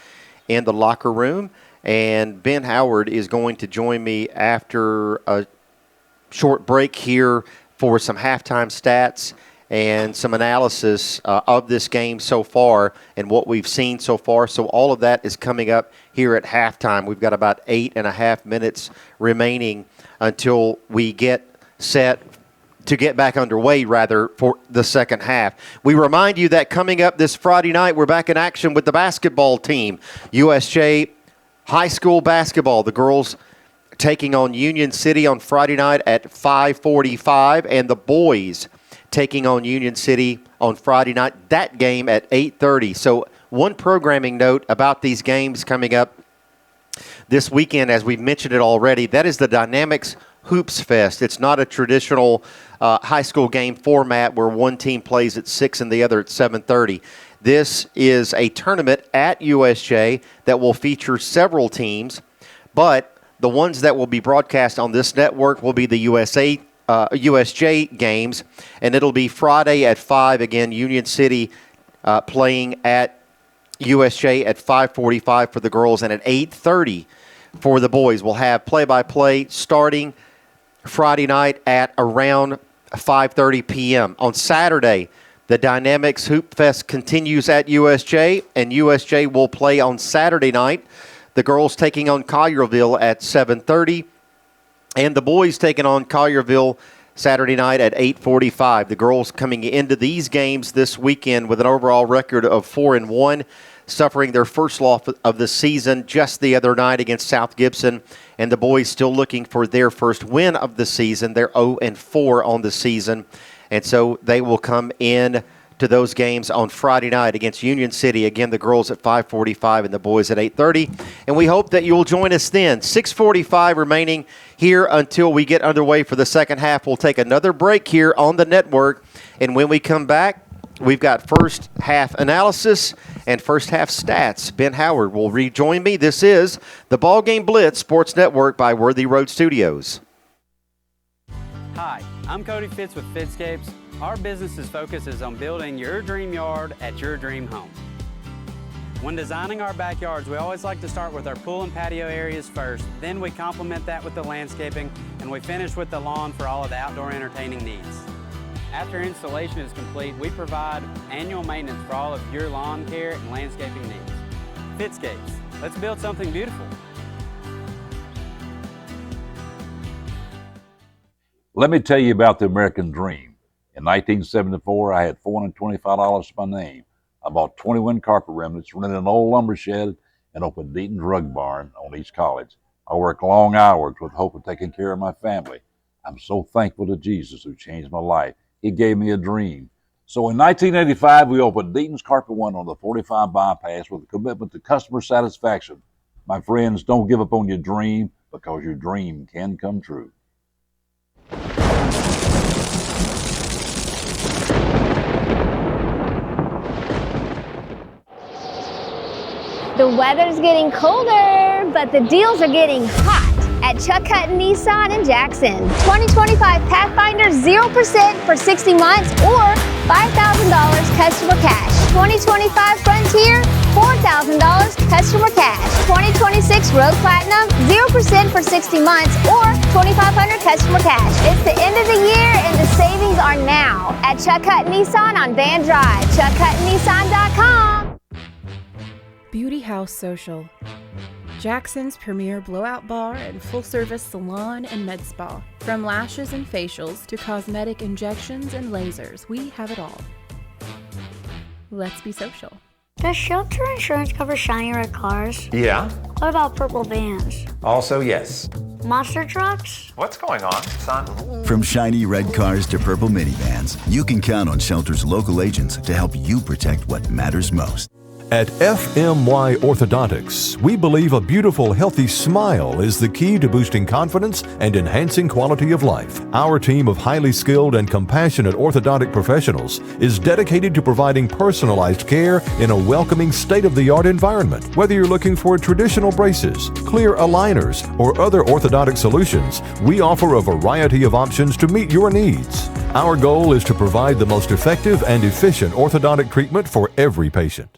in the locker room, and Ben Howard is going to join me after a short break here for some halftime stats and some analysis of this game so far and what we've seen so far. So all of that is coming up here at halftime. We've got about 8.5 minutes remaining until we get set to get back underway, rather, for the second half. We remind you that coming up this Friday night, we're back in action with the basketball team. USJ High School basketball. The girls taking on Union City on Friday night at 5:45, and the boys taking on Union City on Friday night, that game at 8:30. So one programming note about these games coming up this weekend, as we've mentioned it already, that is the Dynamics Hoops Fest. It's not a traditional high school game format where one team plays at 6 and the other at 7:30. This is a tournament at USJ that will feature several teams, but the ones that will be broadcast on this network will be the USJ games, and it'll be Friday at 5. Again, Union City playing at USJ at 5:45 for the girls, and at 8:30 for the boys. We'll have play-by-play starting Friday night at around 5:30 p.m. On Saturday, the Dynamics Hoop Fest continues at USJ, and USJ will play on Saturday night. The girls taking on Collierville at 7:30, and the boys taking on Collierville Saturday night at 8:45. The girls coming into these games this weekend with an overall record of 4-1, suffering their first loss of the season just the other night against South Gibson, and the boys still looking for their first win of the season. They're 0-4 on the season, and so they will come in to those games on Friday night against Union City. Again, the girls at 5:45 and the boys at 8:30. And we hope that you'll join us then. 6:45 remaining here until we get underway for the second half. We'll take another break here on the network. And when we come back, we've got first half analysis and first half stats. Ben Howard will rejoin me. This is the BallGame Blitz Sports Network by Worthy Road Studios. Hi, I'm Cody Fitz with Fitscapes. Our business's focus is on building your dream yard at your dream home. When designing our backyards, we always like to start with our pool and patio areas first. Then we complement that with the landscaping, and we finish with the lawn for all of the outdoor entertaining needs. After installation is complete, we provide annual maintenance for all of your lawn care and landscaping needs. Fitscapes, let's build something beautiful. Let me tell you about the American dream. In 1974, I had $425 to my name. I bought 21 carpet remnants, rented an old lumber shed, and opened Deaton's Rug Barn on East College. I worked long hours with the hope of taking care of my family. I'm so thankful to Jesus who changed my life. He gave me a dream. So in 1985, we opened Deaton's Carpet One on the 45 bypass with a commitment to customer satisfaction. My friends, don't give up on your dream, because your dream can come true. The weather's getting colder, but the deals are getting hot at Chuck Hutton Nissan in Jackson. 2025 Pathfinder 0% for 60 months or $5,000 customer cash. 2025 Frontier, $4,000 customer cash. 2026 Road Platinum 0% for 60 months or $2,500 customer cash. It's the end of the year and the savings are now at Chuck Hutton Nissan on Van Drive. ChuckHuttonNissan.com. Beauty House Social, Jackson's premier blowout bar and full-service salon and med spa. From lashes and facials to cosmetic injections and lasers, we have it all. Let's be social. Does shelter insurance cover shiny red cars? Yeah. What about purple vans? Also, yes. Monster trucks? What's going on, son? From shiny red cars to purple minivans, you can count on Shelter's local agents to help you protect what matters most. At FMY Orthodontics, we believe a beautiful, healthy smile is the key to boosting confidence and enhancing quality of life. Our team of highly skilled and compassionate orthodontic professionals is dedicated to providing personalized care in a welcoming, state-of-the-art environment. Whether you're looking for traditional braces, clear aligners, or other orthodontic solutions, we offer a variety of options to meet your needs. Our goal is to provide the most effective and efficient orthodontic treatment for every patient.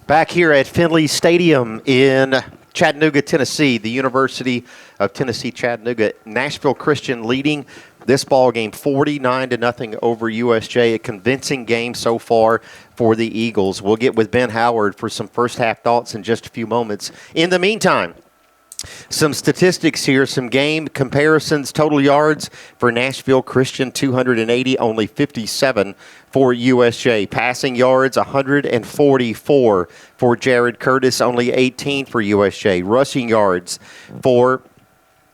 Back here at Finley Stadium in Chattanooga, Tennessee, the University of Tennessee, Chattanooga, Nashville Christian leading this ball game 49-0 over USJ. A convincing game so far for the Eagles. We'll get with Ben Howard for some first half thoughts in just a few moments. In the meantime, some statistics here, some game comparisons. Total yards for Nashville Christian, 280, only 57 for USJ. Passing yards, 144 for Jared Curtis, only 18 for USJ. Rushing yards for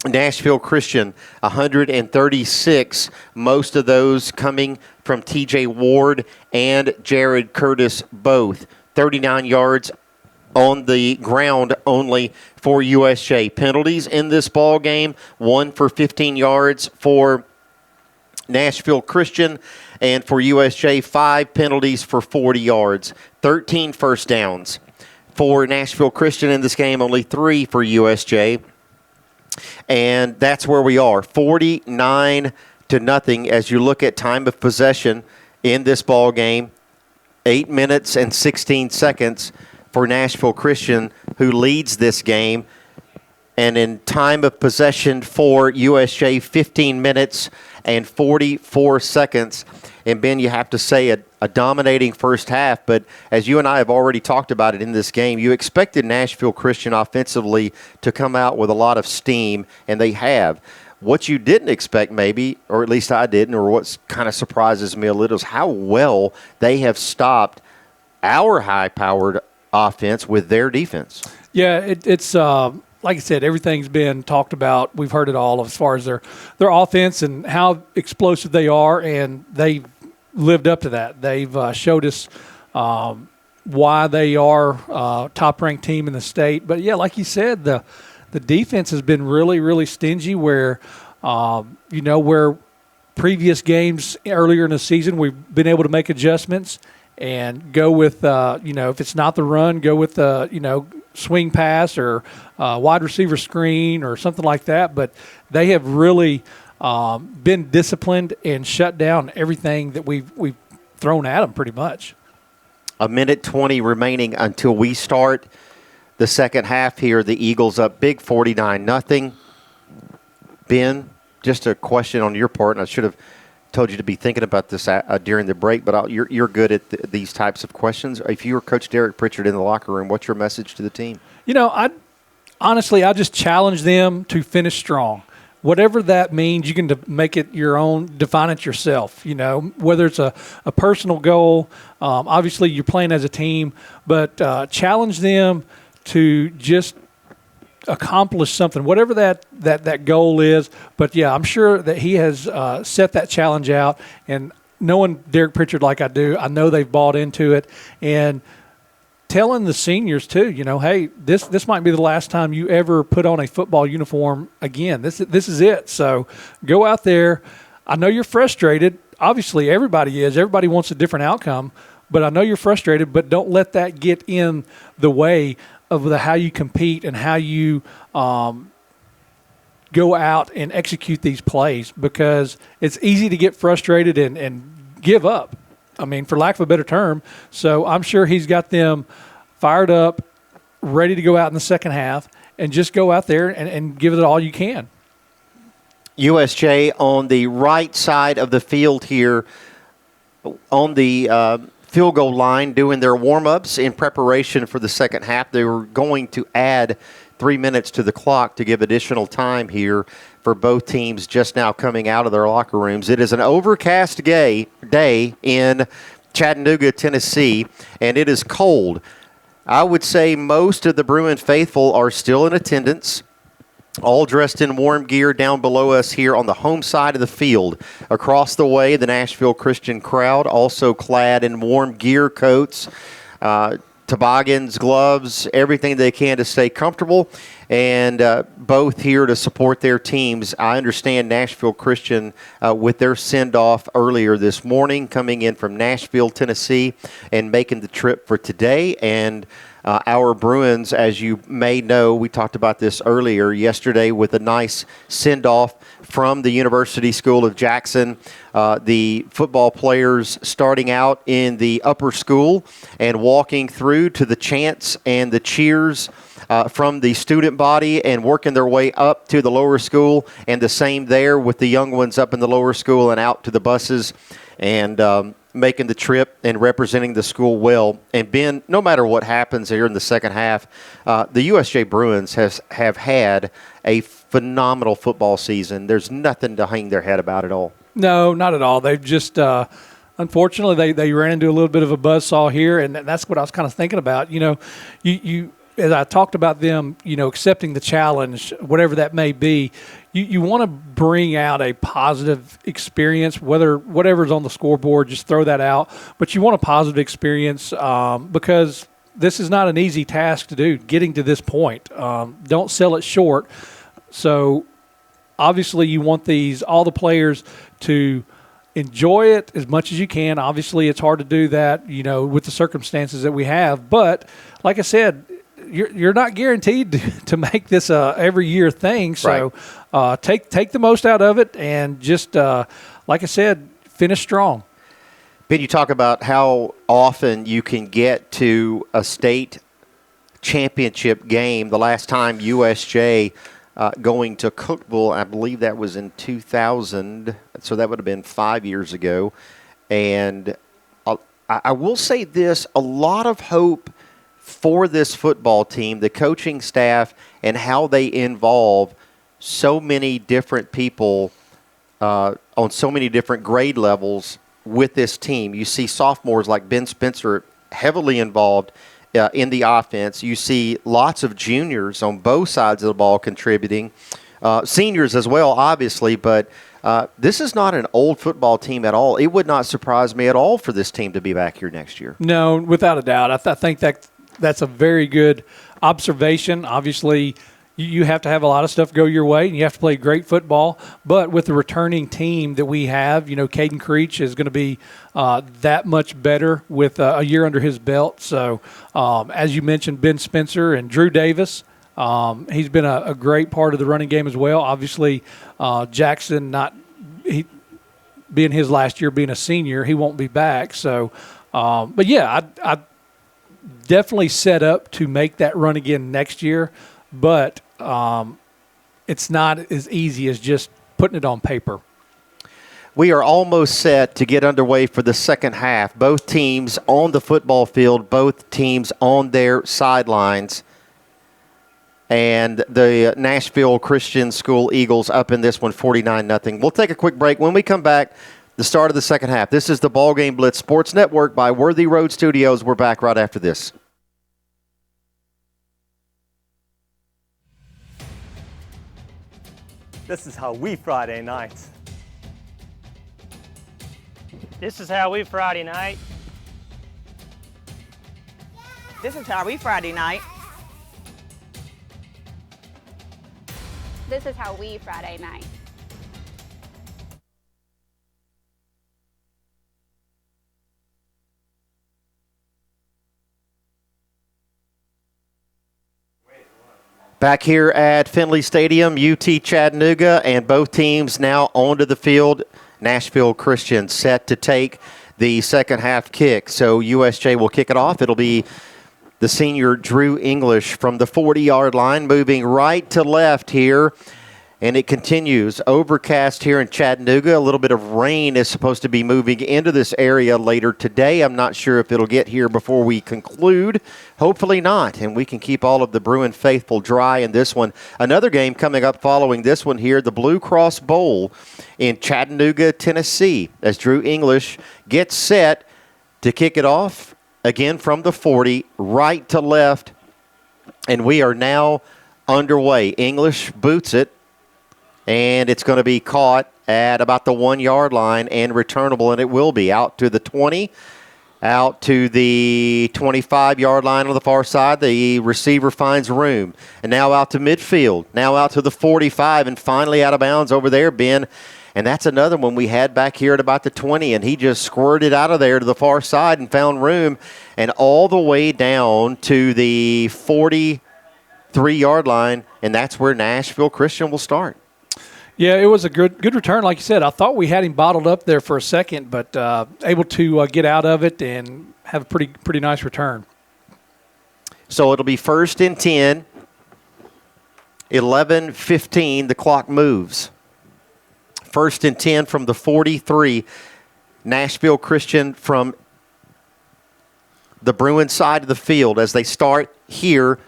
Nashville Christian, 136, most of those coming from TJ Ward and Jared Curtis both. 39 yards on the ground only for USJ. Penalties in this ball game, 1 for 15 yards for Nashville Christian, and for USJ, 5 penalties for 40 yards. 13 first downs for Nashville Christian in this game, only 3 for USJ. And that's where we are, 49-0 as you look at time of possession in this ball game. 8 minutes and 16 seconds for Nashville Christian, who leads this game. And in time of possession for USJ, 15 minutes and 44 seconds. And, Ben, you have to say a dominating first half, but as you and I have already talked about it in this game, you expected Nashville Christian offensively to come out with a lot of steam, and they have. What you didn't expect maybe, or at least I didn't, or what kind of surprises me a little, is how well they have stopped our high-powered offense with their defense. Yeah, it's like I said, everything's been talked about. We've heard it all as far as their offense and how explosive they are, and they've lived up to that. They've showed us why they are top-ranked team in the state. But, yeah, like you said, the defense has been really, really stingy where, where previous games earlier in the season we've been able to make adjustments and go with, if it's not the run, go with the, swing pass or wide receiver screen or something like that. But they have really been disciplined and shut down everything that we've thrown at them pretty much. A minute 20 remaining until we start the second half here. The Eagles up big, 49-0. Ben, just a question on your part, and I should have told you to be thinking about this during the break, but you're good at these types of questions. If you were Coach Derek Pritchard in the locker room, what's your message to the team? I just challenge them to finish strong. Whatever that means, you can make it your own, define it yourself, whether it's a personal goal. Obviously, you're playing as a team, but challenge them to just accomplish something, whatever that goal is. But, yeah, I'm sure that he has set that challenge out. And knowing Derek Pritchard like I do, I know they've bought into it. And telling the seniors, too, hey, this might be the last time you ever put on a football uniform again. This is it. So go out there. I know you're frustrated. Obviously, everybody is. Everybody wants a different outcome. But I know you're frustrated, but don't let that get in the way of how you compete and how you go out and execute these plays, because it's easy to get frustrated and give up. I mean, for lack of a better term. So I'm sure he's got them fired up, ready to go out in the second half, and just go out there and give it all you can. USJ on the right side of the field here on the field goal line doing their warm-ups in preparation for the second half. They were going to add 3 minutes to the clock to give additional time here for both teams just now coming out of their locker rooms. It is an overcast day in Chattanooga, Tennessee, and it is cold. I would say most of the Bruin faithful are still in attendance. all dressed in warm gear down below us here on the home side of the field. Across the way, the Nashville Christian crowd also clad in warm gear coats, toboggans, gloves, everything they can to stay comfortable, and both here to support their teams. I understand Nashville Christian with their send-off earlier this morning, coming in from Nashville, Tennessee, and making the trip for today. And our Bruins, as you may know, we talked about this earlier yesterday with a nice send-off from the University School of Jackson. The football players starting out in the upper school and walking through to the chants and the cheers from the student body and working their way up to the lower school, and the same there with the young ones up in the lower school and out to the buses and making the trip and representing the school well. And Ben, no matter what happens here in the second half, the USJ Bruins have had a phenomenal football season. There's nothing to hang their head about at all. No, not at all. They've just, unfortunately, they ran into a little bit of a buzzsaw here, and that's what I was kind of thinking about. You know, you as I talked about them, you know, accepting the challenge, whatever that may be, you want to bring out a positive experience, whatever's on the scoreboard, just throw that out. But you want a positive experience because this is not an easy task to do, getting to this point. Don't sell it short. So obviously you want all the players to enjoy it as much as you can. Obviously it's hard to do that, you know, with the circumstances that we have. But like I said, you're not guaranteed to make this a every year thing. So take the most out of it and just, like I said, finish strong. Ben, you talk about how often you can get to a state championship game. The last time USJ going to Cookeville, I believe that was in 2000, so that would have been 5 years ago. And I will say this, a lot of hope for this football team, the coaching staff, and how they involve so many different people on so many different grade levels with this team. You see sophomores like Ben Spencer heavily involved in the offense. You see lots of juniors on both sides of the ball contributing, seniors as well, obviously, but this is not an old football team at all. It would not surprise me at all for this team to be back here next year. No, without a doubt. I think that's a very good observation. Obviously, you have to have a lot of stuff go your way, and you have to play great football. But with the returning team that we have, you know, Caden Creech is going to be that much better with a year under his belt. So, as you mentioned, Ben Spencer and Drew Davis, he's been a great part of the running game as well. Obviously, Jackson, being his last year, being a senior, he won't be back. So, but yeah, I definitely set up to make that run again next year, but it's not as easy as just putting it on paper. We are almost set to get underway for the second half. Both teams on the football field, both teams on their sidelines. And the Nashville Christian School Eagles up in this one 49-0. We'll take a quick break. When we come back, the start of the second half. This is the BallGame Blitz Sports Network by Worthy Road Studios. We're back right after this. This is how we Friday night. This is how we Friday night. This is how we Friday night. This is how we Friday night. Back here at Finley Stadium, UT Chattanooga, and both teams now onto the field. Nashville Christian set to take the second half kick. So USJ will kick it off. It'll be the senior Drew English from the 40-yard line, moving right to left here. And it continues. Overcast here in Chattanooga. A little bit of rain is supposed to be moving into this area later today. I'm not sure if it'll get here before we conclude. Hopefully not. And we can keep all of the Bruin faithful dry in this one. Another game coming up following this one here, the Blue Cross Bowl in Chattanooga, Tennessee, as Drew English gets set to kick it off again from the 40, right to left. And we are now underway. English boots it, and it's going to be caught at about the 1 yard line and returnable, and it will be out to the 20, out to the 25 yard line on the far side. The receiver finds room, and now out to midfield, now out to the 45, and finally out of bounds over there, Ben. And that's another one we had back here at about the 20, and he just squirted out of there to the far side and found room, and all the way down to the 43-yard line, and that's where Nashville Christian will start. Yeah, it was a good return. Like you said, I thought we had him bottled up there for a second, but able to get out of it and have a pretty nice return. So it'll be 1st and 10, 11:15, the clock moves. 1st and 10 from the 43, Nashville Christian from the Bruins side of the field as they start here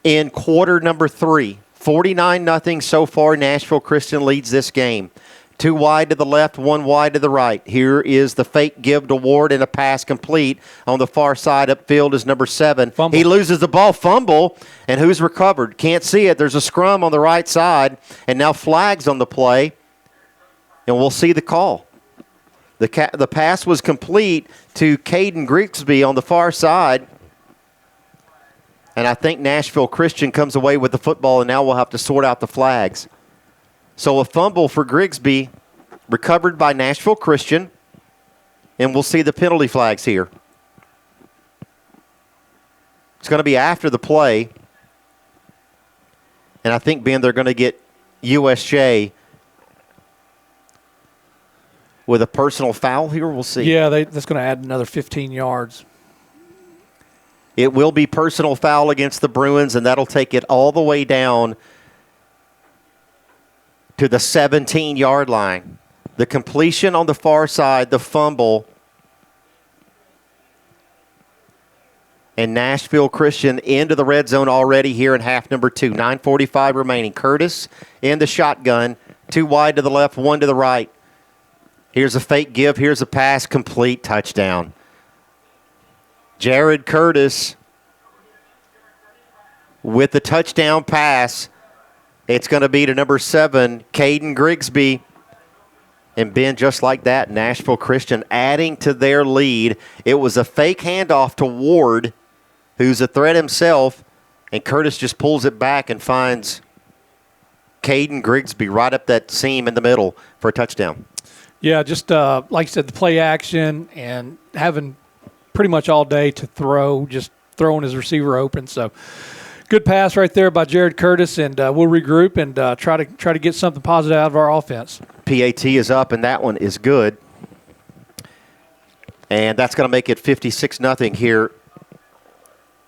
in quarter number 3. 49-0 so far. Nashville Christian leads this game. 2 wide to the left, 1 wide to the right. Here is the fake give to Ward and a pass complete. On the far side upfield is number 7. Fumble. He loses the ball, fumble, and who's recovered? Can't see it. There's a scrum on the right side, and now flags on the play, and we'll see the call. The pass was complete to Caden Grigsby on the far side, and I think Nashville Christian comes away with the football, and now we'll have to sort out the flags. So a fumble for Grigsby, recovered by Nashville Christian, and we'll see the penalty flags here. It's going to be after the play, and I think, Ben, they're going to get USJ with a personal foul here. We'll see. Yeah, that's going to add another 15 yards. It will be personal foul against the Bruins, and that'll take it all the way down to the 17-yard line. The completion on the far side, the fumble, and Nashville Christian into the red zone already here in half number 2. 9:45 remaining. Curtis in the shotgun. 2 wide to the left, 1 to the right. Here's a fake give. Here's a pass. Complete. Touchdown. Jared Curtis with the touchdown pass. It's going to be to number 7, Caden Grigsby. And Ben, just like that, Nashville Christian adding to their lead. It was a fake handoff to Ward, who's a threat himself, and Curtis just pulls it back and finds Caden Grigsby right up that seam in the middle for a touchdown. Yeah, just like you said, the play action and having pretty much all day to throw, just throwing his receiver open. So good pass right there by Jared Curtis, and we'll regroup and try to get something positive out of our offense. PAT is up, and that one is good. And that's going to make it 56-0 here.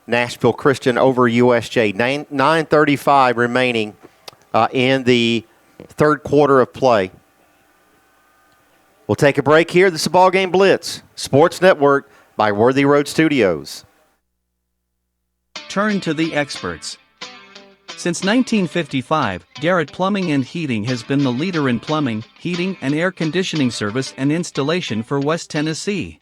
Nashville Christian over USJ. 9:35 remaining in the third quarter of play. We'll take a break here. This is BallGame Blitz, Sports Network by Worthy Road Studios. Turn to the experts. Since 1955, Garrett Plumbing and Heating has been the leader in plumbing, heating, and air conditioning service and installation for West Tennessee.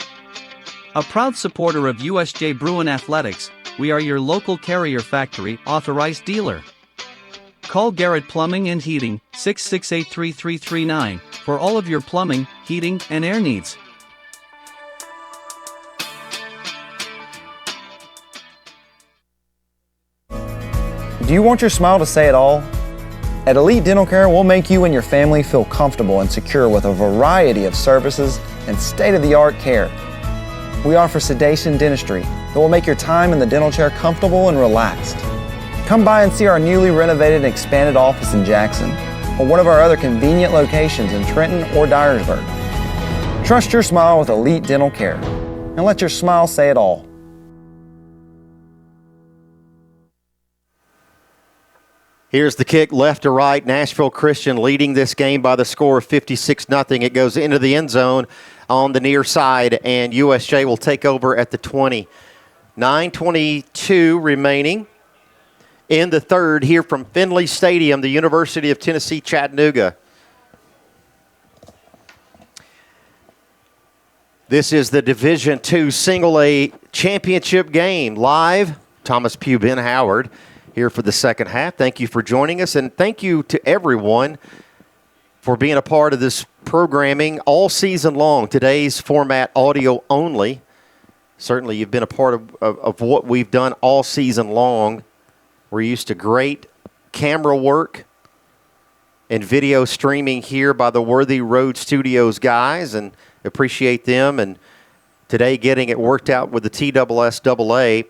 A proud supporter of USJ Bruin Athletics, we are your local Carrier Factory authorized dealer. Call Garrett Plumbing and Heating, 668-3339, for all of your plumbing, heating, and air needs. Do you want your smile to say it all? At Elite Dental Care, we'll make you and your family feel comfortable and secure with a variety of services and state-of-the-art care. We offer sedation dentistry that will make your time in the dental chair comfortable and relaxed. Come by and see our newly renovated and expanded office in Jackson, or one of our other convenient locations in Trenton or Dyersburg. Trust your smile with Elite Dental Care, and let your smile say it all. Here's the kick left to right. Nashville Christian leading this game by the score of 56-0. It goes into the end zone on the near side, and USJ will take over at the 20. 9:22 remaining in the third here from Finley Stadium, the University of Tennessee, Chattanooga. This is the Division II Single A Championship game. Live, Thomas Pugh, Ben Howard, here for the second half. Thank you for joining us, and thank you to everyone for being a part of this programming all season long. Today's format, audio only. Certainly you've been a part of what we've done all season long. We're used to great camera work and video streaming here by the Worthy Road Studios guys, and appreciate them. And today getting it worked out with the TSSAA.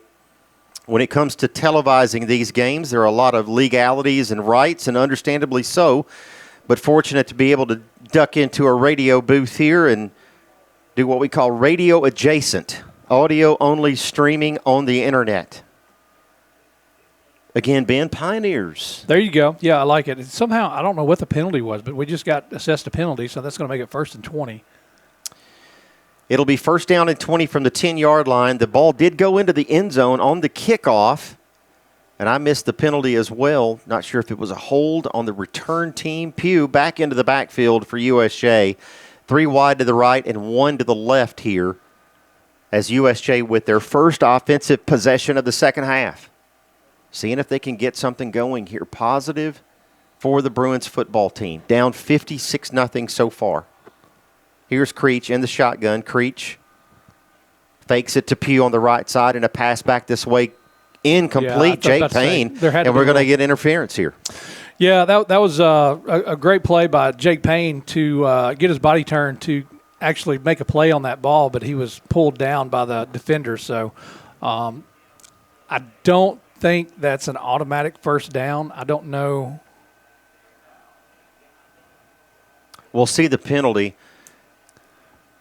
When it comes to televising these games, there are a lot of legalities and rights, and understandably so, but fortunate to be able to duck into a radio booth here and do what we call radio adjacent, audio only streaming on the internet. Again, Ben, pioneers. There you go. Yeah, I like it. And somehow, I don't know what the penalty was, but we just got assessed a penalty, so that's going to make it 1st and 20. It'll be 1st down and 20 from the 10-yard line. The ball did go into the end zone on the kickoff, and I missed the penalty as well. Not sure if it was a hold on the return team. Pugh back into the backfield for USJ. 3 wide to the right and 1 to the left here as USJ with their first offensive possession of the second half. Seeing if they can get something going here positive for the Bruins football team. Down 56-0 so far. Here's Creech in the shotgun. Creech fakes it to Pugh on the right side, and a pass back this way. Incomplete. Jake Payne. And we're going to get interference here. Yeah, that was a great play by Jake Payne to get his body turned to actually make a play on that ball, but he was pulled down by the defender. So I don't think that's an automatic 1st down. I don't know. We'll see the penalty.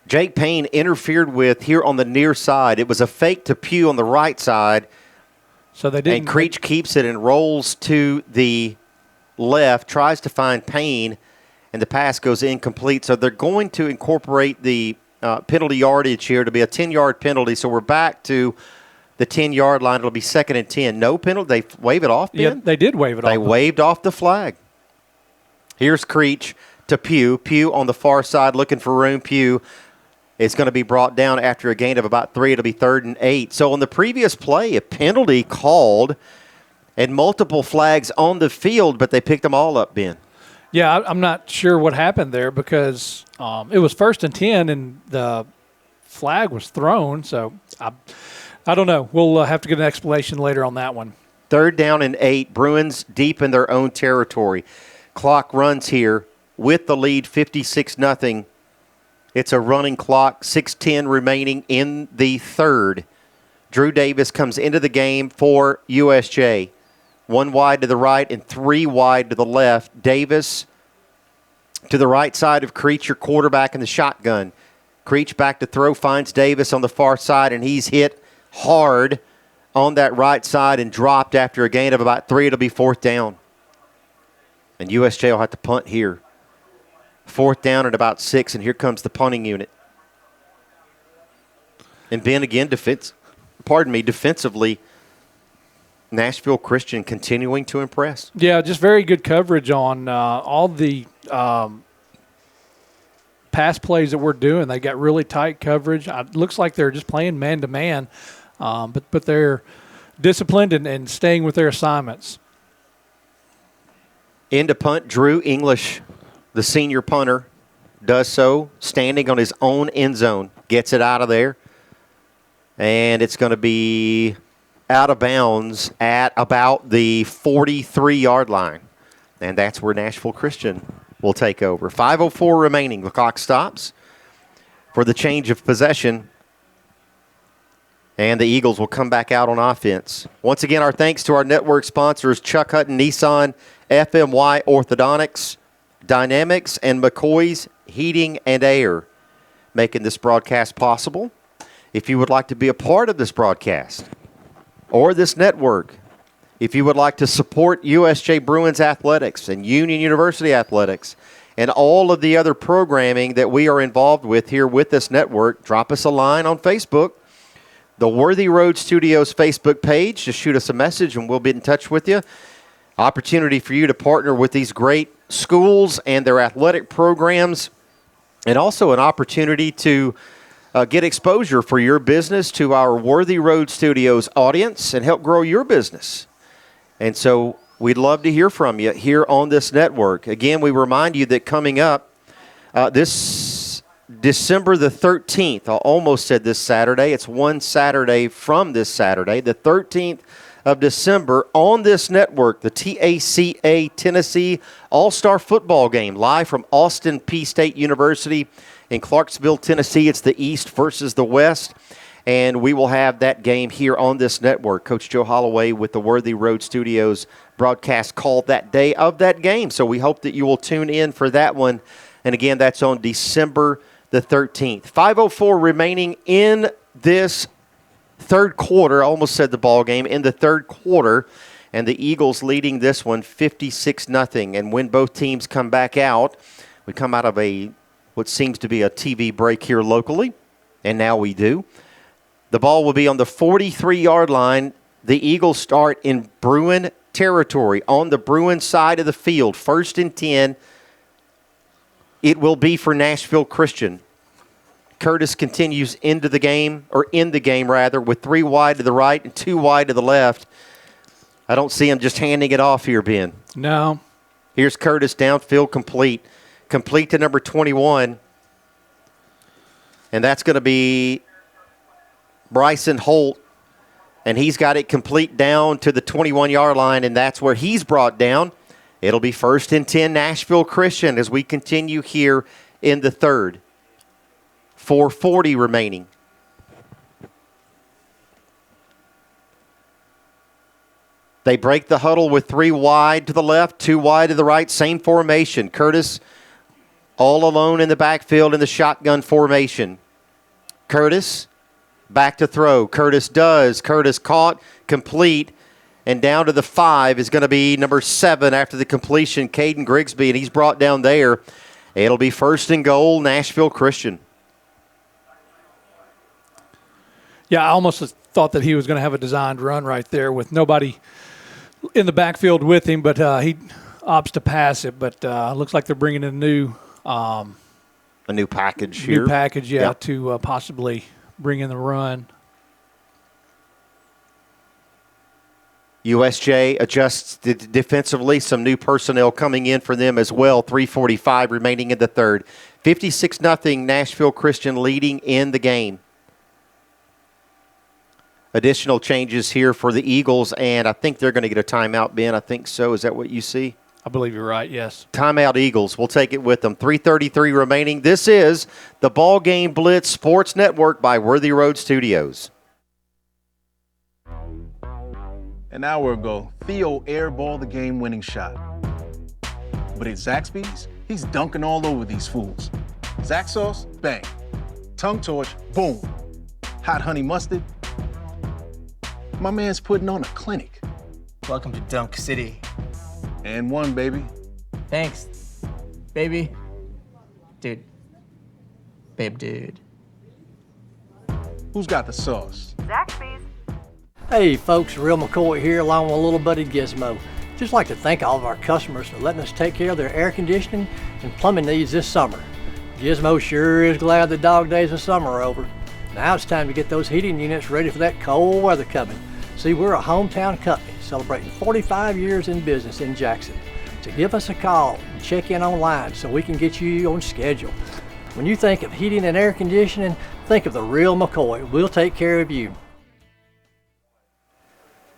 Jake Payne interfered with here on the near side. It was a fake to Pugh on the right side. So they didn't. And Creech keeps it and rolls to the left, tries to find Payne, and the pass goes incomplete. So they're going to incorporate the penalty yardage here to be a 10-yard penalty. So we're back to the 10-yard line. It'll be 2nd and 10. No penalty. They wave it off, Ben? Yeah, they did wave it off. They waved off the flag. Here's Creech to Pugh. Pugh on the far side looking for room. Pugh is going to be brought down after a gain of about 3. It'll be 3rd and 8. So on the previous play, a penalty called and multiple flags on the field, but they picked them all up, Ben. Yeah, I'm not sure what happened there because it was 1st and 10 and the flag was thrown. So I don't know. We'll have to get an explanation later on that one. 3rd down and 8. Bruins deep in their own territory. Clock runs here with the lead 56-0. It's a running clock, 6:10 remaining in the 3rd. Drew Davis comes into the game for USJ. 1 wide to the right and 3 wide to the left. Davis to the right side of Creech, your quarterback in the shotgun. Creech back to throw, finds Davis on the far side, and he's hit hard on that right side and dropped after a gain of about 3. It'll be 4th down. And USJ will have to punt here. 4th down at about 6, and here comes the punting unit. And Ben, again, defensively, Nashville Christian continuing to impress. Yeah, just very good coverage on all the pass plays that we're doing. They got really tight coverage. It looks like they're just playing man-to-man, but they're disciplined and staying with their assignments. Into punt, Drew English, the senior punter, does so, standing on his own end zone, gets it out of there, and it's going to be out of bounds at about the 43-yard line, and that's where Nashville Christian will take over. 5:04 remaining. The clock stops for the change of possession, and the Eagles will come back out on offense. Once again, our thanks to our network sponsors, Chuck Hutton Nissan, FMY Orthodontics, Dynamics, and McCoy's Heating and Air, making this broadcast possible. If you would like to be a part of this broadcast or this network, if you would like to support USJ Bruins athletics and Union University athletics and all of the other programming that we are involved with here with this network, drop us a line on Facebook, the Worthy Road Studios Facebook page. Just shoot us a message and we'll be in touch with you. Opportunity for you to partner with these great schools and their athletic programs, and also an opportunity to get exposure for your business to our Worthy Road Studios audience and help grow your business. And so we'd love to hear from you here on this network. Again, we remind you that coming up this December the 13th, I almost said this Saturday. It's one Saturday from this Saturday, the 13th of December, on this network, the TACA Tennessee All-Star Football Game, live from Austin Peay State University in Clarksville, Tennessee. It's the East versus the West, and we will have that game here on this network. Coach Joe Holloway with the Worthy Road Studios broadcast call that day of that game, so we hope that you will tune in for that one. And again, that's on December the 13th. 5:04 remaining in this third quarter. I almost said the ball game. In the third quarter, and the Eagles leading this one 56-0. And when both teams come back out, we come out of what seems to be a TV break here locally, and now we do. The ball will be on the 43-yard line. The Eagles start in Bruin territory on the Bruin side of the field. 1st and 10. It will be for Nashville Christian. Curtis continues into the game, or in the game rather, with 3 wide to the right and 2 wide to the left. I don't see him just handing it off here, Ben. No. Here's Curtis downfield complete. Complete to number 21. And that's going to be Bryson Holt. And he's got it complete down to the 21-yard line, and that's where he's brought down. It'll be 1st and 10 Nashville Christian as we continue here in the third. 4:40 remaining. They break the huddle with 3 wide to the left, 2 wide to the right, same formation. Curtis all alone in the backfield in the shotgun formation. Curtis back to throw. Curtis does. Curtis caught, complete, and down to the 5 is going to be number 7 after the completion, Caden Grigsby, and he's brought down there. It'll be 1st and goal, Nashville Christian. Yeah, I almost thought that he was going to have a designed run right there with nobody in the backfield with him, but he opts to pass it. But looks like they're bringing in a new package here. New package, yeah, yep, to possibly bring in the run. USJ adjusts defensively. Some new personnel coming in for them as well. 3:45 remaining in the third. 56-0 Nashville Christian leading in the game. Additional changes here for the Eagles, and I think they're going to get a timeout, Ben. I think so. Is that what you see? I believe you're right, yes. Timeout Eagles. We'll take it with them. 3:33 remaining. This is the BallGame Blitz Sports Network by Worthy Road Studios. An hour ago, Theo airballed the game-winning shot. But at Zaxby's, he's dunking all over these fools. Zax sauce, bang. Tongue torch, boom. Hot honey mustard. My man's putting on a clinic. Welcome to Dunk City. And one, baby. Thanks, baby. Dude. Babe, dude. Who's got the sauce? Zaxby's. Hey folks, Real McCoy here along with a little buddy Gizmo. Just like to thank all of our customers for letting us take care of their air conditioning and plumbing needs this summer. Gizmo sure is glad the dog days of summer are over. Now it's time to get those heating units ready for that cold weather coming. See, we're a hometown company celebrating 45 years in business in Jackson. So give us a call and check in online so we can get you on schedule. When you think of heating and air conditioning, think of the Real McCoy. We'll take care of you.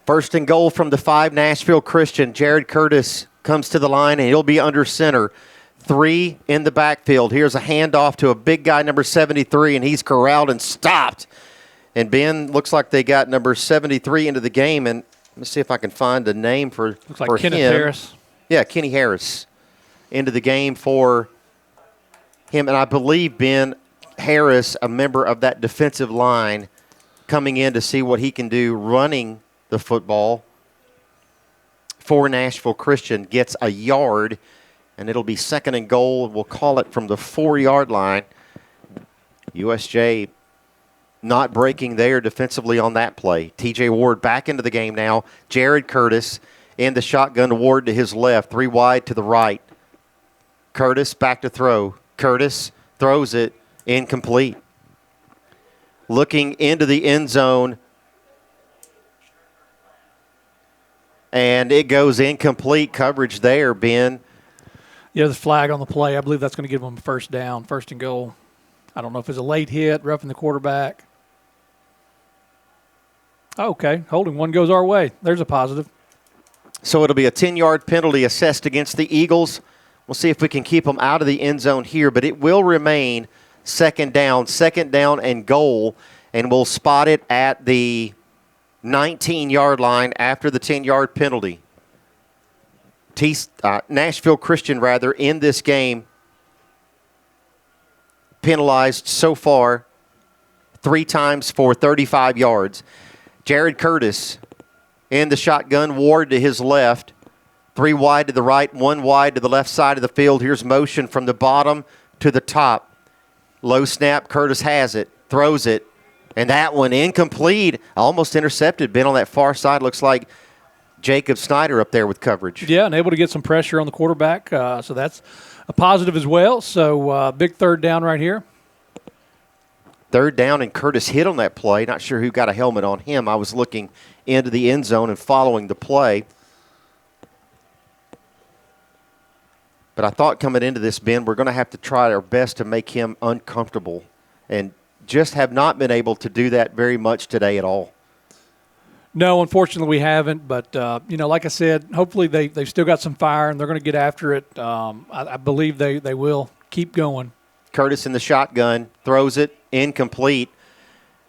1st and goal from the 5, Nashville Christian. Jared Curtis comes to the line, and he'll be under center. 3 in the backfield. Here's a handoff to a big guy, number 73, and he's corralled and stopped. And Ben, looks like they got number 73 into the game, and let me see if I can find a name for looks like for Kenneth him. Harris. Yeah, Kenny Harris into the game for him. And I believe, Ben, Harris, a member of that defensive line, coming in to see what he can do running the football for Nashville Christian, gets a yard, and it'll be 2nd and goal. We'll call it from the 4-yard line. USJ not breaking there defensively on that play. TJ Ward back into the game now. Jared Curtis in the shotgun. Ward to his left. 3 wide to the right. Curtis back to throw. Curtis throws it incomplete. Looking into the end zone And it goes incomplete coverage there, Ben. Yeah, the flag on the play. I believe that's going to give them a first down, first and goal. I don't know if it's a late hit, roughing the quarterback. Okay, holding one goes our way. There's a positive. So it'll be a 10-yard penalty assessed against the Eagles. We'll see if we can keep them out of the end zone here, but it will remain second down and goal, and we'll spot it at the 19-yard line after the 10-yard penalty. Nashville Christian, in this game, penalized so far 3 times for 35 yards. Jared Curtis in the shotgun, Ward to his left, 3 wide to the right, 1 wide to the left side of the field. Here's motion from the bottom to the top. Low snap, Curtis has it, throws it, and that one incomplete, almost intercepted. Been on that far side, looks like Jacob Snyder up there with coverage. Yeah, and able to get some pressure on the quarterback, so that's a positive as well. So big third down right here. Third down, and Curtis hit on that play. Not sure who got a helmet on him. I was looking into the end zone and following the play. But I thought coming into this, Ben, we're going to have to try our best to make him uncomfortable, and just have not been able to do that very much today at all. No, unfortunately we haven't. But, like I said, hopefully they've still got some fire, and they're going to get after it. I believe they will keep going. Curtis in the shotgun, throws it, incomplete.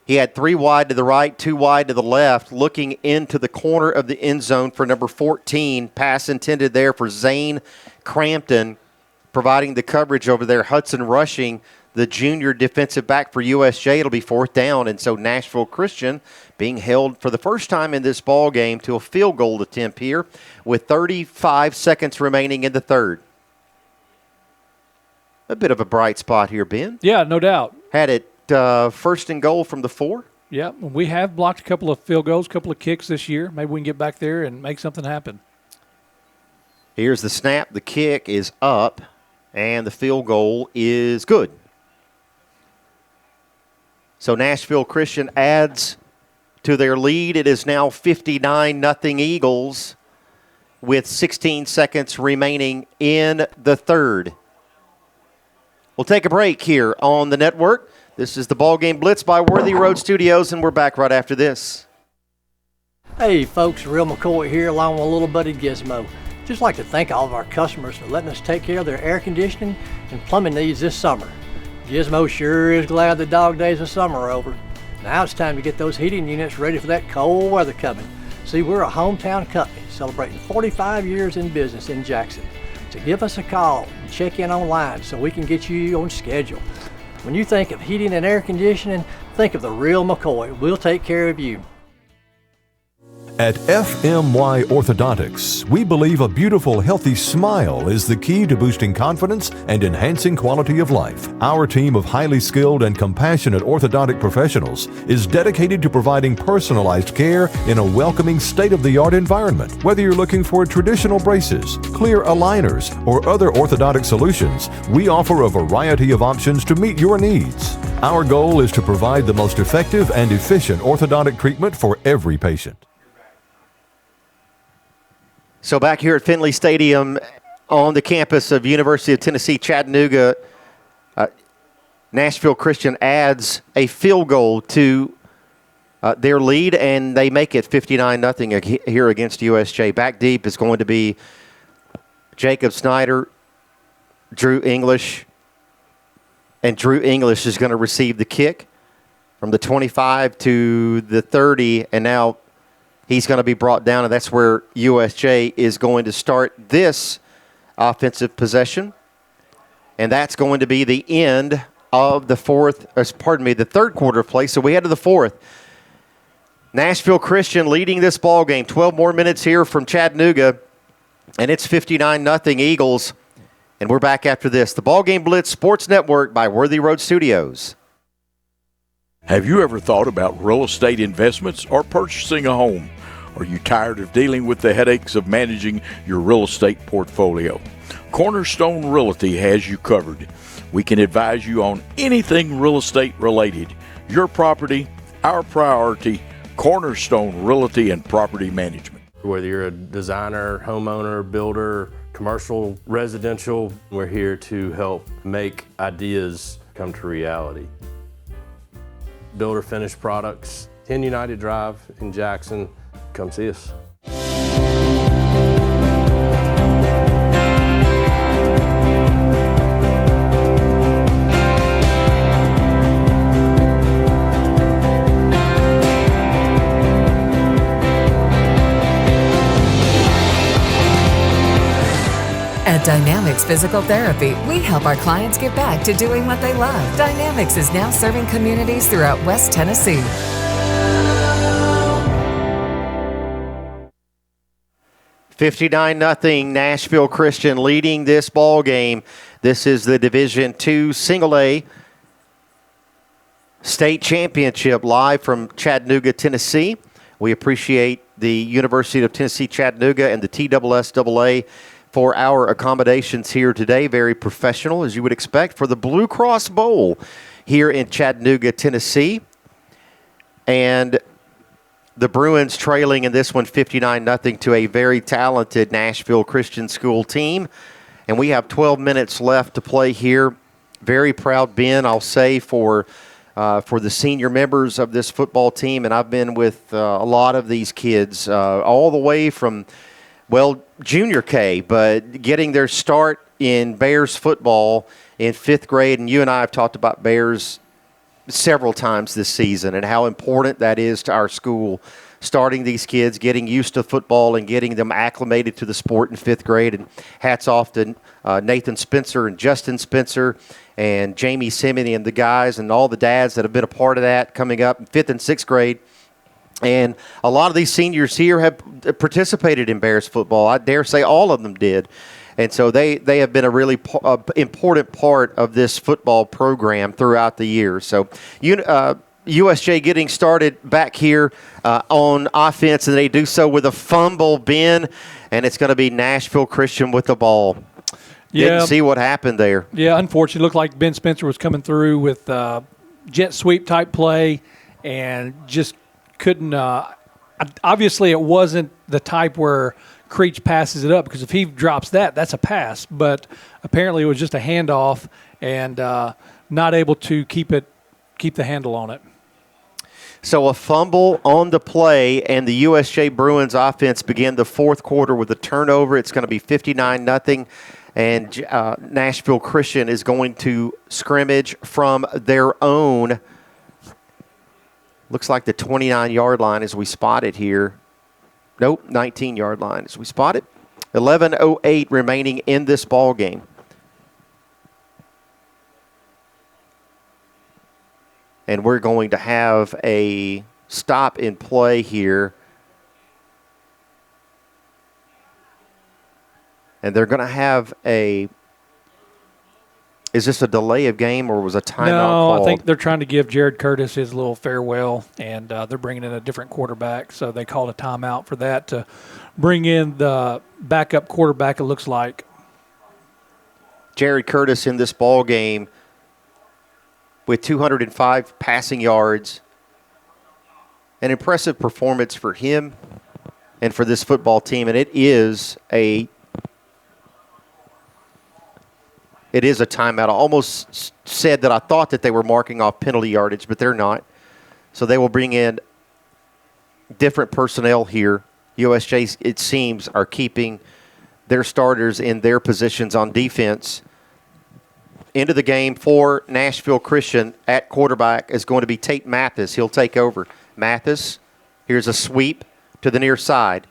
He had 3 wide to the right, 2 wide to the left, looking into the corner of the end zone for number 14. Pass intended there for Zane Crampton, providing the coverage over there. Hudson Rushing, the junior defensive back for USJ. It'll be 4th down, and so Nashville Christian being held for the first time in this ball game to a field goal attempt here with 35 seconds remaining in the third. A bit of a bright spot here, Ben. Yeah, no doubt. Had it first and goal from the 4. Yeah, we have blocked a couple of field goals, a couple of kicks this year. Maybe we can get back there and make something happen. Here's the snap. The kick is up, and the field goal is good. So Nashville Christian adds to their lead. It is now 59-0 Eagles with 16 seconds remaining in the third. We'll take a break here on the network. This is the BallGame Blitz by Worthy Road Studios, and we're back right after this. Hey folks, Real McCoy here along with a little buddy Gizmo. Just like to thank all of our customers for letting us take care of their air conditioning and plumbing needs this summer. Gizmo sure is glad the dog days of summer are over. Now it's time to get those heating units ready for that cold weather coming. See, we're a hometown company celebrating 45 years in business in Jackson. So give us a call and check in online so we can get you on schedule. When you think of heating and air conditioning, think of the Real McCoy. We'll take care of you. At FMY Orthodontics, we believe a beautiful, healthy smile is the key to boosting confidence and enhancing quality of life. Our team of highly skilled and compassionate orthodontic professionals is dedicated to providing personalized care in a welcoming, state-of-the-art environment. Whether you're looking for traditional braces, clear aligners, or other orthodontic solutions, we offer a variety of options to meet your needs. Our goal is to provide the most effective and efficient orthodontic treatment for every patient. So back here at Finley Stadium on the campus of University of Tennessee, Chattanooga, Nashville Christian adds a field goal to their lead, and they make it 59-0 here against USJ. Back deep is going to be Jacob Snyder, Drew English, and Drew English is going to receive the kick from the 25 to the 30, and now he's going to be brought down, and that's where USJ is going to start this offensive possession. And that's going to be the end of the the third quarter of play. So we head to the fourth. Nashville Christian leading this ball game. 12 more minutes here from Chattanooga, and it's 59-0 Eagles. And we're back after this. The BallGame Blitz Sports Network by Worthy Road Studios. Have you ever thought about real estate investments or purchasing a home? Are you tired of dealing with the headaches of managing your real estate portfolio? Cornerstone Realty has you covered. We can advise you on anything real estate related. Your property, our priority. Cornerstone Realty and Property Management. Whether you're a designer, homeowner, builder, commercial, residential, we're here to help make ideas come to reality. Builder finished products, 10 United Drive in Jackson. Come see us. At Dynamics Physical Therapy, we help our clients get back to doing what they love. Dynamics is now serving communities throughout West Tennessee. $59-0 Nashville Christian leading this ball game. This is the Division II Single A State Championship live from Chattanooga, Tennessee. We appreciate the University of Tennessee Chattanooga and the TSSAA for our accommodations here today. Very professional, as you would expect, for the Blue Cross Bowl here in Chattanooga, Tennessee. And the Bruins trailing in this one 59-0 to a very talented Nashville Christian School team. And we have 12 minutes left to play here. Very proud, Ben, I'll say, for the senior members of this football team. And I've been with a lot of these kids all the way from, well, junior K, but getting their start in Bears football in 5th grade. And you and I have talked about Bears several times this season and how important that is to our school, starting these kids, getting used to football and getting them acclimated to the sport in 5th grade. And hats off to Nathan Spencer and Justin Spencer and Jamie Simony and the guys and all the dads that have been a part of that coming up in 5th and 6th grade. And a lot of these seniors here have participated in Bears football. I dare say all of them did. And so they have been a really important part of this football program throughout the year. So USJ getting started back here on offense, and they do so with a fumble, Ben, and it's going to be Nashville Christian with the ball. Yeah. Didn't see what happened there. Yeah, unfortunately, it looked like Ben Spencer was coming through with jet sweep type play and just couldn't obviously it wasn't the type where Creech passes it up, because if he drops that, that's a pass. But apparently it was just a handoff and not able to keep the handle on it. So a fumble on the play, and the USJ Bruins offense begin the 4th quarter with a turnover. It's going to be 59-0, and Nashville Christian is going to scrimmage from their own. Looks like the 29-yard line as we spot it here. Nope, 19-yard line as we spot it. 11:08 remaining in this ball game. And we're going to have a stop in play here. And they're going to have a... Is this a delay of game, or was a timeout called? No, I think they're trying to give Jared Curtis his little farewell, and they're bringing in a different quarterback. So they called a timeout for that to bring in the backup quarterback, it looks like. Jared Curtis in this ball game with 205 passing yards. An impressive performance for him and for this football team, and it is a timeout. I almost said that I thought that they were marking off penalty yardage, but they're not. So they will bring in different personnel here. USJ, it seems, are keeping their starters in their positions on defense. Into the game for Nashville Christian at quarterback is going to be Tate Mathis. He'll take over. Mathis, here's a sweep to the near side.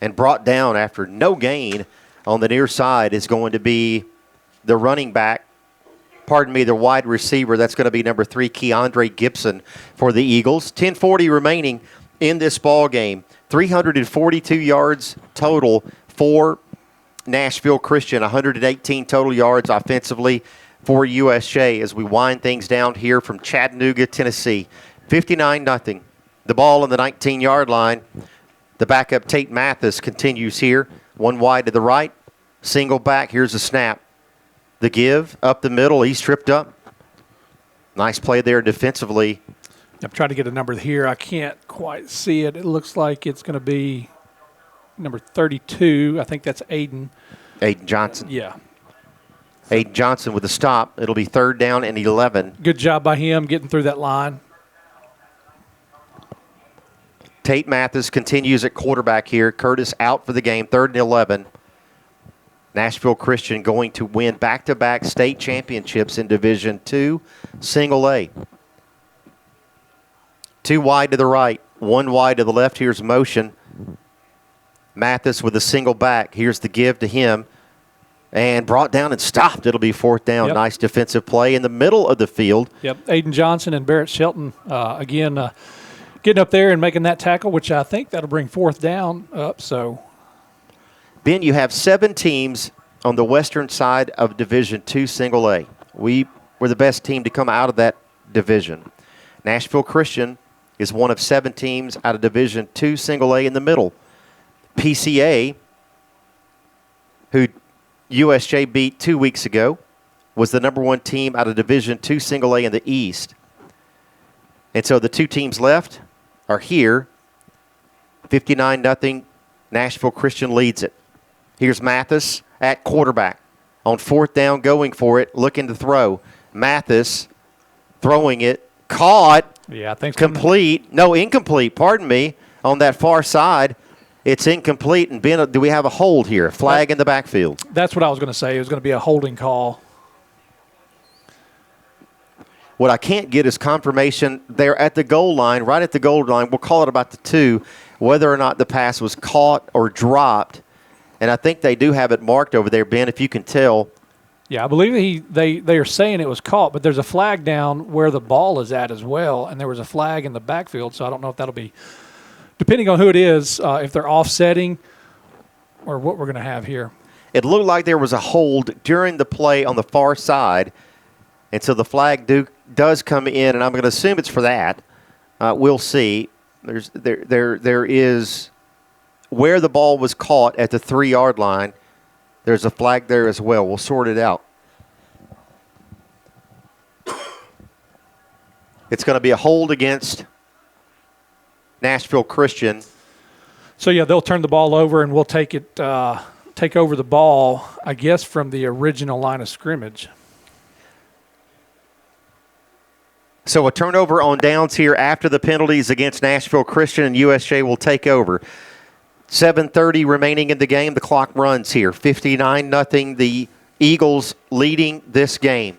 And brought down after no gain on the near side is going to be the running back, the wide receiver. That's going to be number 3, Keandre Gibson for the Eagles. 10:40 remaining in this ball game. 342 yards total for Nashville Christian. 118 total yards offensively for USJ as we wind things down here from Chattanooga, Tennessee. 59-0. The ball on the 19-yard line. The backup Tate Mathis continues here. One wide to the right. Single back. Here's the snap. The give up the middle. He's tripped up. Nice play there defensively. I'm trying to get a number here. I can't quite see it. It looks like it's going to be number 32. I think that's Aiden. Aiden Johnson. Yeah. Aiden Johnson with the stop. It'll be 3rd down and 11. Good job by him getting through that line. Tate Mathis continues at quarterback here. Curtis out for the game, 3rd and 11. Nashville Christian going to win back-to-back state championships in Division II, Single A. 2 wide to the right, 1 wide to the left. Here's motion. Mathis with a single back. Here's the give to him. And brought down and stopped. It'll be 4th down. Yep. Nice defensive play in the middle of the field. Yep, Aiden Johnson and Barrett Shelton, again, getting up there and making that tackle, which I think that'll bring 4th down up. So, Ben, you have 7 teams on the western side of Division II Single A. We were the best team to come out of that division. Nashville Christian is one of 7 teams out of Division II Single A in the middle. PCA, who USJ beat 2 weeks ago, was the number 1 team out of Division II Single A in the East. And so the 2 teams left are here. 59-0. Nashville Christian leads it. Here's Mathis at quarterback. On 4th down, going for it, looking to throw. Mathis throwing it. Caught. Yeah, I think complete. No, incomplete. Pardon me. On that far side, it's incomplete. And Ben, do we have a hold here? Flag in the backfield. That's what I was going to say. It was going to be a holding call. What I can't get is confirmation. They're at the goal line, right at the goal line. We'll call it about the 2, whether or not the pass was caught or dropped. And I think they do have it marked over there, Ben, if you can tell. Yeah, I believe they are saying it was caught, but there's a flag down where the ball is at as well, and there was a flag in the backfield, so I don't know if that'll be, depending on who it is, if they're offsetting or what we're going to have here. It looked like there was a hold during the play on the far side, and so the flag does come in, and I'm going to assume it's for that. We'll see. There is where the ball was caught at the 3-yard line. There's a flag there as well. We'll sort it out. It's going to be a hold against Nashville Christian. So, yeah, they'll turn the ball over, and we'll take over the ball, I guess, from the original line of scrimmage. So a turnover on downs here after the penalties against Nashville Christian, and USJ will take over. 7:30 remaining in the game. The clock runs here. 59-0. The Eagles leading this game.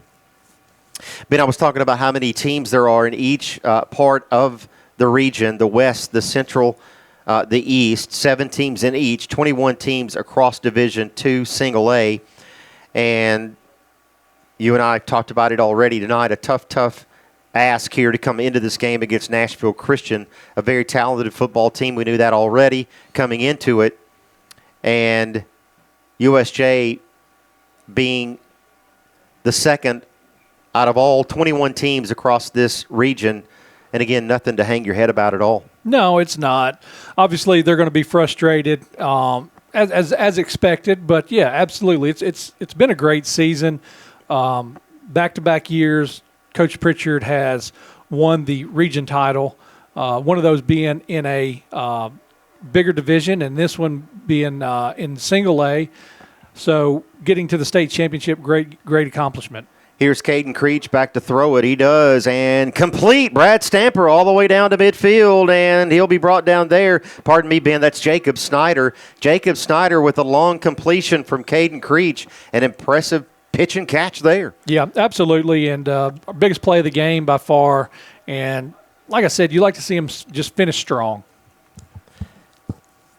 Ben, I was talking about how many teams there are in each part of the region, the West, the Central, the East. 7 teams in each, 21 teams across Division II Single A. And you and I talked about it already tonight, a tough ask here to come into this game against Nashville Christian, a very talented football team. We knew that already coming into it. And USJ being the second out of all 21 teams across this region. And again, nothing to hang your head about at all. No, it's not. Obviously, they're going to be frustrated as expected. But, yeah, absolutely. It's been a great season. Back-to-back years, Coach Pritchard has won the region title, one of those being in a bigger division and this one being in Single A. So getting to the state championship, great accomplishment. Here's Caden Creech back to throw it. He does, and complete. Brad Stamper all the way down to midfield, and he'll be brought down there. Pardon me, Ben, that's Jacob Snyder. Jacob Snyder with a long completion from Caden Creech, an impressive pitch and catch there. Yeah, absolutely, and our biggest play of the game by far. And like I said, you like to see him just finish strong.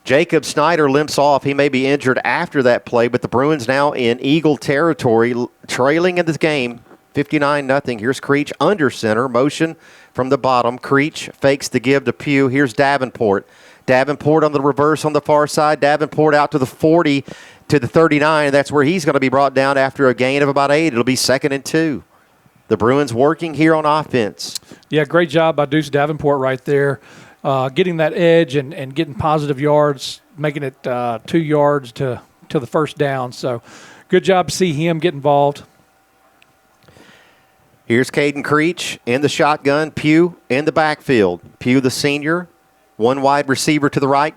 Jacob Snyder limps off. He may be injured after that play, but the Bruins now in Eagle territory, trailing in this game, 59-0. Here's Creech under center, motion from the bottom. Creech fakes the give to Pugh. Here's Davenport. Davenport on the reverse on the far side. Davenport out to the 40, to the 39. That's where he's going to be brought down after a gain of about 8. It'll be 2nd and 2. The Bruins working here on offense. Yeah, great job by Deuce Davenport right there. Getting that edge and getting positive yards, making it 2 yards to the first down. So good job to see him get involved. Here's Caden Creech in the shotgun. Pugh in the backfield. Pugh, the senior, one wide receiver to the right.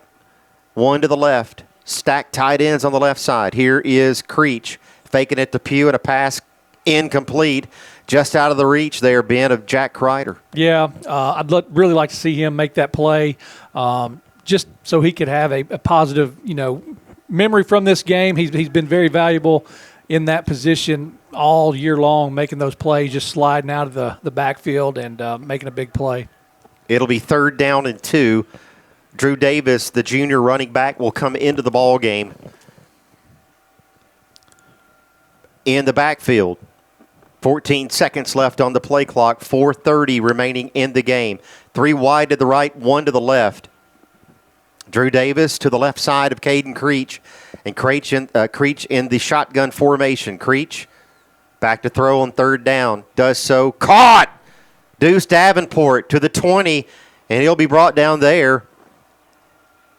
one to the left. Stacked tight ends on the left side. Here is Creech faking it to Pugh, and a pass incomplete. Just out of the reach there, Ben, of Jack Kreider. Yeah, I'd really like to see him make that play, just so he could have a positive, memory from this game. He's been very valuable in that position all year long, making those plays, just sliding out of the backfield and making a big play. It'll be 3rd down and 2. Drew Davis, the junior running back, will come into the ball game in the backfield. 14 seconds left on the play clock, 4:30 remaining in the game. 3 wide to the right, 1 to the left. Drew Davis to the left side of Caden Creech, and Creech in the shotgun formation. Creech back to throw on 3rd down, does so. Caught! Deuce Davenport to the 20, and he'll be brought down there.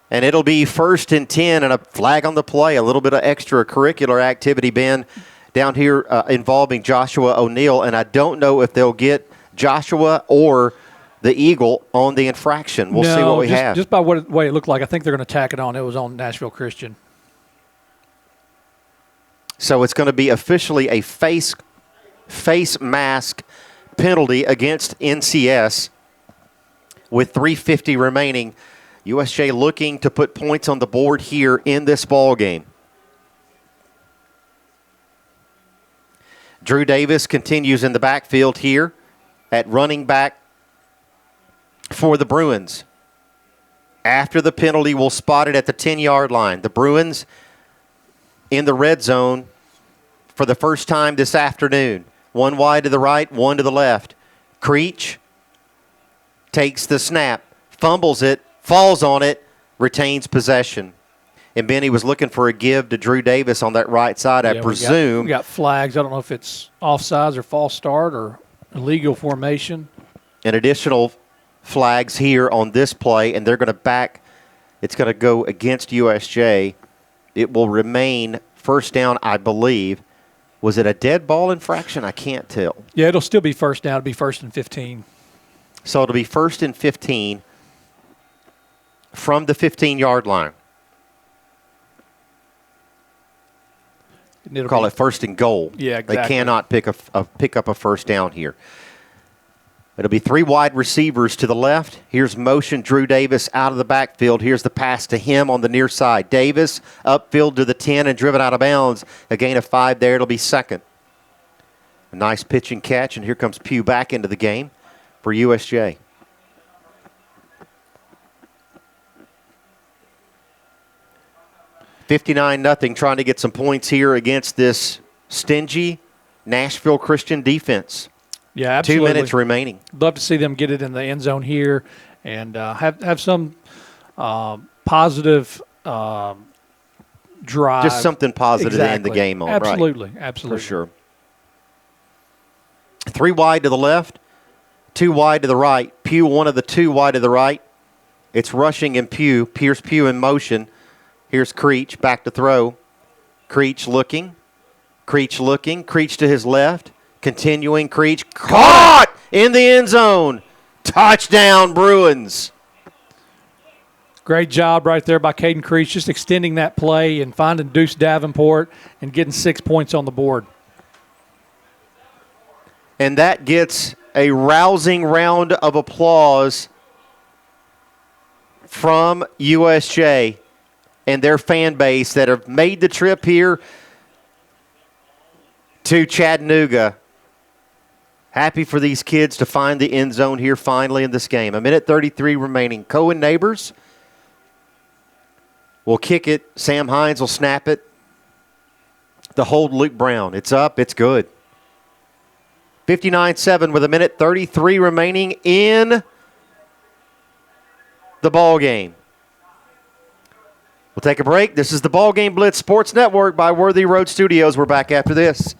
And it'll be 1st and 10 and a flag on the play. A little bit of extracurricular activity, Ben, down here involving Joshua O'Neal, and I don't know if they'll get Joshua or the Eagle on the infraction. We'll see what we have. Just by the way it looked like, I think they're going to tack it on. It was on Nashville Christian. So it's going to be officially a face mask penalty against NCS with 3:50 remaining. USJ looking to put points on the board here in this ball game. Drew Davis continues in the backfield here at running back for the Bruins. After the penalty, we'll spot it at the 10-yard line. The Bruins in the red zone for the first time this afternoon. 1 wide to the right, 1 to the left. Creech takes the snap, fumbles it, falls on it, retains possession. And Benny was looking for a give to Drew Davis on that right side, I presume. We got flags. I don't know if it's offsides or false start or illegal formation. And additional flags here on this play, and they're going to back. It's going to go against USJ. It will remain 1st down, I believe. Was it a dead ball infraction? I can't tell. Yeah, it'll still be 1st down. It'll be 1st and 15. So it'll be 1st and 15 from the 15-yard line. Call it 1st and goal. Yeah, exactly. They cannot pick up a 1st down here. It'll be 3 wide receivers to the left. Here's motion, Drew Davis out of the backfield. Here's the pass to him on the near side. Davis upfield to the 10 and driven out of bounds. A gain of 5 there. It'll be 2nd. A nice pitch and catch, and here comes Pugh back into the game for USJ. $59-0, trying to get some points here against this stingy Nashville Christian defense. Yeah, absolutely. 2 minutes remaining. Love to see them get it in the end zone here and have some positive drive. Just something positive to end the game on. Absolutely, right? Absolutely. For sure. 3 wide to the left, 2 wide to the right. Pugh, one of the 2 wide to the right. It's rushing and Pugh. Pierce Pugh in motion. Here's Creech, back to throw. Creech looking. Creech to his left. Continuing, Creech. Caught in the end zone. Touchdown, Bruins. Great job right there by Caden Creech, just extending that play and finding Deuce Davenport and getting 6 points on the board. And that gets a rousing round of applause from USJ and their fan base that have made the trip here to Chattanooga. Happy for these kids to find the end zone here finally in this game. 1:33 remaining. Cohen Neighbors will kick it. Sam Hines will snap it. The hold, Luke Brown. It's up. It's good. 59-7 with 1:33 remaining in the ball game. We'll take a break. This is the BallGame Blitz Sports Network by Worthy Road Studios. We're back after this.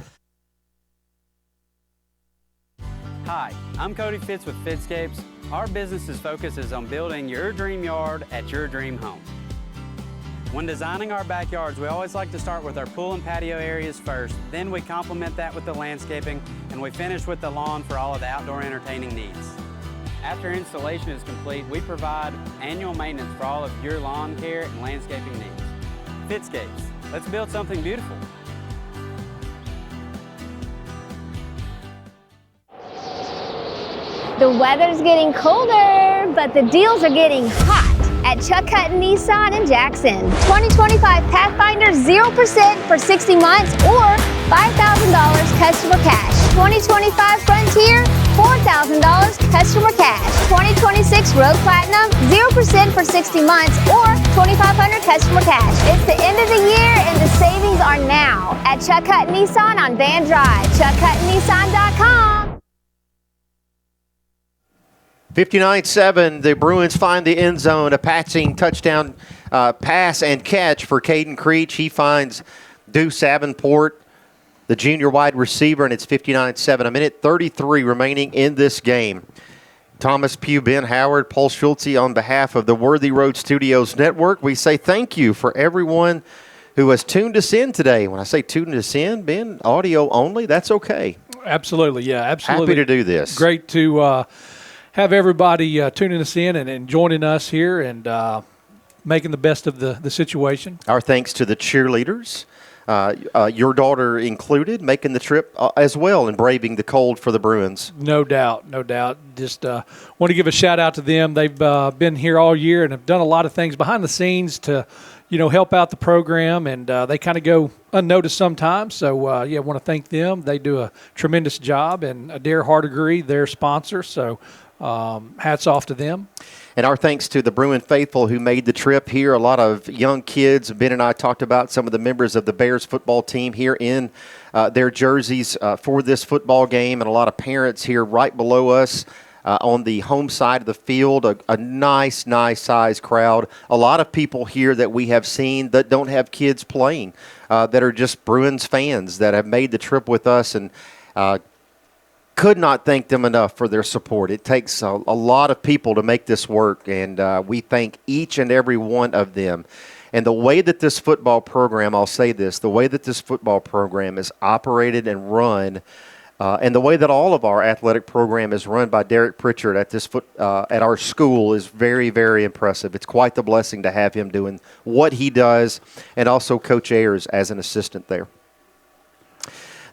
Hi, I'm Cody Fitz with Fitscapes. Our business's focus is on building your dream yard at your dream home. When designing our backyards, we always like to start with our pool and patio areas first. Then we complement that with the landscaping, and we finish with the lawn for all of the outdoor entertaining needs. After installation is complete, we provide annual maintenance for all of your lawn care and landscaping needs. Fitscapes, let's build something beautiful. The weather's getting colder, but the deals are getting hot at Chuck Hutton Nissan in Jackson. 2025 Pathfinder 0% for 60 months or $5,000 customer cash. 2025 Frontier, $4,000 customer cash. 2026 Road Platinum, 0% for 60 months or $2,500 customer cash. It's the end of the year and the savings are now at Chuck Hutton Nissan on Van Drive. ChuckHuttonNissan.com. 59-7, the Bruins find the end zone, a patching touchdown pass and catch for Caden Creech. He finds Deuce Davenport, the junior wide receiver, and it's 59-7. A minute 33 remaining in this game. Thomas Pugh, Ben Howard, Paul Schultze, on behalf of the Worthy Road Studios Network, we say thank you for everyone who has tuned us in today. When I say tuned us in, Ben, audio only, that's okay. Absolutely, yeah, absolutely. Happy to do this. Great to have everybody tuning us in and joining us here and making the best of the situation. Our thanks to the cheerleaders, your daughter included, making the trip as well and braving the cold for the Bruins. No doubt, no doubt. Just want to give a shout out to them. They've been here all year and have done a lot of things behind the scenes to, help out the program, and they kind of go unnoticed sometimes. So, I want to thank them. They do a tremendous job, and Adair Hardigree, their sponsor. So, hats off to them. And our thanks to the Bruin faithful who made the trip here. A lot of young kids. Ben and I talked about some of the members of the Bears football team here in their jerseys for this football game, and a lot of parents here right below us on the home side of the field. A nice size crowd. A lot of people here that we have seen that don't have kids playing, that are just Bruins fans that have made the trip with us, and could not thank them enough for their support. It takes a lot of people to make this work, and we thank each and every one of them. And the way that this football program, I'll say this, the way that this football program is operated and run, and the way that all of our athletic program is run by Derek Pritchard at our school is very, very impressive. It's quite the blessing to have him doing what he does, and also Coach Ayers as an assistant there.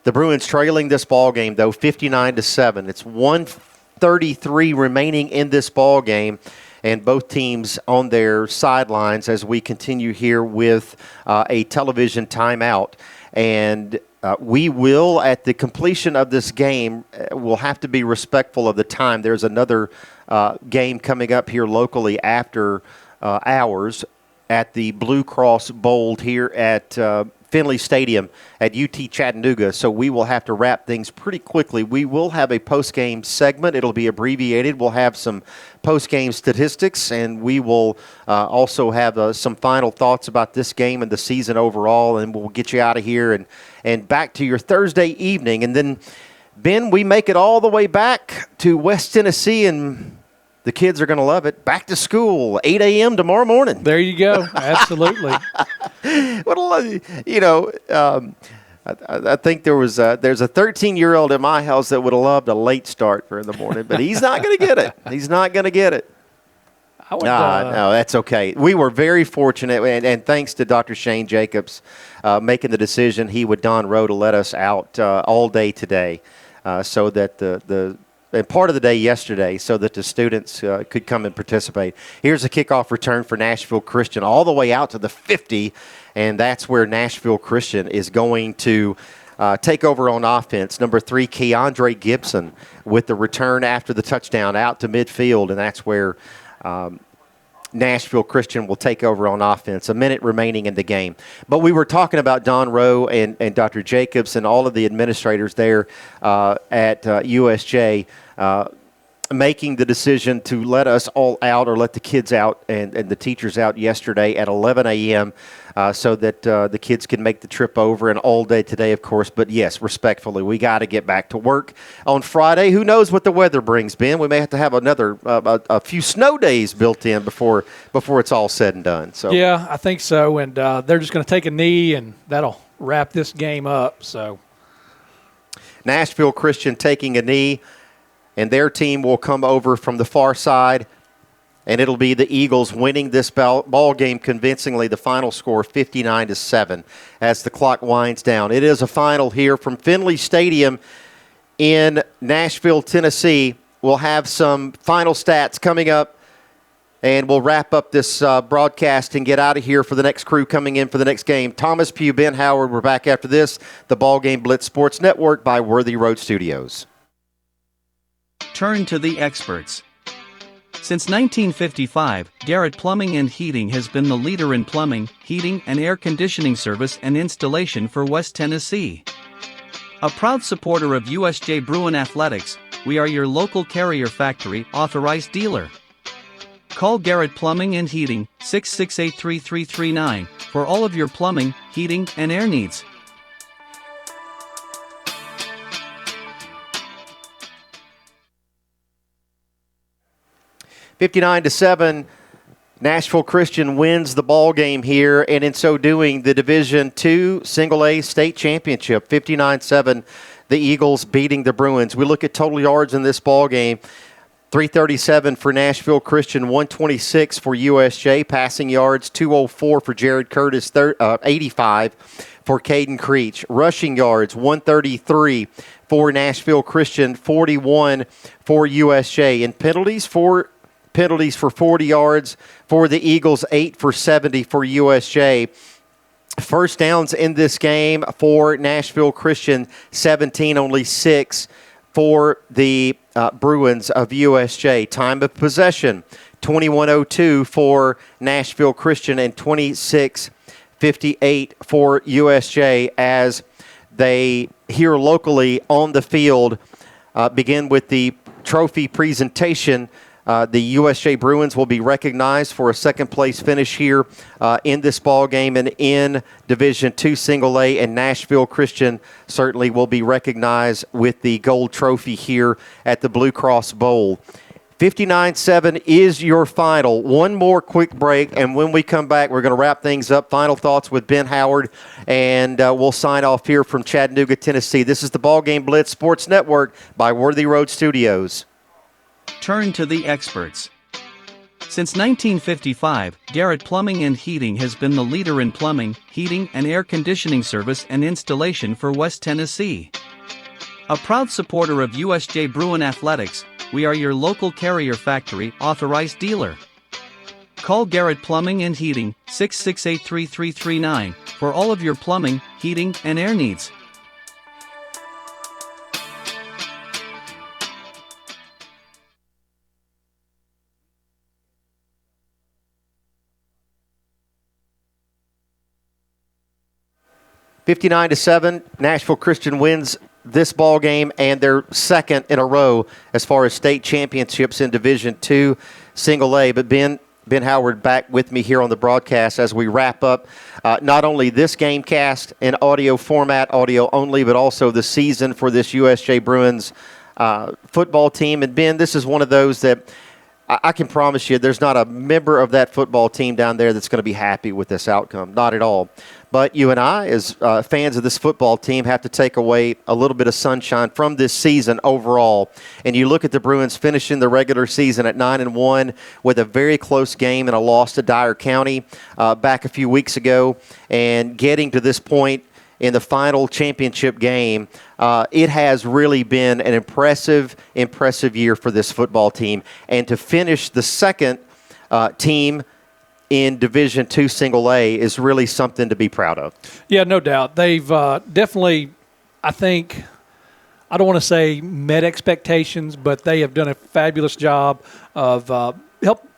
The Bruins trailing this ball game, though, 59-7. It's 1:33 remaining in this ball game, and both teams on their sidelines as we continue here with a television timeout. And we will, at the completion of this game, will have to be respectful of the time. There's another game coming up here locally after hours at the Blue Cross Bowl here at Finley Stadium at UT Chattanooga, so we will have to wrap things pretty quickly. We will have a post-game segment. It'll be abbreviated. We'll have some post-game statistics, and we will also have some final thoughts about this game and the season overall, and we'll get you out of here and back to your Thursday evening. And then, Ben, we make it all the way back to West Tennessee, and the kids are going to love it. Back to school, 8 a.m. tomorrow morning. There you go. Absolutely. I think there's a 13-year-old in my house that would have loved a late start for in the morning, but he's not going to get it. He's not going to get it. No, that's okay. We were very fortunate, and thanks to Dr. Shane Jacobs making the decision he would don row to let us out all day today so that and part of the day yesterday so that the students could come and participate. Here's a kickoff return for Nashville Christian all the way out to the 50, and that's where Nashville Christian is going to take over on offense. Number 3, Keandre Gibson with the return after the touchdown out to midfield, and that's where Nashville Christian will take over on offense. A minute remaining in the game. But we were talking about Don Rowe and Dr. Jacobs and all of the administrators there at USJ making the decision to let us all out, or let the kids out and the teachers out yesterday at 11 a.m. So that the kids can make the trip over, and all day today, of course. But yes, respectfully, we got to get back to work on Friday. Who knows what the weather brings, Ben? We may have to have another a few snow days built in before it's all said and done. So yeah, I think so. And they're just going to take a knee, and that'll wrap this game up. So Nashville Christian taking a knee. and their team will come over from the far side, and it'll be the Eagles winning this ball game convincingly. The final score 59-7 as the clock winds down. It is a final here from Finley Stadium in Nashville, Tennessee. We'll have some final stats coming up, and we'll wrap up this broadcast and get out of here for the next crew coming in for the next game. Thomas Pugh, Ben Howard, we're back after this. The BallGame Blitz Sports Network by Worthy Road Studios. Turn to the experts. Since 1955, Garrett Plumbing and Heating has been the leader in plumbing, heating, and air conditioning service and installation for West Tennessee. A proud supporter of USJ Bruin Athletics, we are your local Carrier Factory authorized dealer. Call Garrett Plumbing and Heating 668-3339 for all of your plumbing, heating, and air needs. $59-7, Nashville Christian wins the ball game here, and in so doing, the Division II Single A state championship. 59-7, the Eagles beating the Bruins. We look at total yards in this ball game. 337 for Nashville Christian, 126 for USJ. Passing yards, 204 for Jared Curtis, 85 for Caden Creech. Rushing yards, 133 for Nashville Christian, 41 for USJ. And penalties for 40 yards for the Eagles, 8 for 70 for USJ. First downs in this game for Nashville Christian, 17, only 6 for the Bruins of USJ. Time of possession, 21:02 for Nashville Christian and 26:58 for USJ as they here locally on the field begin with the trophy presentation. The USJ Bruins will be recognized for a second-place finish here in this ball game and in Division II Single A, and Nashville Christian certainly will be recognized with the gold trophy here at the Blue Cross Bowl. 59-7 is your final. One more quick break, and when we come back, we're going to wrap things up. Final thoughts with Ben Howard, and we'll sign off here from Chattanooga, Tennessee. This is the BallGame Blitz Sports Network by Worthy Road Studios. Turn to the experts. Since 1955, Garrett Plumbing and Heating has been the leader in plumbing, heating, and air conditioning service and installation for West Tennessee. A proud supporter of USJ Bruin Athletics, we are your local Carrier Factory authorized dealer. Call Garrett Plumbing and Heating 668-3339 for all of your plumbing, heating, and air needs. $59-7, Nashville Christian wins this ball game and their second in a row as far as state championships in Division II Single A. But Ben Howard back with me here on the broadcast as we wrap up not only this game cast in audio format, audio only, but also the season for this USJ Bruins football team. And Ben, this is one of those that I can promise you there's not a member of that football team down there that's going to be happy with this outcome. Not at all. But you and I, as fans of this football team, have to take away a little bit of sunshine from this season overall. And you look at the Bruins finishing the regular season at 9-1 with a very close game and a loss to Dyer County back a few weeks ago, and getting to this point in the final championship game. It has really been an impressive year for this football team. And to finish the second team in Division II Single A is really something to be proud of. Yeah, no doubt. They've definitely, I think, I don't want to say met expectations, but they have done a fabulous job of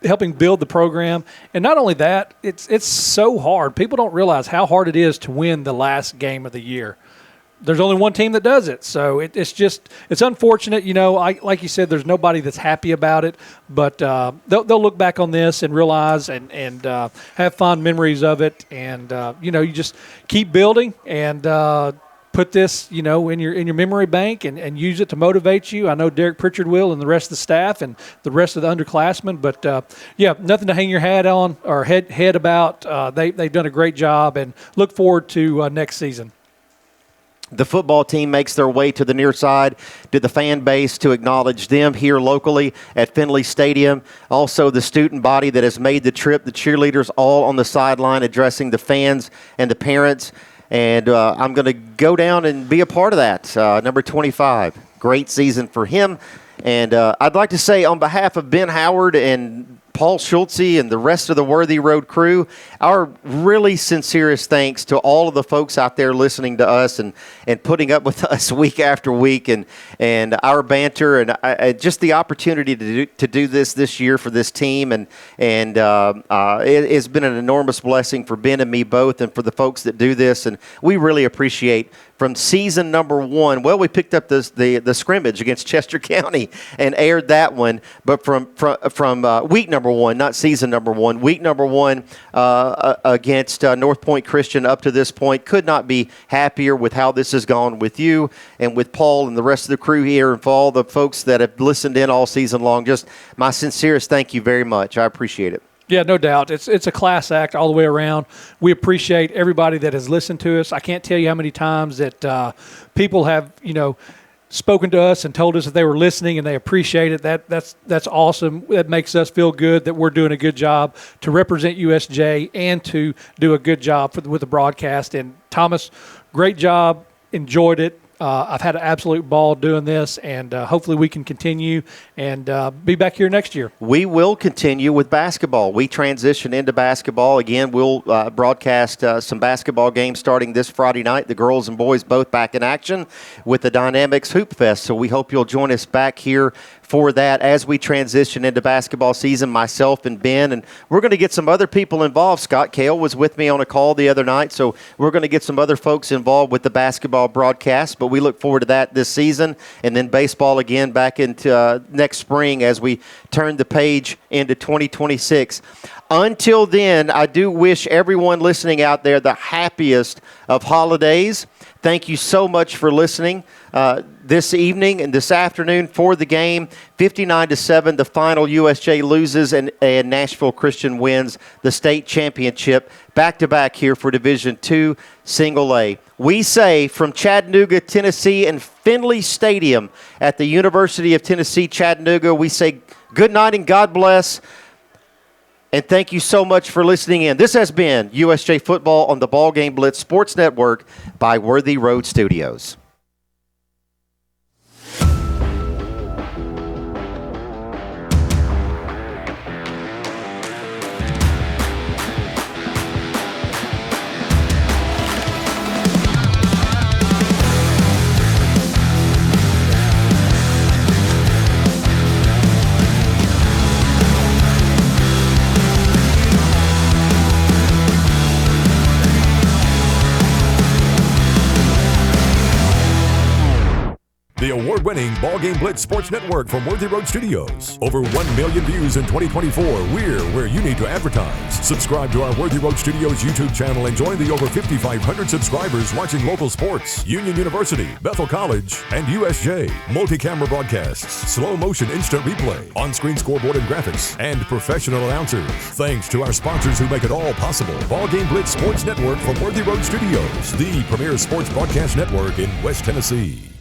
helping build the program. And not only that, it's so hard. People don't realize how hard it is to win the last game of the year. There's only one team that does it, so it's unfortunate. You know, like you said, there's nobody that's happy about it, but they'll look back on this and realize and have fond memories of it, and you just keep building and put this in your memory bank and use it to motivate you. I know Derek Pritchard will, and the rest of the staff and the rest of the underclassmen, but nothing to hang your hat on or head about. They've done a great job, and look forward to next season. The football team makes their way to the near side to the fan base to acknowledge them here locally at Finley Stadium. Also, the student body that has made the trip, the cheerleaders all on the sideline addressing the fans and the parents. And I'm going to go down and be a part of that. Number 25, great season for him. And I'd like to say on behalf of Ben Howard and Paul Schultze and the rest of the Worthy Road crew, our really sincerest thanks to all of the folks out there listening to us and putting up with us week after week and our banter and just the opportunity to do this year for this team. And it has been an enormous blessing for Ben and me both and for the folks that do this. And we really appreciate from season number 1. Well, we picked up the scrimmage against Chester County and aired that one. But from week number 1, not season number 1, week number 1 against North Point Christian up to this point, could not be happier with how this has gone with you and with Paul and the rest of the crew here, and for all the folks that have listened in all season long. Just my sincerest thank you very much. I appreciate it. Yeah, no doubt. It's a class act all the way around. We appreciate everybody that has listened to us. I can't tell you how many times that people have, spoken to us and told us that they were listening and they appreciate it. That's awesome. That makes us feel good that we're doing a good job to represent USJ and to do a good job with the broadcast. And Thomas, great job. Enjoyed it. I've had an absolute ball doing this, and hopefully we can continue and be back here next year. We will continue with basketball. We transition into basketball. Again, we'll broadcast some basketball games starting this Friday night. The girls and boys both back in action with the Dynamics Hoop Fest. So we hope you'll join us back here for that as we transition into basketball season, myself and Ben. And we're going to get some other people involved. Scott Kale was with me on a call the other night, so we're going to get some other folks involved with the basketball broadcast. But we look forward to that this season. And then baseball again back into next spring as we turn the page into 2026. Until then, I do wish everyone listening out there the happiest of holidays. Thank you so much for listening this evening and this afternoon for the game. 59-7, the final. USJ loses and Nashville Christian wins the state championship back-to-back here for Division II Single A. We say from Chattanooga, Tennessee, and Finley Stadium at the University of Tennessee, Chattanooga, we say good night and God bless. And thank you so much for listening in. This has been USJ Football on the BallGame Blitz Sports Network by Worthy Road Studios. The award-winning BallGame Blitz Sports Network from Worthy Road Studios. Over 1 million views in 2024. We're where you need to advertise. Subscribe to our Worthy Road Studios YouTube channel and join the over 5,500 subscribers watching local sports, Union University, Bethel College, and USJ. Multi-camera broadcasts, slow motion instant replay, on-screen scoreboard and graphics, and professional announcers. Thanks to our sponsors who make it all possible. BallGame Blitz Sports Network from Worthy Road Studios, the premier sports broadcast network in West Tennessee.